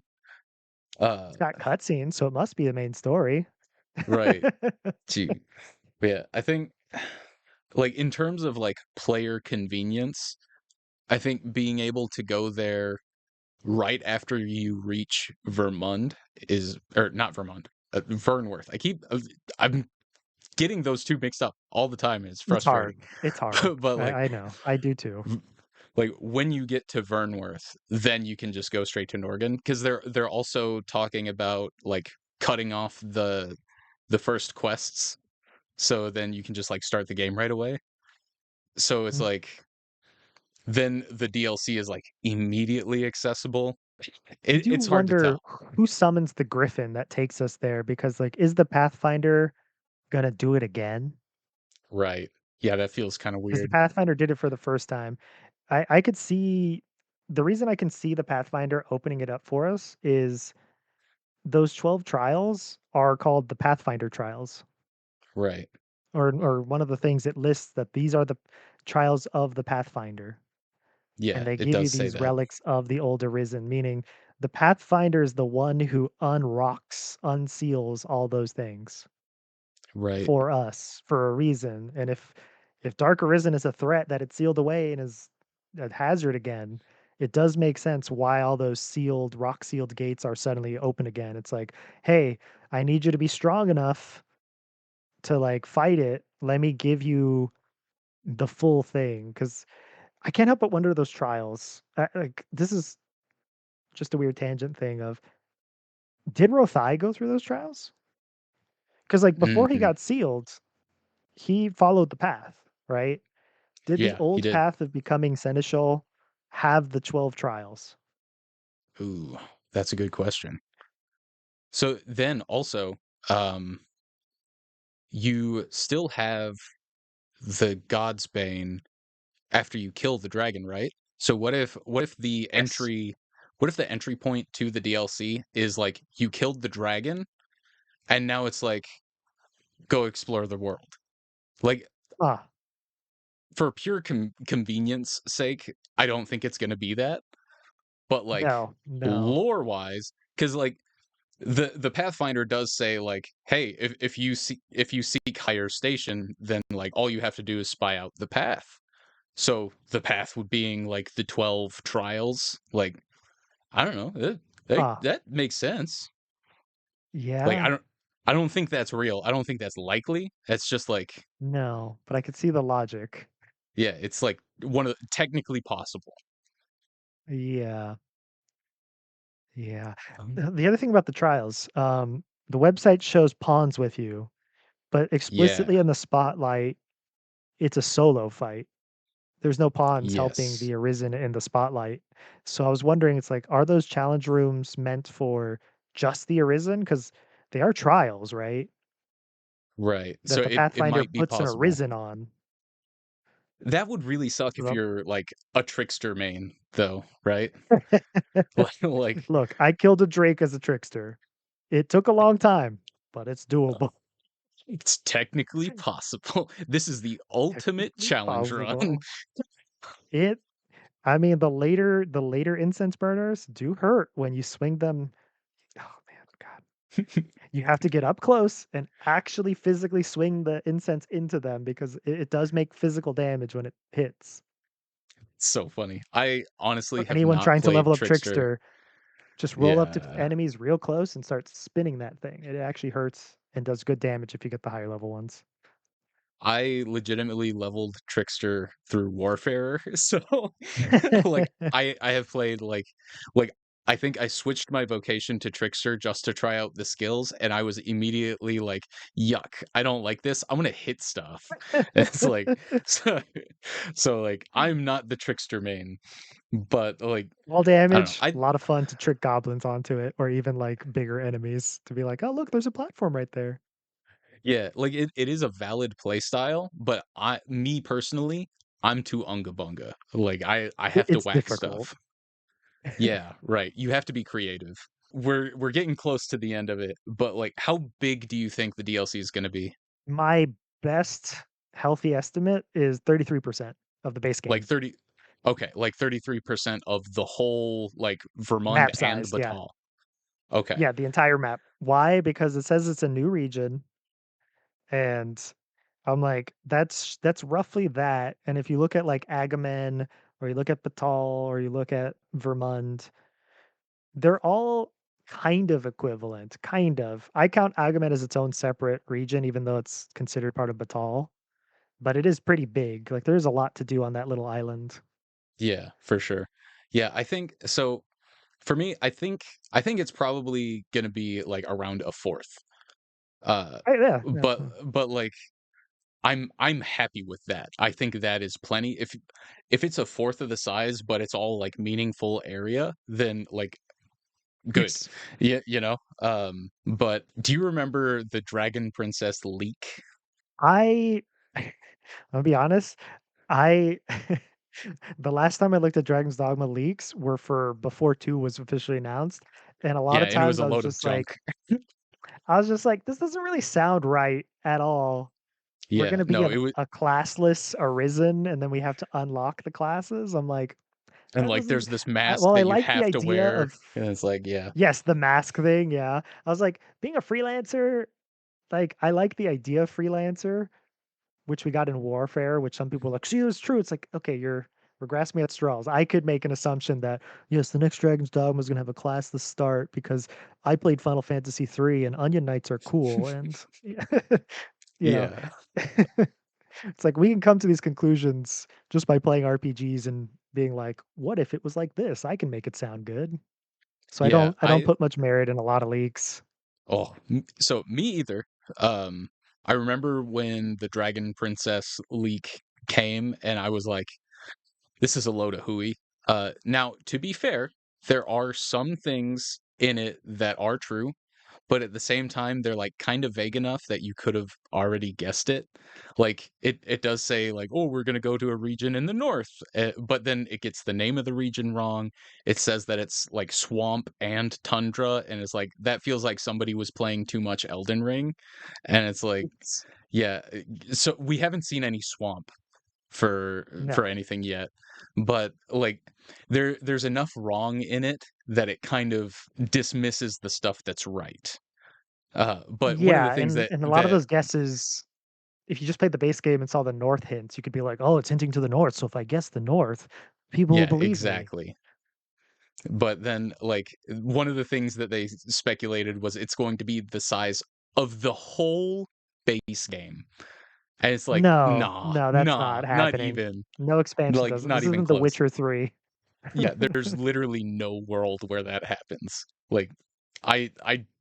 Uh, It's got cutscenes, so it must be the main story. right. Gee, yeah. I think like in terms of like player convenience. I think being able to go there right after you reach Vermund is, or not Vermund, Vernworth. I'm getting those two mixed up all the time. It's It's hard. frustrating. It's hard. But like, I know. I do too. v- like when you get to Vernworth, then you can just go straight to Norgan because they're also talking about like cutting off the first quests, so then you can just like start the game right away. So it's Mm. like then the DLC is like immediately accessible. I It do it's hard to wonder tell. who summons the griffin that takes us there because, like, is the Pathfinder gonna do it again? Right. Yeah, that feels kinda Because the weird. Pathfinder did it for the first time. I could see the reason I can see the Pathfinder opening it up for us is those 12 trials are called the Pathfinder trials, Right. or one of the things it lists that these are the trials of the Pathfinder, and Yeah, they it give you does say these that. relics of the old Arisen, meaning the Pathfinder is the one who unrocks, unseals all those things Right. for us for a reason. And if Dark Arisen is a threat that it's sealed away and is a hazard again, it does make sense why all those sealed, rock sealed gates are suddenly open again. It's like, hey, I need you to be strong enough to like fight it. Let me give you the full thing. Cause I can't help but wonder those trials. Like this is just a weird tangent thing of did Rothai go through those trials? Because like before he Mhm. got sealed, he followed the path, right? Did the Yeah, he old did. path of becoming seneschal have the 12 trials? Ooh, that's a good question. So then also, um, you still have the God's Bane after you kill the dragon, right? So Yes. what if the entry point to the DLC is like you killed the dragon and now it's like go explore the world? Like Ah, for pure convenience sake, I don't think it's going to be that. But like no, no. lore wise, because like the Pathfinder does say like, hey, if you seek higher station, then like all you have to do is spy out the path. So the path would being like the 12 trials. Like I don't know, Ah, that makes sense. Like yeah, I don't think that's real. I don't think that's likely. That's just like no, but I could see the logic. yeah, it's like one of technically possible. Yeah, yeah. Um, The other thing about the trials, the website shows pawns with you, but explicitly yeah. in the spotlight, it's a solo fight. There's no pawns helping Yes. the Arisen in the spotlight. So I was wondering, it's like, are those challenge rooms meant for just the Arisen? Because they are trials, right? Right. So That the it Pathfinder might be puts an possible. Arisen on. That would really suck if So you're, like, a trickster main, though, right? Like, look, I killed a Drake as a trickster. It took a long time, but it's doable. it's technically possible. This is the ultimate Technically challenge run. possible. It I mean, the later incense burners do hurt when you swing them. Oh man, God. You have to get up close and actually physically swing the incense into them because it does make physical damage when it hits. So funny. I honestly For have anyone not trying to played level up Trickster. Trickster, just roll up to Yeah. enemies real close and start spinning that thing. It actually hurts and does good damage if you get the higher level ones. I legitimately leveled Trickster through Warfare, so, like, I have played, like, I think I switched my vocation to Trickster just to try out the skills, and I was immediately like, "Yuck, I don't like this, I'm gonna hit stuff." And it's like so like, I'm not the Trickster main, but, like, Wall I don't know, damage, I a lot of fun to trick goblins onto it or even like bigger enemies to be like, oh, look, there's a platform right there. yeah, like, it is a valid play style, but me personally, I'm too unga bunga. Like, I have to It's whack difficult. stuff. Yeah, right. You have to be creative. We're getting close to the end of it, but, like, how big do you think the DLC is gonna be? My best healthy estimate is 33% of the base Like game. 30 okay, like 33% of the whole, like, Vermund Map and size, yeah. Batal. Okay. Yeah, the entire map. Why? Because it says it's a new region, and I'm like, that's roughly that, and if you look at, like, Agamen, or you look at Batal, or you look at Vermund, they're all kind of equivalent, kind of. I count Agamen as its own separate region, even though it's considered part of Batal, but it is pretty big, like, there's a lot to do on that little island. Yeah, for sure. Yeah, I think so for me, I think it's probably gonna be, like, around a 4th. Yeah, yeah, But yeah. like I'm happy with that. I think that is plenty. If it's a fourth of the size, but it's all like meaningful area, then like good. Yes. Yeah, but do you remember the Dragon Princess leak? I I'll be honest, I the last time I looked at Dragon's Dogma leaks were for before 2 was officially announced, and a lot Yeah, of and it was times a load of junk. I was just like, "This doesn't really sound right at all. We're Yeah, gonna be no, an it was a classless Arisen, and then we have to unlock the classes." I'm like, and "That like doesn't." there's this mask Well, I that you like the have to idea wear, of and it's like, yeah. yes, the mask thing, yeah. I was like, being a freelancer, like, I like the idea of freelancer, which we got in Warfare, which some people are like, "See, it's true." It's like, okay, we're grasping at straws. I could make an assumption that yes, the next Dragon's Dogma is gonna have a class to start because I played Final Fantasy 3 and Onion Knights are cool, and you know, Yeah. it's like we can come to these conclusions just by playing RPGs and being like, "What if it was like this? I can make it sound good." So Yeah, I don't put much merit in a lot of leaks. so me either. Um, I remember when the Dragon Princess leak came, and I was like, "This is a load of hooey." Now, to be fair, there are some things in it that are true, but at the same time, they're like kind of vague enough that you could have already guessed it. Like it does say like, "Oh, we're gonna go to a region in the north," but then it gets the name of the region wrong. It says that it's like swamp and tundra, and it's like that feels like somebody was playing too much Elden Ring, and it's like, It's yeah. So we haven't seen any swamp for no. anything yet, but like there's enough wrong in it that it kind of dismisses the stuff that's right. But one of the Yeah, things and that a lot of those guesses, if you just played the base game and saw the north hints, you could be like, "Oh, it's hinting to the north, so if I guess the north, people will yeah, believe me." exactly. But then like one of the things that they speculated was it's going to be the size of the whole base game. And it's like, No, nah, no, that's nah, not not happening. even. No expansion Like does it. not This even isn't The close. Witcher 3. Yeah, there's literally no world where that happens. Like, I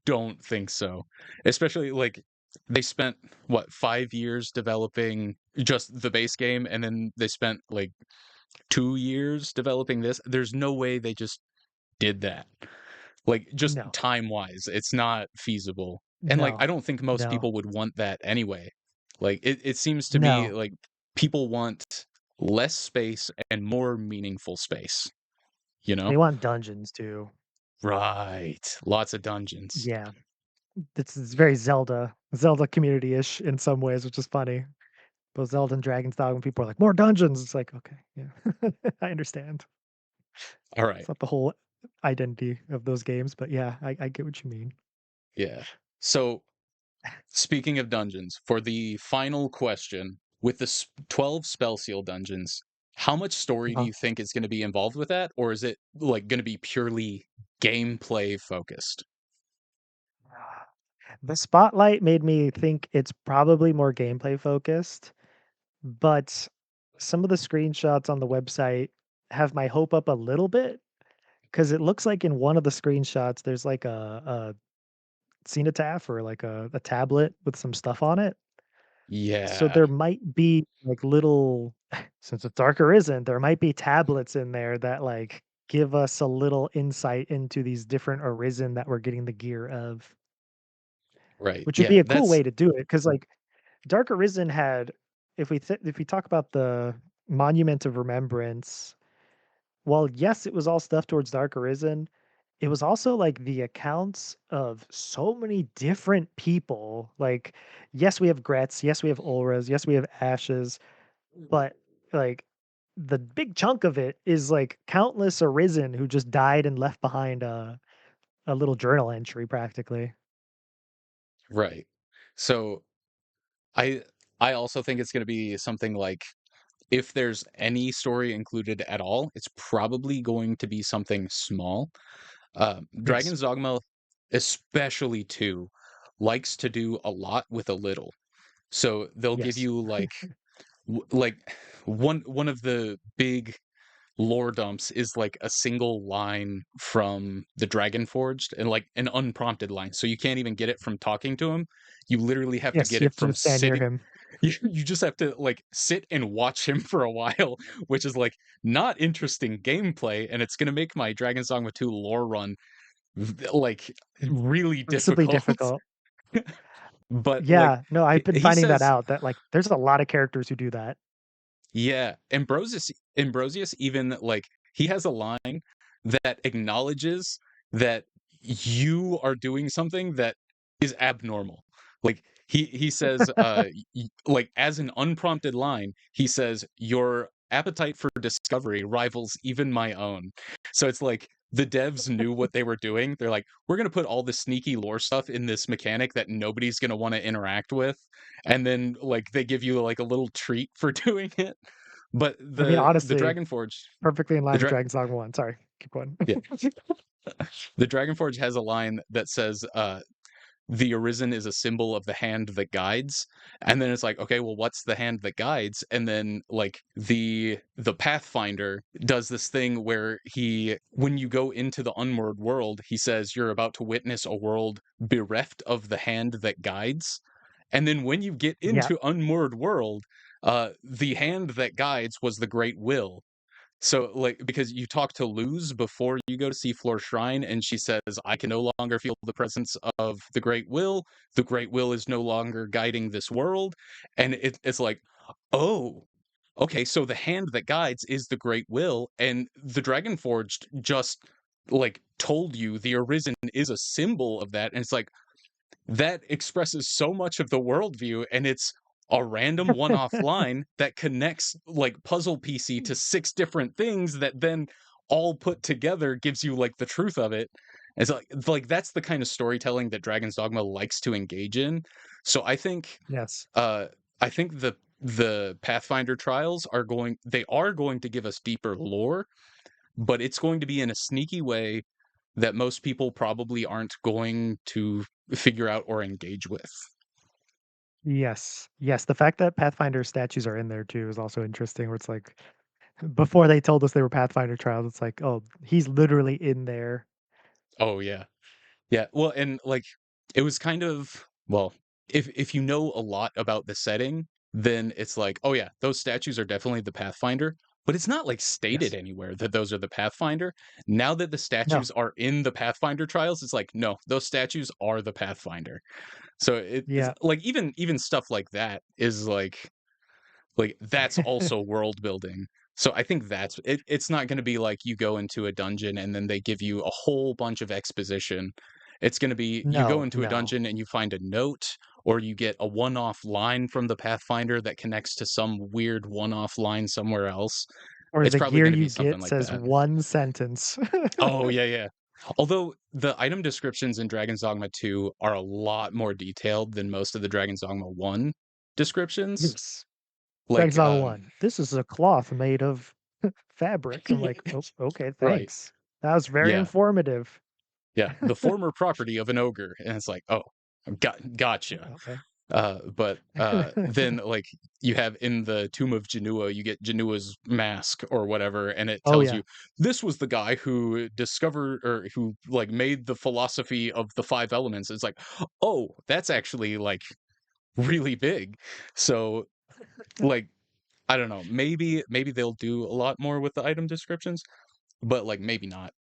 don't think so. Especially like they spent what 5 years developing just the base game, and then they spent like 2 years developing this. There's no way they just did that. Like just No, time wise, it's not feasible. And like no, I don't think most no, people would want that anyway. Like it seems to me no. like people want less space and more meaningful space, you know? They want dungeons too. Right. Lots of dungeons. Yeah. It's very Zelda community-ish in some ways, which is funny. Both Zelda and Dragon's Dogma, when people are like, "More dungeons!" It's like, "Okay, yeah." I understand. All It's right. not the whole identity of those games, but yeah, I get what you mean. Yeah. So, speaking of dungeons, for the final question, with the 12 spell seal dungeons, how much story do Uh-huh. you think is going to be involved with that? Or is it like going to be purely gameplay focused? The spotlight made me think it's probably more gameplay focused, but some of the screenshots on the website have my hope up a little bit because it looks like in one of the screenshots, there's like a cenotaph or like a tablet with some stuff on it. So Yeah. there might be like little, since it's Dark Arisen, there might be tablets in there that like give us a little insight into these different Arisen that we're getting the gear of, Right. which would Yeah. be a cool That's way to do it. Cause like Dark Arisen had, if we talk about the Monument of Remembrance, well, yes, it was all stuff towards Dark Arisen. It was also like the accounts of so many different people. Like, yes, we have Gretz, yes, we have Ulras, yes, we have Ashes, but like the big chunk of it is like countless Arisen who just died and left behind a little journal entry practically. right. So I I also think it's going to be something like if there's any story included at all, it's probably going to be something small. Yes. Dragon's Dogma, especially 2, likes to do a lot with a little. So they'll give Yes. you like one of the big lore dumps is like a single line from the Dragon Forged and like an unprompted line. So you can't even get it from talking to him. You literally have to Yes, get you it have to from just stand near sitting. him. You just have to like sit and watch him for a while, which is like not interesting gameplay, and it's gonna make my Dragon's Dogma 2 lore run like really Impossibly difficult. difficult. But like Yeah, no, I've been he finding that says, out that like there's a lot of characters who do that. yeah, Ambrosius even like he has a line that acknowledges that you are doing something that is abnormal. Like he says like as an unprompted line, he says your appetite for discovery rivals even my own. So it's like the devs knew what they were doing. They're like, we're going to put all the sneaky lore stuff in this mechanic that nobody's going to want to interact with, and then like they give you like a little treat for doing it. But I mean, the honestly, Dragon Forge, perfectly in the line with dra- Dragon's Dogma 1. Sorry, keep going. yeah, the Dragon Forge has a line that says, "The Arisen is a symbol of the hand that guides," and then it's like, okay, well, what's the hand that guides? And then like the Pathfinder does this thing where when you go into the Unmoored world, he says you're about to witness a world bereft of the hand that guides, and then when you get Yeah, into Unmoored world, the hand that guides was the Great Will. So, like, because you talk to Luz before you go to Seafloor Shrine, and she says, I can no longer feel the presence of the Great Will. The Great Will is no longer guiding this world. And it's like, oh, okay, so the hand that guides is the Great Will. And the Dragon Forged just, like, told you the Arisen is a symbol of that. And it's like, that expresses so much of the worldview, and it's a random one-off line that connects like puzzle PC to 6 different things that then all put together gives you like the truth of it. It's like that's the kind of storytelling that Dragon's Dogma likes to engage in. So yes. uh I think the Pathfinder trials are going to give us deeper lore, but it's going to be in a sneaky way that most people probably aren't going to figure out or engage with. Yes. Yes, the fact that Pathfinder statues are in there too is also interesting, where it's like, before they told us they were Pathfinder trials, it's like, "Oh, he's literally in there." Oh yeah. Yeah. Well, and like it was kind of well, if you know a lot about the setting, then it's like, oh yeah, those statues are definitely the Pathfinder. But it's not like stated Yes. anywhere that those are the Pathfinder. Now that the No. statues are in the Pathfinder trials, it's like, no, those statues are the Pathfinder. So it's Yeah. like even stuff like that is like Like, that's also world building. So I think it's not gonna be like you go into a dungeon and then they give you a whole bunch of exposition. It's gonna be you go No, into a no. dungeon and you find a note, or you get a one-off line from the Pathfinder that connects to some weird one-off line somewhere else. Or It's the probably gear gonna you be something get like says that. one sentence. Oh, yeah, yeah. Although the item descriptions in Dragon's Dogma 2 are a lot more detailed than most of the Dragon's Dogma 1 descriptions. Yes. Dragon's Like, Dogma 1. This is a cloth made of fabric. I'm like, "Oh, okay, right. thanks. That was very Yeah. informative." Yeah, the former property of an ogre, and it's like, "Oh, gotcha." Okay. Then, like, you have in the Tomb of Genua, you get Genua's mask or whatever, and it Oh, tells yeah. you, "This was the guy who discovered or who, like, made the philosophy of the 5 elements." It's like, "Oh, that's actually, like, really big." So, like, I don't know, maybe they'll do a lot more with the item descriptions, but, like, maybe not.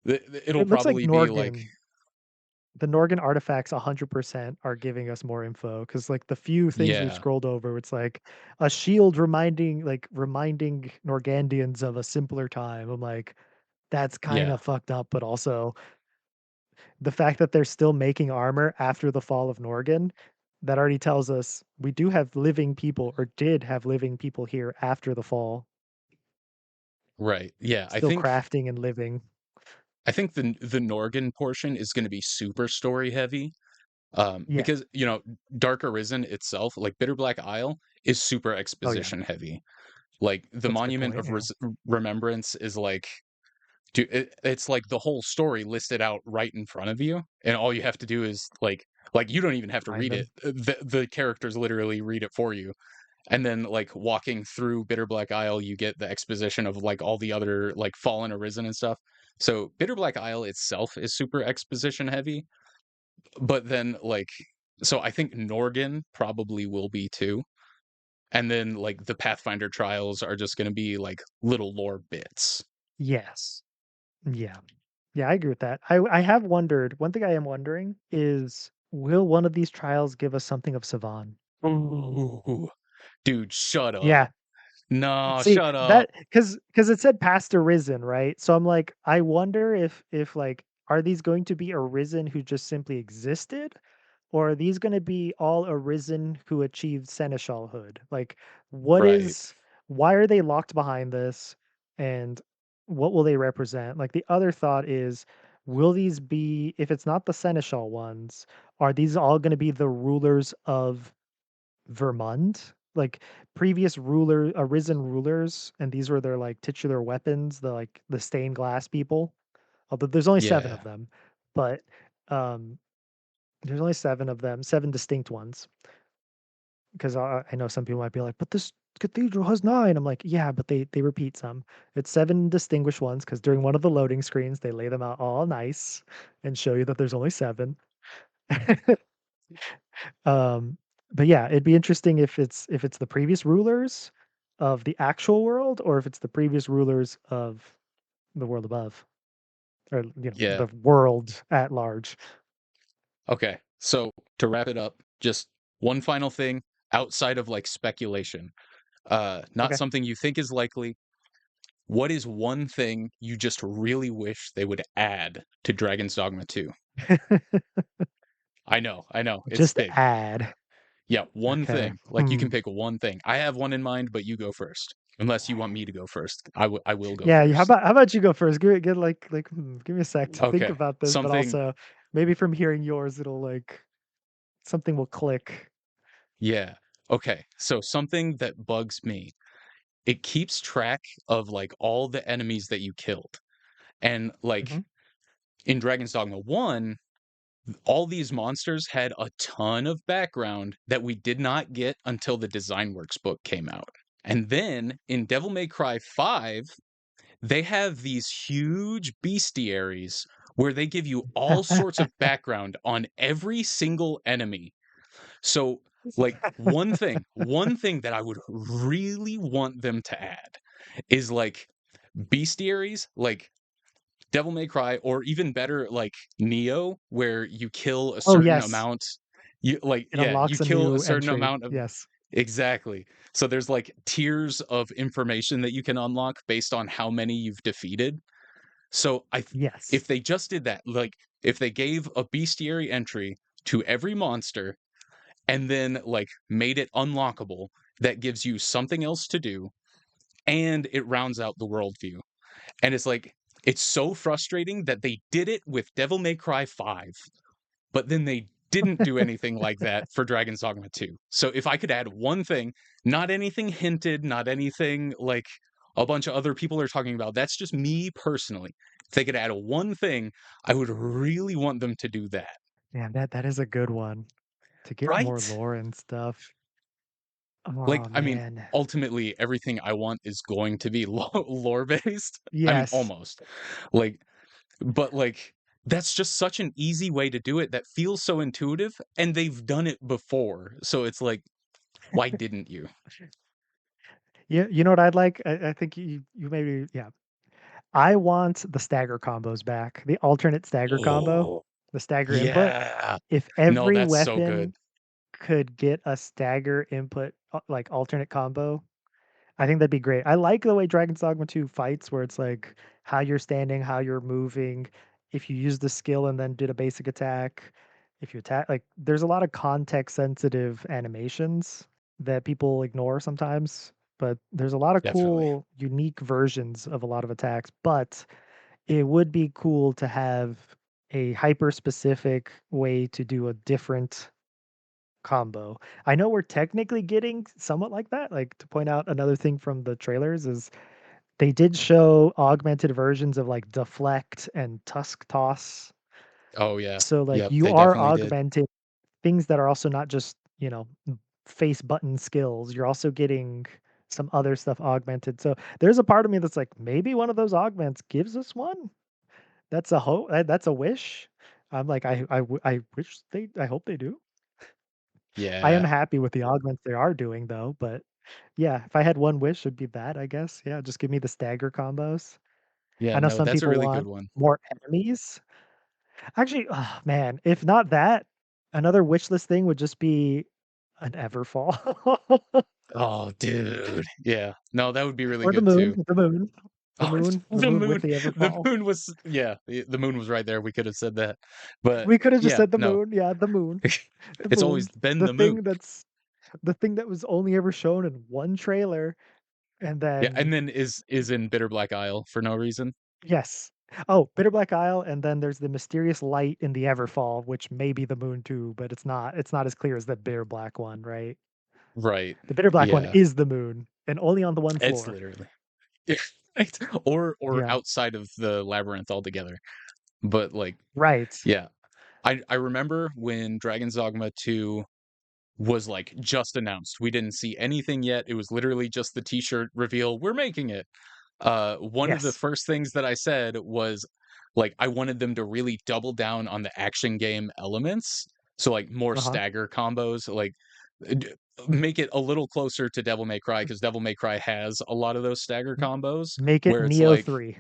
It'll It looks like probably be like The Norgan artifacts 100% are giving us more info because, like, the few things we've yeah, scrolled over, it's like a shield reminding Norgandians of a simpler time. I'm like, "That's yeah. kinda fucked up," but also the fact that they're still making armor after the fall of Norgan, that already tells us we do have living people or did have living people here after the fall, Right. Yeah, still crafting and living. I think the Norgan portion is gonna be super story heavy, Yeah. because, Dark Arisen itself, like Bitter Black Isle, is super Oh, yeah. exposition heavy. Like, the That's a good Monument point, of yeah. Remembrance is like it's like the whole story listed out right in front of you, and all you have to do is, you don't even have to Find read it. them. The characters literally read it for you. And then, like, walking through Bitter Black Isle, you get the exposition of, like, all the other, like, Fallen Arisen and stuff. So, Bitter Black Isle itself is super exposition heavy, but then, so I think Norgan probably will be too. And then, like, the Pathfinder trials are just gonna be, like, little lore bits. Yes. Yeah. Yeah, I agree with that. I have wondered one thing I am wondering is, will one of these trials give us something of Savan? Ooh, dude, shut up. Yeah. No, See, shut up. that because it said past Arisen, right? So I'm like, I wonder if, like, are these going to be Arisen who just simply existed? Or are these gonna be all Arisen who achieved seneschalhood? Like, what Right. is why are they locked behind this, and what will they represent? Like, the other thought is, will these be if it's not the seneschal ones, are these all gonna be the rulers of Vermund? Like, previous Arisen rulers, and these were their, like, titular weapons, the stained glass people? Although there's only 7 Yeah. of them, but, um there's only 7 of them, 7 distinct ones, 'cause I know some people might be like, "But this cathedral has 9." I'm like, "Yeah, but they repeat some." It's 7 distinguished ones because during one of the loading screens, they lay them out all nice and show you that there's only 7. Um, but yeah, it'd be interesting if it's the previous rulers of the actual world or if it's the previous rulers of the world above, or, Yeah. the world at large. Okay. So, to wrap it up, just one final thing outside of, like, speculation. Not Okay. something you think is likely. What is one thing you just really wish they would add to Dragon's Dogma 2? I know, it's Just big. add. Yeah, one Okay. thing. Like, you can Hmm. pick one thing. I have one in mind, but you go first. Unless you want me to go first. I will go Yeah, first. how about you go first? Give me a sec to think Okay. about this, but Something also maybe from hearing yours, it'll something will click. yeah. Okay. So something that bugs me. It keeps track of, like, all the enemies that you killed. And, like, Mhm. in Dragon's Dogma 1, all these monsters had a ton of background that we did not get until the Design Works book came out. And then in Devil May Cry 5, they have these huge bestiaries where they give you all sorts of background on every single enemy. So, like, one thing that I would really want them to add is, like, bestiaries, like Devil May Cry, or even better, like Neo, where you kill a Oh, certain yes. amount. You like, It yeah, you unlocks a kill a new certain entry. amount of Yes. exactly. So there's like tiers of information that you can unlock based on how many you've defeated. So Yes. if they just did that, like if they gave a bestiary entry to every monster and then like made it unlockable, that gives you something else to do and it rounds out the worldview. And it's like it's so frustrating that they did it with Devil May Cry 5, but then they didn't do anything like that for Dragon's Dogma 2. So if I could add one thing, not anything hinted, not anything like a bunch of other people are talking about, that's just me personally. If they could add one thing, I would really want them to do that. Yeah, that is a good one to get more Right? lore and stuff. Like, Oh I mean, man. ultimately, everything I want is going to be lore based. I mean, Yes. almost. Like, but like, that's just such an easy way to do it that feels so intuitive, and they've done it before. So it's like, why didn't you? Yeah, you know what I'd like? I think you maybe yeah. I want the stagger combos back. The alternate stagger combo, Oh, the stagger input. yeah. If No, every that's so good. weapon could get a stagger input like alternate combo, I think that'd be great. I like the way Dragon's Dogma 2 fights where it's like how you're standing, how you're moving, if you use the skill and then did a basic attack, if you attack like there's a lot of context sensitive animations that people ignore sometimes, but there's a lot of Definitely. cool unique versions of a lot of attacks, but it would be cool to have a hyper specific way to do a different combo. I know we're technically getting somewhat like that. Like to point out another thing from the trailers is they did show augmented versions of like deflect and tusk toss. Oh, yeah. So like Yep, you they are definitely did. augmenting things that are also not just, face button skills. You're also getting some other stuff augmented. So there's a part of me that's like maybe one of those augments gives us one. That's a hope. That's a wish. I'm like I wish they I hope they do. I am Yeah. happy with the augments they are doing though, but yeah, if I had one wish, it'd be that, I guess. Yeah, just give me the stagger combos. Yeah, I know no, some that's a people really good want one. more enemies. Actually, oh man, if not that, another wish list thing would just be an Everfall. Oh, dude. Yeah. No, that would be really Or good too. the Oh, moon, the moon with the the Everfall. moon was yeah, the moon was right there. We could have said that. But We could have just yeah, said the no. moon. Yeah, the It's always moon. been The the moon. thing that's the thing that was only ever shown in one trailer, and Yeah, and then then is in Bitter Black Isle for no reason. yes. Oh, Bitter Black Isle, and then there's the mysterious light in the Everfall, which may be the moon too, but it's not as clear as the Bitter Black one, right? Right. The Bitter Black one Yeah. is the moon, and only on the one It's floor. literally yeah, right. Or Yeah. outside of the labyrinth altogether. But like, Right. yeah. I remember when Dragon's Dogma 2 was like just announced. We didn't see anything yet. It was literally just the t-shirt reveal. We're making it. One of the Yes. first things that I said was like I wanted them to really double down on the action game elements. So like more Uh-huh. stagger combos, like d- make it a little closer to Devil May Cry because Devil May Cry has a lot of those stagger M combos make it where it's Neo like 3.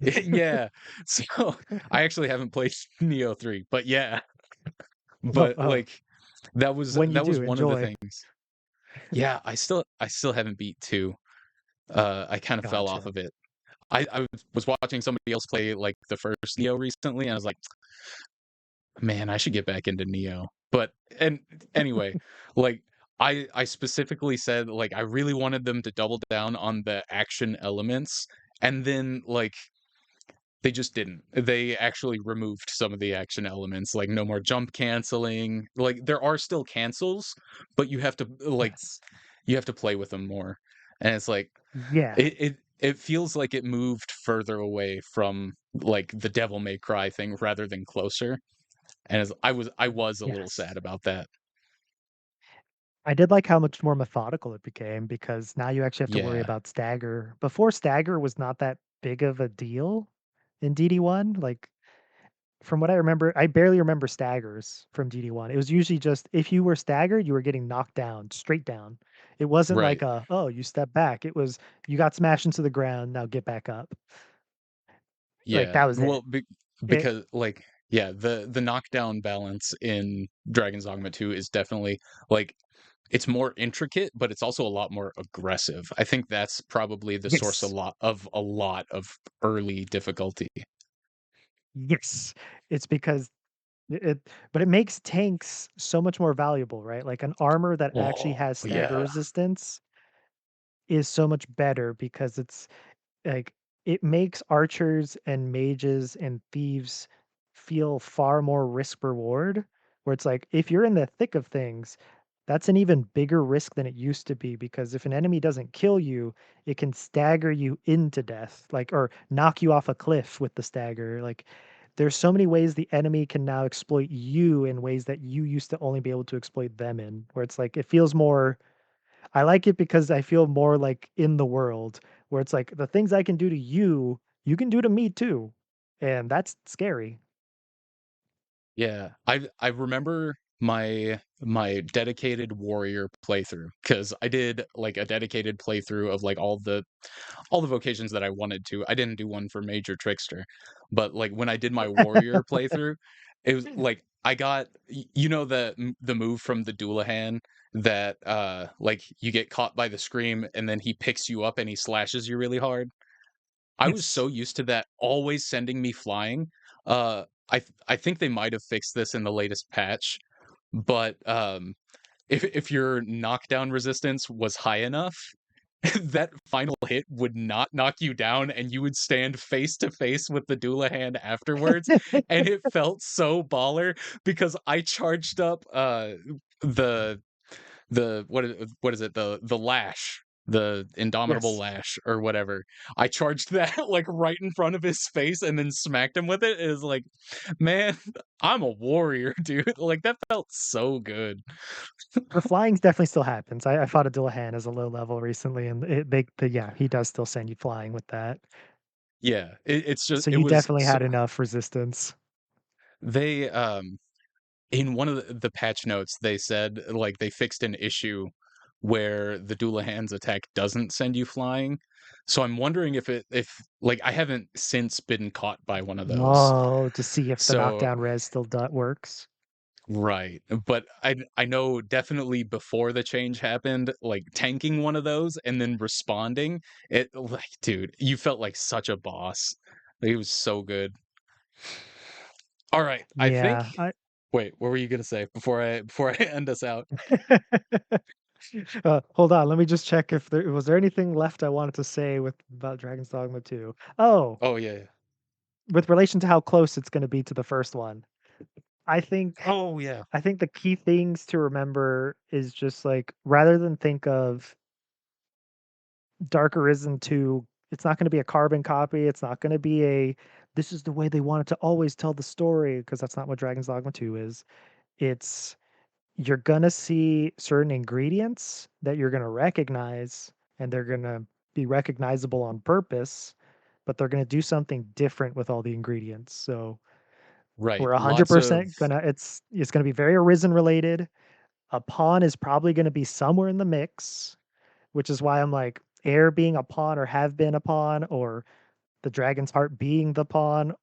yeah. So I actually haven't played Neo 3, but yeah. Oh, But oh. like When you that was do, one of the enjoy. things. Yeah, I still haven't beat 2. I kind of fell off Gotcha. of it. I was watching somebody else play like the first Neo recently, and I was like, man, I should get back into Neo. But and anyway, like I specifically said like I really wanted them to double down on the action elements, and then like they just didn't. They actually removed some of the action elements, like no more jump canceling. Like there are still cancels, but you have to like Yes. you have to play with them more. And it's like Yeah. it feels like it moved further away from like the Devil May Cry thing rather than closer. And as I was a little Yes. sad about that. I did like how much more methodical it became because now you actually have to worry Yeah. about stagger. Before stagger was not that big of a deal in DD1. Like from what I remember, I barely remember staggers from DD1. It was usually just if you were staggered, you were getting knocked down, straight down. It wasn't like Right. a, oh, you step back. It was you got smashed into the ground, now get back up. Like Yeah. that was Well, it. It because like yeah, the knockdown balance in Dragon's Dogma 2 is definitely like it's more intricate, but it's also a lot more aggressive. I think that's probably the source Yes. a lot of early difficulty. Yes. It's because but it makes tanks so much more valuable, right? Like an armor that actually Oh, has stagger yeah. resistance is so much better because it's like it makes archers and mages and thieves feel far more risk reward, where it's like if you're in the thick of things, that's an even bigger risk than it used to be because if an enemy doesn't kill you, it can stagger you into death, like or knock you off a cliff with the stagger. Like there's so many ways the enemy can now exploit you in ways that you used to only be able to exploit them in, where it's like it feels more I like it because I feel more like in the world where it's like the things I can do to you, you can do to me too. And that's scary. Yeah, I remember my dedicated warrior playthrough because I did like a dedicated playthrough of like all the vocations that I wanted to. I didn't do one for Major Trickster, but like when I did my warrior playthrough, it was like I got you know the move from the Doulahan that like you get caught by the scream and then he picks you up and he slashes you really hard. I was Yes. so used to that always sending me flying. I think they might have fixed this in the latest patch, but if your knockdown resistance was high enough, that final hit would not knock you down, and you would stand face to face with the Doulahan afterwards, and it felt so baller because I charged up the what is it the lash the indomitable Yes. lash or whatever. I charged that like right in front of his face and then smacked him with it. It was like, man, I'm a warrior, dude. Like that felt so good. The flyings definitely still happens. I fought a Dillahan as a low level recently and yeah, he does still send you flying with that. Yeah, it's just So it you was definitely so had enough resistance. they in one of the patch notes they said like they fixed an issue where the Doulahan's attack doesn't send you flying. So I'm wondering if like I haven't since been caught by one of those. Oh, to see if the So knockdown res still works. right, but I know definitely before the change happened, like tanking one of those and then responding, it like dude, you felt like such a boss. He was so good. All right, I think Yeah, I wait, what were you gonna say before I end us out? hold on, let me just check if there anything left I wanted to say with about Dragon's Dogma 2. Oh, Oh yeah. Yeah. with relation to how close it's gonna be to the first one. I think Oh yeah. I think the key things to remember is just like rather than think of Dark Arisen 2, it's not gonna be a carbon copy, it's not gonna be a this is the way they wanted to always tell the story because that's not what Dragon's Dogma 2 is. It's you're gonna see certain ingredients that you're gonna recognize, and they're gonna be recognizable on purpose, but they're gonna do something different with all the ingredients. So Right. we're Lots of 100% gonna it's gonna be very Arisen related. A pawn is probably gonna be somewhere in the mix, which is why I'm like air being a pawn or have been a pawn or the dragon's heart being the pawn.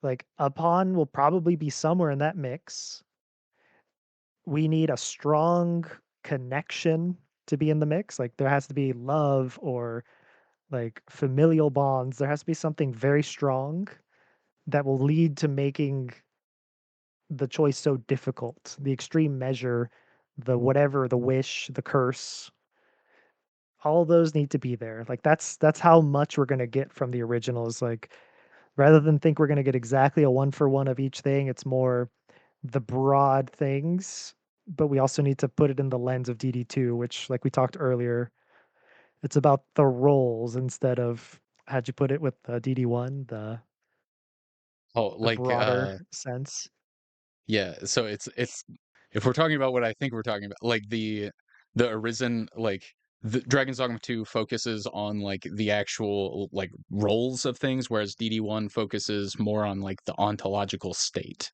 Like a pawn will probably be somewhere in that mix. We need a strong connection to be in the mix. Like there has to be love or like familial bonds. There has to be something very strong that will lead to making the choice so difficult. The extreme measure, the whatever, the wish, the curse, all those need to be there. Like that's how much we're gonna get from the original is like rather than think we're gonna get exactly a one for one of each thing, it's more the broad things, but we also need to put it in the lens of DD2, which, like we talked earlier, it's about the roles instead of how'd you put it with DD1, oh the like broader sense. yeah, so it's if we're talking about what I think we're talking about, like the Arisen like the Dragon's Dogma 2 focuses on like the actual like roles of things, whereas DD1 focuses more on like the ontological state.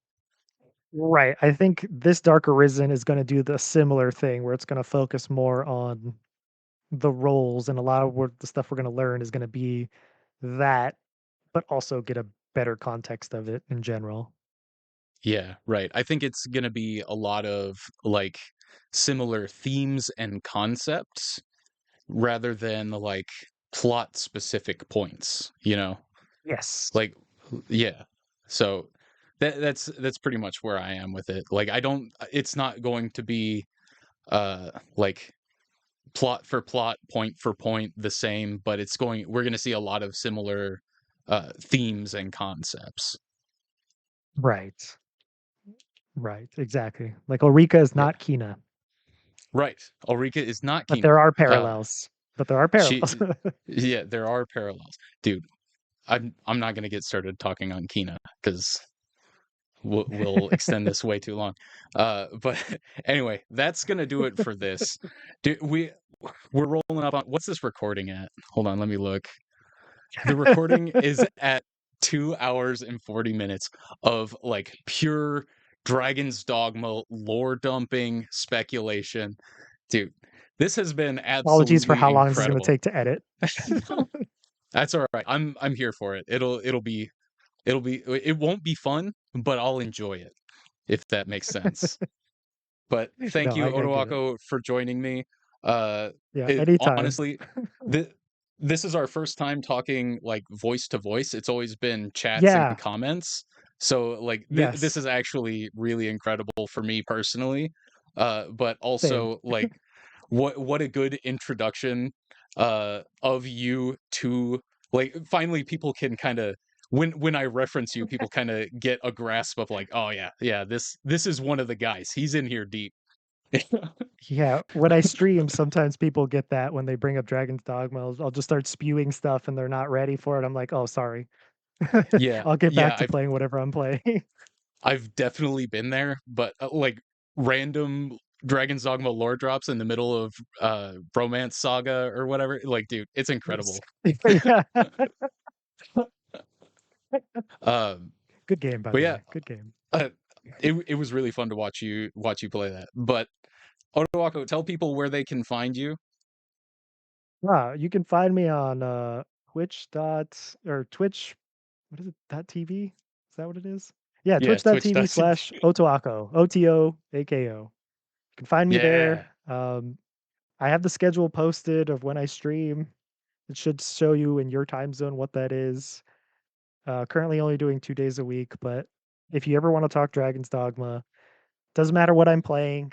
Right. I think this Dark Arisen is going to do the similar thing where it's going to focus more on the roles, and a lot of what the stuff we're going to learn is going to be that, but also get a better context of it in general. Yeah, right. I think it's gonna be a lot of like similar themes and concepts rather than like plot specific points, you know? Yes. Like yeah. So that's pretty much where I am with it. Like I don't it's not going to be like plot for plot, point for point the same, but we're going to see a lot of similar themes and concepts. Right. Right. Exactly. Like Ulrika is Yeah. not Kina, Right. Ulrika is not but Kina. there are parallels. But there are parallels. She yeah, there are parallels. Dude, I'm not going to get started talking on Kina cuz we'll extend this way too long. But anyway, that's going to do it for this. Dude, we're rolling up on what's this recording at? Hold on, let me look. The recording is at 2 hours and 40 minutes of like pure Dragon's Dogma lore dumping speculation. Dude, this has been Apologies for absolutely how long this is going to incredible. take to edit. That's all right. I'm here for it. It won't be fun, but I'll enjoy it if that makes sense. But thank No, you, I get it. Otoako, for joining me. Uh, Yeah, anytime. honestly, this is our first time talking like voice to voice. It's always been chats and Yeah. comments. So like this Yes. is actually really incredible for me personally. But Same. also like what a good introduction of you to like finally people can kind of when I reference you, people kind of get a grasp of like, oh yeah, yeah, this is one of the guys. He's in here deep. Yeah, when I stream, sometimes people get that when they bring up Dragon's Dogma. I'll just start spewing stuff and they're not ready for it. I'm like, "Oh, sorry." Yeah, I'll get back yeah, to playing whatever I'm playing. I've definitely been there, but like random Dragon's Dogma lore drops in the middle of Romance Saga or whatever. Like, dude, it's Yes. incredible. Yeah. um, Good game, by but the yeah, way. Good game. uh, it was really fun to watch you play that. But Otoako, tell people where they can find you. You can find me on, Twitch dot or Twitch what is it? .tv? Is that what it is? Yeah, Yeah, Twitch. twitch.tv/Otoako, Otoako. You can find me Yeah, there. I have the schedule posted of when I stream. It should show you in your time zone what that is. Currently only doing 2 days a week, but if you ever wanna talk Dragon's Dogma, doesn't matter what I'm playing,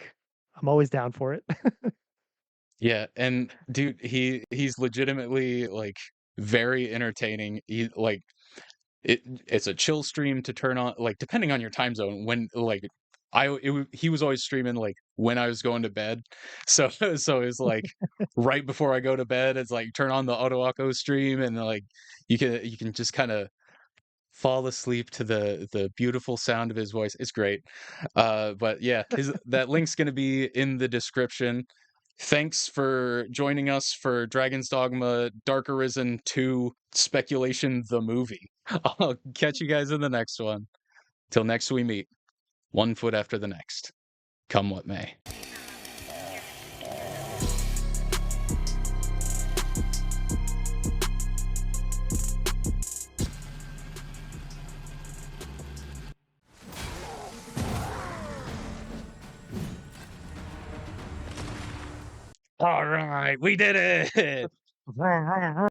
I'm always down for it. yeah, and dude, he's legitimately like very entertaining. He like it's a chill stream to turn on like depending on your time zone when like he was always streaming like when I was going to bed so so it's like right before I go to bed it's like turn on the Otoako stream and like you can just kind of fall asleep to the beautiful sound of his voice. It's great. But yeah, his that link's going to be in the description. Thanks for joining us for Dragon's Dogma Dark Arisen 2 Speculation the movie. I'll catch you guys in the next one. Till next we meet, one foot after the next. Come what may. All right, we did it.